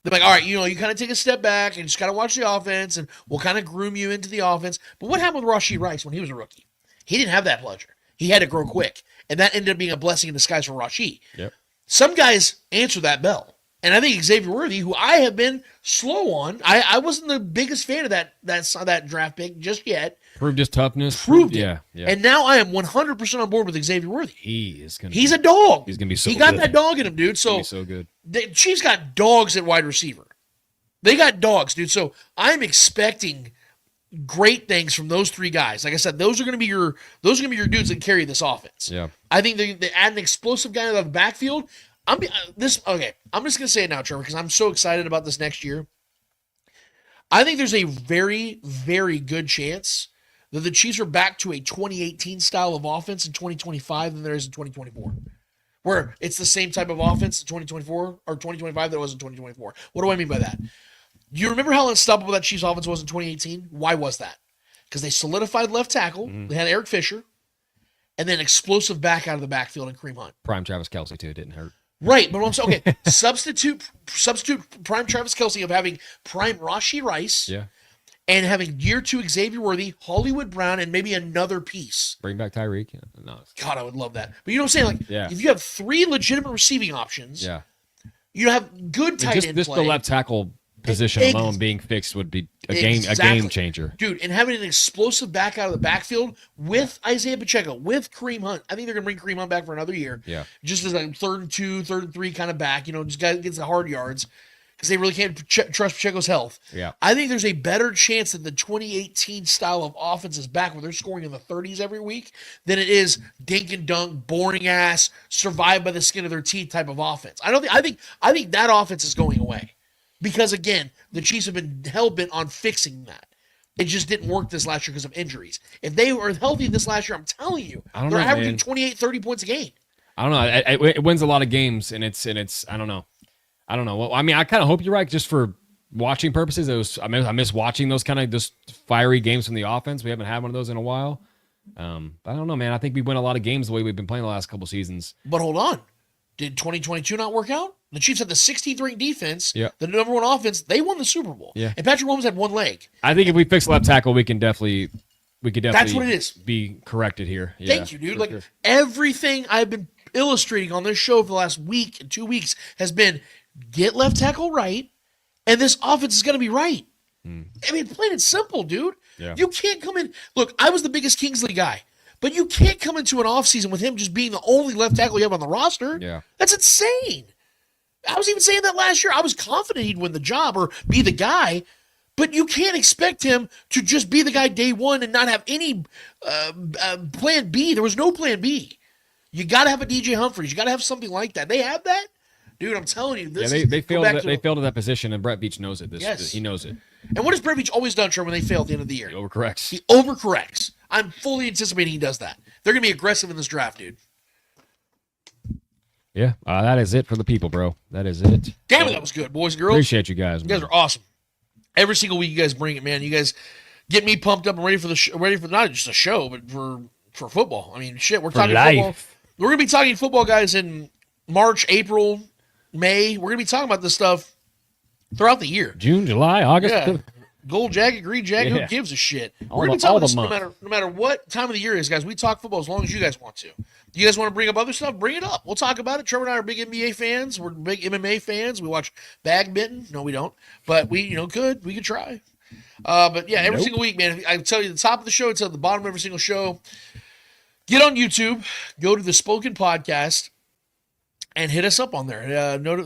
They're like, all right, you know, you kind of take a step back and just kind of watch the offense and we'll kind of groom you into the offense. But what happened with Rashee Rice when he was a rookie? He didn't have that pleasure. He had to grow quick. And that ended up being a blessing in disguise for Rashee. Yep. Some guys answer that bell. And I think Xavier Worthy, who I have been slow on, I wasn't the biggest fan of that draft pick just yet. Proved his toughness. Proved it. Yeah. And now I am 100% on board with Xavier Worthy. He's a dog. He's gonna be so. He got good. that dog in him, dude. So good. The Chiefs got dogs at wide receiver. They got dogs, dude. So I'm expecting great things from those three guys. Like I said, those are going to be your dudes that carry this offense. Yeah. I think they add an explosive guy to the backfield. I'm just going to say it now, Trevor, because I'm so excited about this next year. I think there's a very, very good chance that the Chiefs are back to a 2018 style of offense in 2025 than there is in 2024. Where it's the same type of offense in 2024 or 2025 that it was in 2024. What do I mean by that? Do you remember how unstoppable that Chiefs offense was in 2018? Why was that? Because they solidified left tackle. They had Eric Fisher. And then explosive back out of the backfield and Kareem Hunt. Prime Travis Kelce, too. It didn't hurt. Right, but what I'm saying, okay, substitute prime Travis Kelce of having prime Rashee Rice. Yeah. And having year 2 Xavier Worthy, Hollywood Brown, and maybe another piece. Bring back Tyreek. Yeah. No. God, I would love that. But you know what I'm saying? Like, Yeah. if you have 3 legitimate receiving options, Yeah. you have good tight end Just play. the left tackle position alone being fixed would be a game changer. Dude, and having an explosive back out of the backfield with Isaiah Pacheco, with Kareem Hunt. I think they're going to bring Kareem Hunt back for another year. Yeah. Just as a 3rd and 2, 3rd and 3 kind of back. You know, just guy gets the hard yards because they really can't trust Pacheco's health. Yeah. I think there's a better chance that the 2018 style of offense is back where they're scoring in the 30s every week than it is dink and dunk, boring ass, survive by the skin of their teeth type of offense. I think that offense is going away. Because, again, the Chiefs have been hell-bent on fixing that. It just didn't work this last year because of injuries. If they were healthy this last year, I'm telling you, they're averaging 28, 30 points a game. I don't know. It wins a lot of games, and it's I don't know. Well, I mean, I kind of hope you're right just for watching purposes. I miss watching those kind of just fiery games from the offense. We haven't had one of those in a while. I don't know, man. I think we win a lot of games the way we've been playing the last couple seasons. But hold on. Did 2022 not work out? The Chiefs had the 16th ranked defense, yeah. The number 1 offense. They won the Super Bowl. Yeah. And Patrick Mahomes had 1 leg. I think if we fix left tackle, we could definitely That's what it is. Be corrected here. Yeah, thank you, dude. Like everything I've been illustrating on this show for the last week and 2 weeks has been get left tackle right, and this offense is going to be right. I mean, plain and simple, dude. Yeah. You can't come in. Look, I was the biggest Kingsley guy. But you can't come into an offseason with him just being the only left tackle you have on the roster. Yeah. That's insane. I was even saying that last year. I was confident he'd win the job or be the guy, but you can't expect him to just be the guy day one and not have any plan B. There was no plan B. You got to have a DJ Humphries. You got to have something like that. They have that? Dude, I'm telling you. They failed at that position, and Brett Veach knows it. Yes. He knows it. And what has Brett Veach always done, Trevor, when they fail at the end of the year? He overcorrects. He overcorrects. I'm fully anticipating he does that. They're going to be aggressive in this draft, dude. Yeah, that is it for the people, bro. That is it. Damn it, that was good, boys and girls. Appreciate you guys. You guys are awesome. Every single week you guys bring it, man. You guys get me pumped up and ready for ready for not just a show, but for football. I mean, shit, we're talking football. We're going to be talking football, guys, in March, April, May. We're going to be talking about this stuff throughout the year. June, July, August. Yeah. Gold jacket, green jacket, who gives a shit? We're going to be talking about this no matter what time of the year it is, guys. We talk football as long as you guys want to. You guys want to bring up other stuff? Bring it up. We'll talk about it. Trevor and I are big NBA fans. We're big MMA fans. We watch badminton. No, we don't. But we could. We could try. But yeah, every single week, man. I tell you, the top of the show, it's at the bottom of every single show. Get on YouTube, go to the Spoken Podcast, and hit us up on there.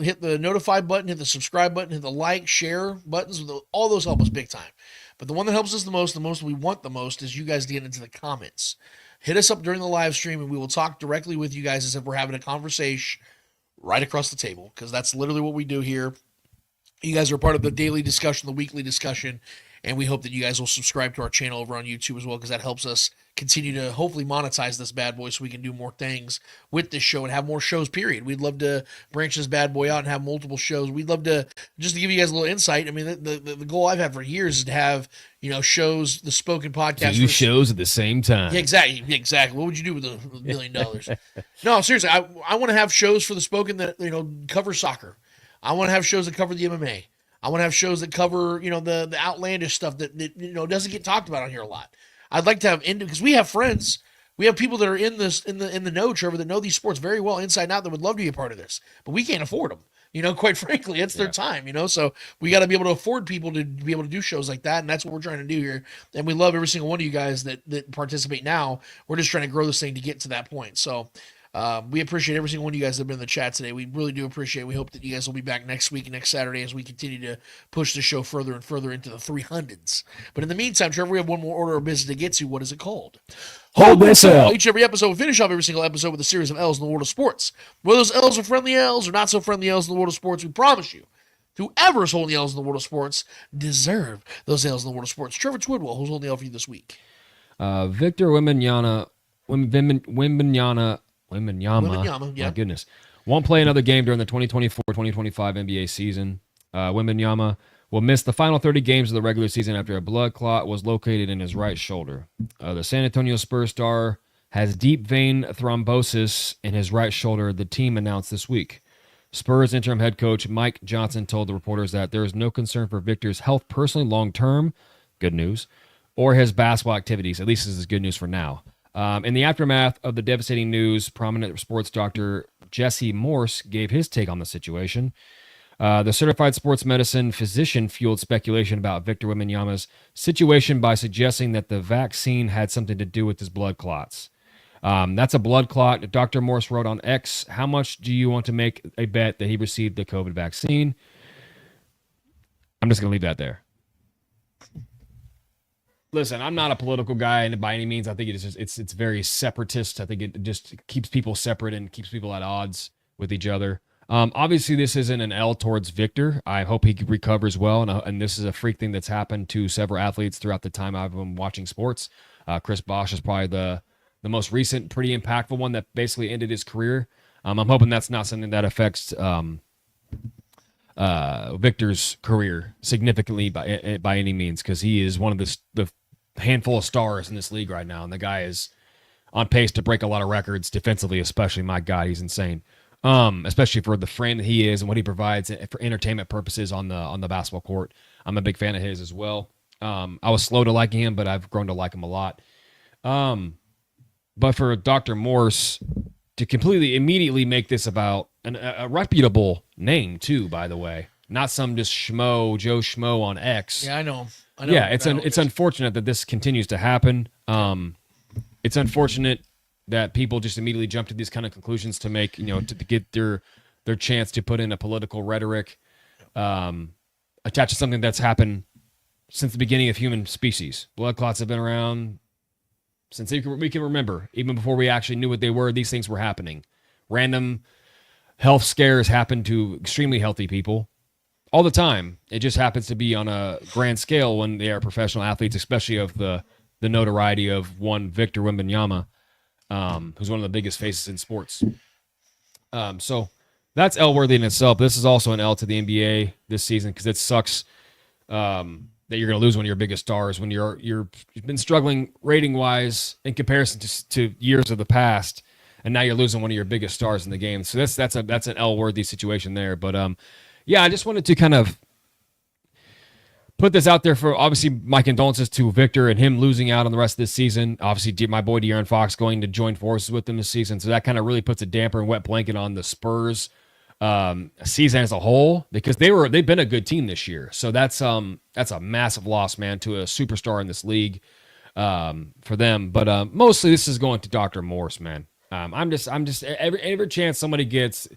Hit the notify button, hit the subscribe button, hit the like, share buttons. All those help us big time. But the one that helps us the most we want the most, is you guys to get into the comments. Hit us up during the live stream, and we will talk directly with you guys as if we're having a conversation right across the table, because that's literally what we do here. You guys are part of the daily discussion, the weekly discussion, and we hope that you guys will subscribe to our channel over on YouTube as well, because that helps us continue to hopefully monetize this bad boy so we can do more things with this show and have more shows, period. We'd love to branch this bad boy out and have multiple shows. We'd love to, just to give you guys a little insight, I mean, the goal I've had for years is to have, shows, the Spoken Podcast. 2 shows at the same time. Yeah, exactly. What would you do with $1 million? No, seriously, I want to have shows for the Spoken that, cover soccer. I want to have shows that cover the MMA. I want to have shows that cover, the outlandish stuff that doesn't get talked about on here a lot. I'd like to have because we have friends, we have people that are in the know, Trevor, that know these sports very well inside and out, that would love to be a part of this, but we can't afford them. Quite frankly, it's their time, so we got to be able to afford people to be able to do shows like that. And that's what we're trying to do here. And we love every single one of you guys that participate now. We're just trying to grow this thing to get to that point. So we appreciate every single one of you guys that have been in the chat today. We really do appreciate it. We hope that you guys will be back next week and next Saturday as we continue to push the show further and further into the 300s. But in the meantime, Trevor, we have one more order of business to get to. What is it called? Hold this L. Each every episode, we finish off every single episode with a series of L's in the world of sports. Whether those L's are friendly L's or not so friendly L's in the world of sports, we promise you, whoever is holding the L's in the world of sports deserve those L's in the world of sports. Trevor Twidwell, who's holding the L for you this week? Victor Wembanyama, yeah. My goodness. Won't play another game during the 2024-2025 NBA season. Wembanyama will miss the final 30 games of the regular season after a blood clot was located in his right shoulder. The San Antonio Spurs star has deep vein thrombosis in his right shoulder, the team announced this week. Spurs interim head coach Mike Johnson told the reporters that there is no concern for Victor's health personally long-term, good news, or his basketball activities. At least this is good news for now. In the aftermath of the devastating news, prominent sports doctor Jesse Morse gave his take on the situation. The certified sports medicine physician fueled speculation about Victor Wembanyama's situation by suggesting that the vaccine had something to do with his blood clots. That's a blood clot. Dr. Morse wrote on X, "How much do you want to make a bet that he received the COVID vaccine?" I'm just going to leave that there. Listen, I'm not a political guy, and by any means, I think it's very separatist. I think it just keeps people separate and keeps people at odds with each other. Obviously, this isn't an L towards Victor. I hope he recovers well, and this is a freak thing that's happened to several athletes throughout the time I've been watching sports. Chris Bosh is probably the most recent, pretty impactful one that basically ended his career. I'm hoping that's not something that affects Victor's career significantly by any means, because he is one of the handful of stars in this league right now, and the guy is on pace to break a lot of records defensively, especially. My God, he's insane. Especially for the frame that he is and what he provides for entertainment purposes on the basketball court. I'm a big fan of his as well. I was slow to liking him, but I've grown to like him a lot. But for Dr. Morse to completely immediately make this about a reputable name too, by the way, not some just Joe Schmo on X. Yeah, I know. Yeah, it's unfortunate that this continues to happen. It's unfortunate that people just immediately jump to these kind of conclusions to make, to get their chance to put in a political rhetoric attached to something that's happened since the beginning of human species. Blood clots have been around since we can remember. Even before we actually knew what they were, these things were happening. Random health scares happen to extremely healthy people all the time. It just happens to be on a grand scale when they are professional athletes, especially of the notoriety of one Victor Wembanyama, who's one of the biggest faces in sports. So that's L-worthy in itself. This is also an L to the NBA this season because it sucks that you're going to lose one of your biggest stars when you've been struggling rating-wise in comparison to years of the past, and now you're losing one of your biggest stars in the game. So that's an L-worthy situation there. But yeah, I just wanted to kind of put this out there for, obviously, my condolences to Victor and him losing out on the rest of this season. Obviously, my boy De'Aaron Fox going to join forces with them this season, so that kind of really puts a damper and wet blanket on the Spurs season as a whole, because they've been a good team this year. So that's a massive loss, man, to a superstar in this league for them. But mostly this is going to Dr. Morse, man. I'm just every chance somebody gets,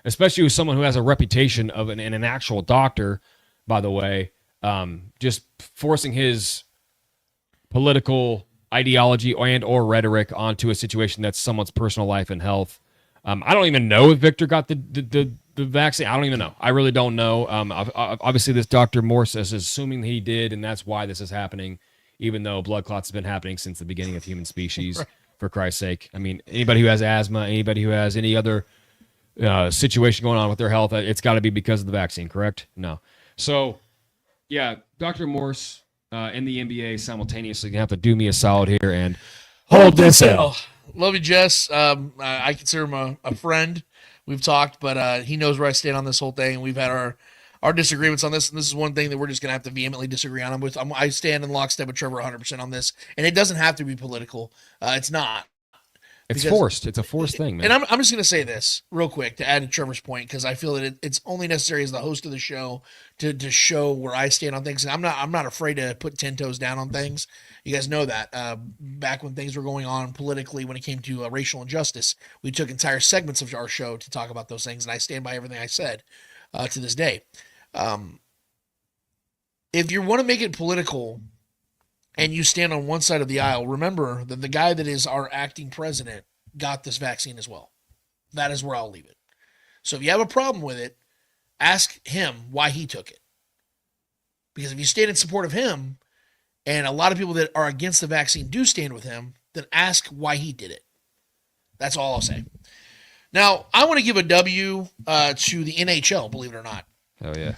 especially with someone who has a reputation of an actual doctor, by the way, just forcing his political ideology or rhetoric onto a situation that's someone's personal life and health. I don't even know if Victor got the vaccine. I don't even know. I really don't know. Obviously, this Dr. Morse is assuming he did, and that's why this is happening, even though blood clots have been happening since the beginning of human species, right. For Christ's sake. I mean, anybody who has asthma, anybody who has any other situation going on with their health, it's got to be because of the vaccine, correct? No. So, yeah, Dr. Morse and the NBA simultaneously going to have to do me a solid here and hold this L. Love you, Jess. I consider him a friend. We've talked, but he knows where I stand on this whole thing. We've had our disagreements on this, and this is one thing that we're just going to have to vehemently disagree on. I stand in lockstep with Trevor 100% on this, and it doesn't have to be political. It's not. It's forced. It's a forced thing, man. And I'm just going to say this real quick to add to Trevor's point, because I feel that it's only necessary as the host of the show to show where I stand on things. And I'm not afraid to put 10 toes down on things. You guys know that. Back when things were going on politically, when it came to racial injustice, we took entire segments of our show to talk about those things, and I stand by everything I said to this day. If you want to make it political and you stand on one side of the aisle, remember that the guy that is our acting president got this vaccine as well. That is where I'll leave it. So if you have a problem with it, ask him why he took it. Because if you stand in support of him, and a lot of people that are against the vaccine do stand with him, then ask why he did it. That's all I'll say. Now, I want to give a W to the NHL, believe it or not. Oh, yeah.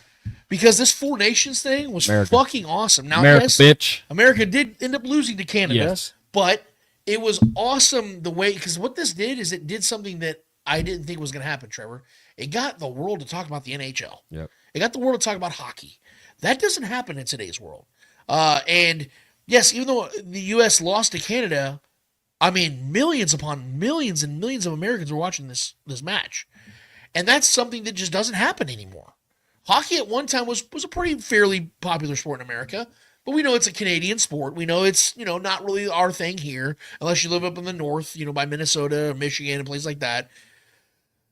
Because this Four Nations thing was fucking awesome. Now, America, yes, bitch. America did end up losing to Canada, Yes. but it was awesome the way, because what this did is it did something that I didn't think was going to happen, Trevor. It got the world to talk about the NHL. Yep. It got the world to talk about hockey. That doesn't happen in today's world. And yes, even though the U.S. lost to Canada, I mean, millions upon millions and millions of Americans were watching this match. And that's something that just doesn't happen anymore. Hockey at one time was a pretty fairly popular sport in America, but we know it's a Canadian sport. We know it's, not really our thing here, unless you live up in the north, by Minnesota or Michigan and places like that.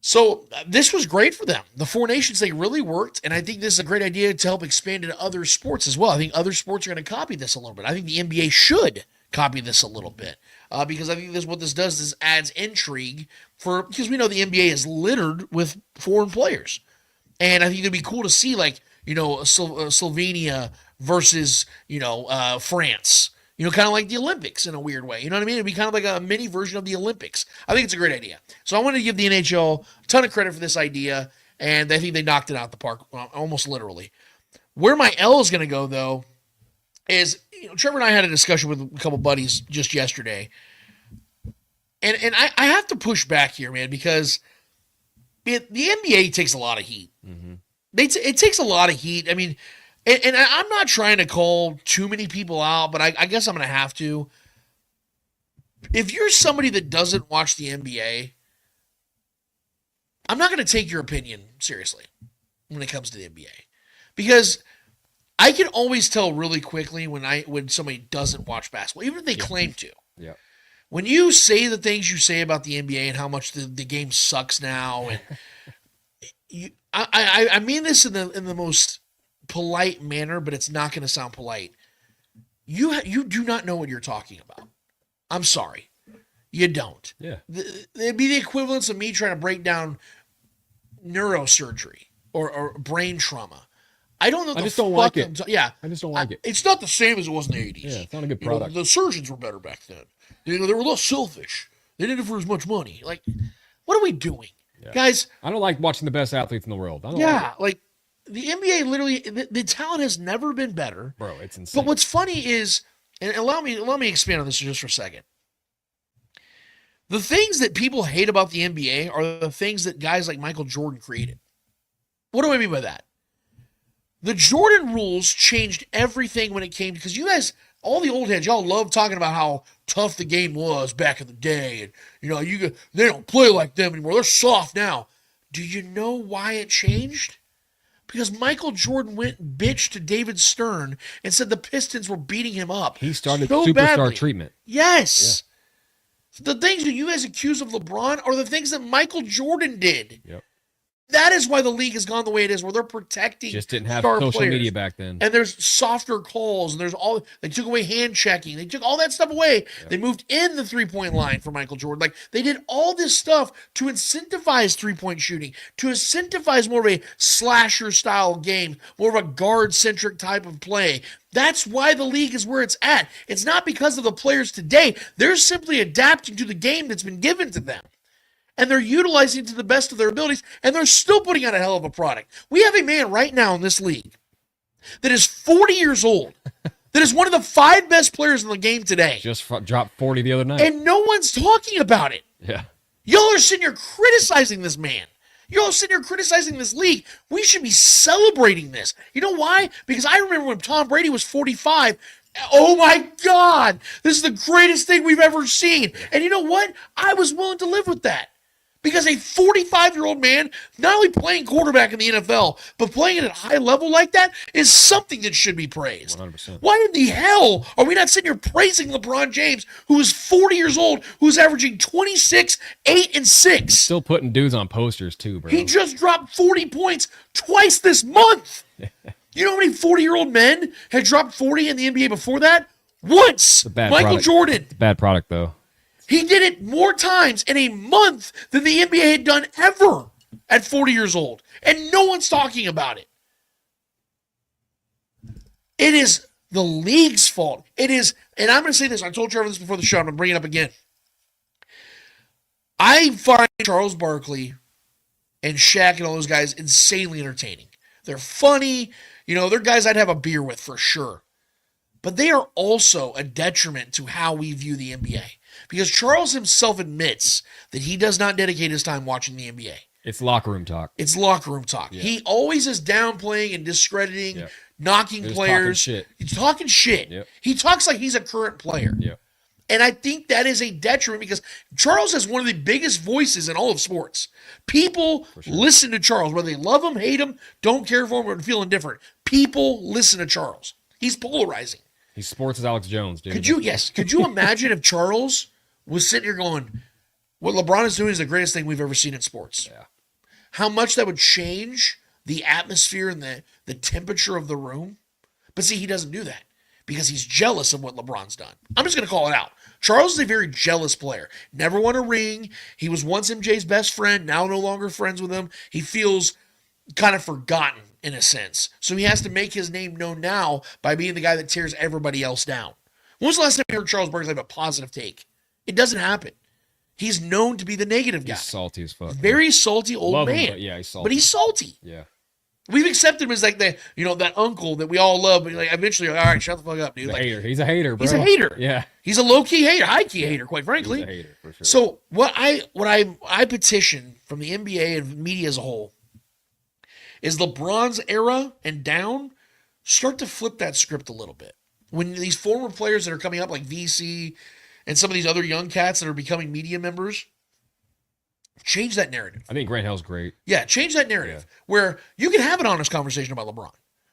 So this was great for them. The Four Nations thing really worked, and I think this is a great idea to help expand into other sports as well. I think other sports are going to copy this a little bit. I think the NBA should copy this a little bit because I think what this does is adds intrigue because we know the NBA is littered with foreign players. And I think it'd be cool to see, Slovenia versus, France. Kind of like the Olympics in a weird way. You know what I mean? It'd be kind of like a mini version of the Olympics. I think it's a great idea. So I want to give the NHL a ton of credit for this idea, and I think they knocked it out the park, almost literally. Where my L is going to go, though, is, Trevor and I had a discussion with a couple buddies just yesterday. And I have to push back here, man, because the NBA takes a lot of heat. Mm-hmm. It takes a lot of heat. I mean, and I'm not trying to call too many people out, but I guess I'm going to have to. If you're somebody that doesn't watch the NBA, I'm not going to take your opinion seriously when it comes to the NBA. Because I can always tell really quickly when somebody doesn't watch basketball, even if they claim to. Yeah. When you say the things you say about the NBA and how much the game sucks now, and I mean this in the most polite manner, but it's not going to sound polite. You do not know what you're talking about. I'm sorry, you don't. Yeah, it'd be the equivalence of me trying to break down neurosurgery or brain trauma. I don't know. I just don't like it. I just don't like it. It's not the same as it was in the 80s. Yeah, it's not a good product. The surgeons were better back then. They were less selfish. They did it for as much money. Like, what are we doing, guys? I don't like watching the best athletes in the world. I don't like the NBA. Literally, the talent has never been better, bro. It's insane. But what's funny is, and allow me expand on this just for a second. The things that people hate about the NBA are the things that guys like Michael Jordan created. What do I mean by that? The Jordan rules changed everything when it came, because you guys, all the old heads, y'all love talking about how tough the game was back in the day, and they don't play like them anymore. They're soft now. Do you know why it changed? Because Michael Jordan went and bitched to David Stern and said the Pistons were beating him up. He started so superstar badly. treatment. Yes. Yeah. The things that you guys accuse of LeBron are the things that Michael Jordan did. Yep. That is why the league has gone the way it is, where they're protecting just didn't have star social players. media back then. And there's softer calls, and they took away hand checking. They took all that stuff away. Yep. They moved in the 3-point line for Michael Jordan. Like, they did all this stuff to incentivize 3-point shooting, to incentivize more of a slasher style game, more of a guard centric type of play. That's why the league is where it's at. It's not because of the players today. They're simply adapting to the game that's been given to them. And they're utilizing it to the best of their abilities, and they're still putting out a hell of a product. We have a man right now in this league that is 40 years old, that is one of the 5 best players in the game today. Just dropped 40 the other night. And no one's talking about it. Yeah. Y'all are sitting here criticizing this man. You're all sitting here criticizing this league. We should be celebrating this. You know why? Because I remember when Tom Brady was 45, Oh my God, this is the greatest thing we've ever seen. And you know what? I was willing to live with that. Because a 45-year-old man, not only playing quarterback in the NFL, but playing at a high level like that is something that should be praised. 100%. Why in the hell are we not sitting here praising LeBron James, who is 40 years old, who's averaging 26, 8, and 6? Still putting dudes on posters too, bro. He just dropped 40 points twice this month. You know how many 40-year-old men had dropped 40 in the NBA before that? Once. Michael Jordan. It's a bad product, though. He did it more times in a month than the NBA had done ever at 40 years old. And no one's talking about it. It is the league's fault. It is, and I'm going to say this. I told Trevor this before the show. I'm going to bring it up again. I find Charles Barkley and Shaq and all those guys insanely entertaining. They're funny. You know, they're guys I'd have a beer with for sure. But they are also a detriment to how we view the NBA. Because Charles himself admits that he does not dedicate his time watching the NBA. It's locker room talk. It's locker room talk. Yeah. He always is downplaying and discrediting, knocking players. He's talking shit. Yep. He talks like he's a current player. Yep. And I think that is a detriment because Charles has one of the biggest voices in all of sports. People listen to Charles, whether they love him, hate him, don't care for him, or feel indifferent. People listen to Charles. He's polarizing. He's sports as Alex Jones, dude. Could you imagine if Charles was sitting here going, what LeBron is doing is the greatest thing we've ever seen in sports? Yeah. How much that would change the atmosphere and the temperature of the room? But see, he doesn't do that because he's jealous of what LeBron's done. I'm just going to call it out. Charles is a very jealous player. Never won a ring. He was once MJ's best friend, now no longer friends with him. He feels kind of forgotten in a sense. So he has to make his name known now by being the guy that tears everybody else down. When was the last time you heard Charles Barkley have a positive take? It doesn't happen. He's known to be the negative guy. He's salty as fuck. Very salty old man. But yeah, he's salty. But he's salty. Yeah. We've accepted him as like that uncle that we all love, but like eventually, all right, shut the fuck up, dude. He's a hater. He's a hater, bro. He's a hater. Yeah. He's a low-key hater, high-key hater, quite frankly. He's a hater, for sure. So what I petition from the NBA and media as a whole is LeBron's era and down, start to flip that script a little bit. When these former players that are coming up like VC and some of these other young cats that are becoming media members, change that narrative. I think Grant Hill's great. Yeah, change that narrative where you can have an honest conversation about LeBron.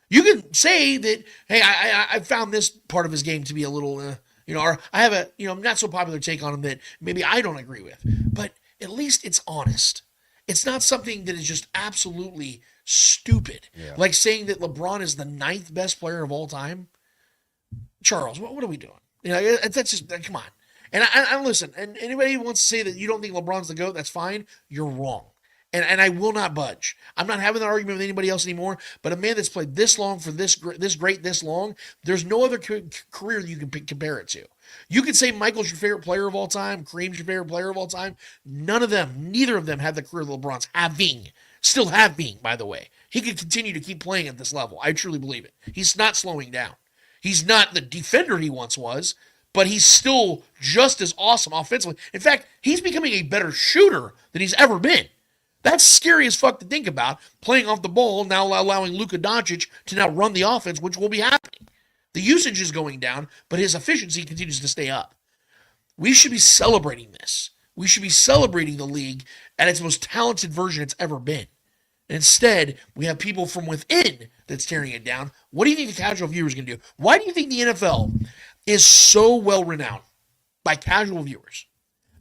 You can say that, hey, I found this part of his game to be a little, or I have a, not so popular take on him that maybe I don't agree with. But at least it's honest. It's not something that is just absolutely stupid. Yeah. Like saying that LeBron is the 9th best player of all time. Charles, what are we doing? That's just, come on. And I listen, and anybody who wants to say that you don't think LeBron's the GOAT, that's fine. You're wrong. And I will not budge. I'm not having that argument with anybody else anymore, but a man that's played this long for this great this long, there's no other career that you can compare it to. You could say Michael's your favorite player of all time, Kareem's your favorite player of all time. Neither of them had the career that LeBron's still having, by the way. He could continue to keep playing at this level. I truly believe it. He's not slowing down. He's not the defender he once was, but he's still just as awesome offensively. In fact, he's becoming a better shooter than he's ever been. That's scary as fuck to think about, playing off the ball, now allowing Luka Doncic to now run the offense, which will be happening. The usage is going down, but his efficiency continues to stay up. We should be celebrating this. We should be celebrating the league at its most talented version it's ever been. And instead, we have people from within that's tearing it down. What do you think the casual viewer is going to do? Why do you think the NFL is so well renowned by casual viewers?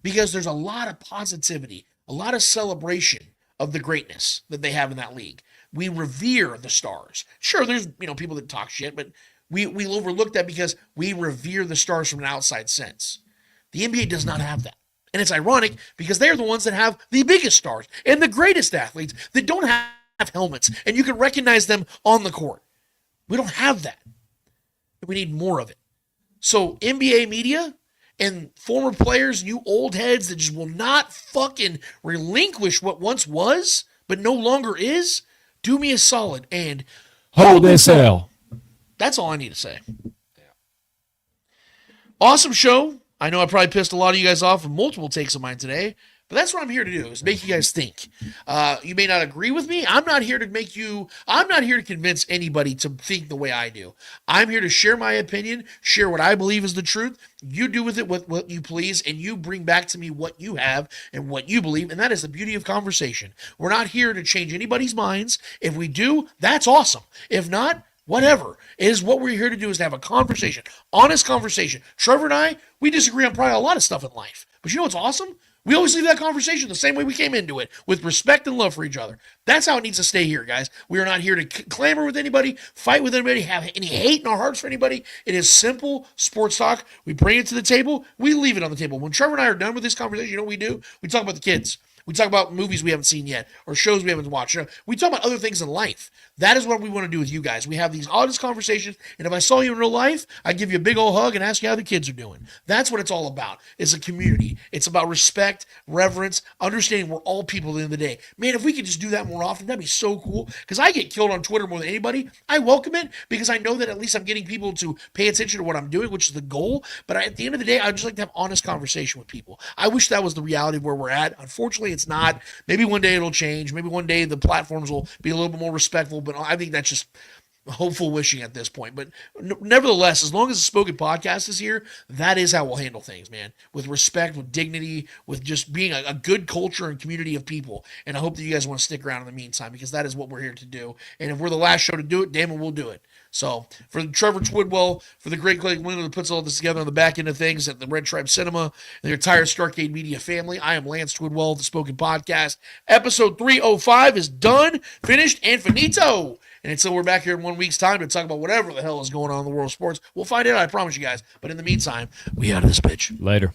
Because there's a lot of positivity, a lot of celebration of the greatness that they have in that league. We revere the stars. Sure, there's people that talk shit, but we overlook that because we revere the stars from an outside sense. The NBA does not have that. And it's ironic because they're the ones that have the biggest stars and the greatest athletes that don't have helmets, and you can recognize them on the court. We don't have that. We need more of it. So NBA media and former players, you old heads that just will not fucking relinquish what once was, but no longer is, do me a solid and hold this L. That's all I need to say. Awesome show. I know I probably pissed a lot of you guys off with multiple takes of mine today, But that's what I'm here to do, is make you guys think. You may not agree with me. I'm not here to convince anybody to think the way I do. I'm here to share my opinion, share what I believe is the truth. You do with it what you please, and you bring back to me what you have and what you believe, and that is the beauty of conversation. We're not here to change anybody's minds. If we do, that's awesome. If not, whatever. It is what we're here to do, is to have a conversation, honest conversation. Trevor and I, we disagree on probably a lot of stuff in life. But you know what's awesome? We always leave that conversation the same way we came into it, with respect and love for each other. That's how it needs to stay here, guys. We are not here to clamor with anybody, fight with anybody, have any hate in our hearts for anybody. It is simple sports talk. We bring it to the table. We leave it on the table. When Trevor and I are done with this conversation, you know what we do? We talk about the kids. We talk about movies we haven't seen yet, or shows we haven't watched. We talk about other things in life. That is what we want to do with you guys. We have these honest conversations, and if I saw you in real life, I'd give you a big old hug and ask you how the kids are doing. That's what it's all about. It's a community. It's about respect, reverence, understanding we're all people at the end of the day. Man, if we could just do that more often, that'd be so cool, because I get killed on Twitter more than anybody. I welcome it, because I know that at least I'm getting people to pay attention to what I'm doing, which is the goal. But at the end of the day, I'd just like to have honest conversation with people. I wish that was the reality of where we're at. Unfortunately, it's not. Maybe one day it'll change. Maybe one day the platforms will be a little bit more respectful, but I think that's just hopeful wishing at this point. But nevertheless, as long as the Spoken Podcast is here, that is how we'll handle things, man. With respect, with dignity, with just being a good culture and community of people. And I hope that you guys want to stick around in the meantime, because that is what we're here to do. And if we're the last show to do it, damn it, we'll do it. So for Trevor Twidwell, for the great Craig Winter that puts all this together on the back end of things at the Red Tribe Cinema, and the entire Starcade Media family, I am Lance Twidwell, the Spoken Podcast. Episode 305 is done, finished, and finito. And until we're back here in 1 week's time to talk about whatever the hell is going on in the world of sports, we'll find out, I promise you guys. But in the meantime, we out of this bitch. Later.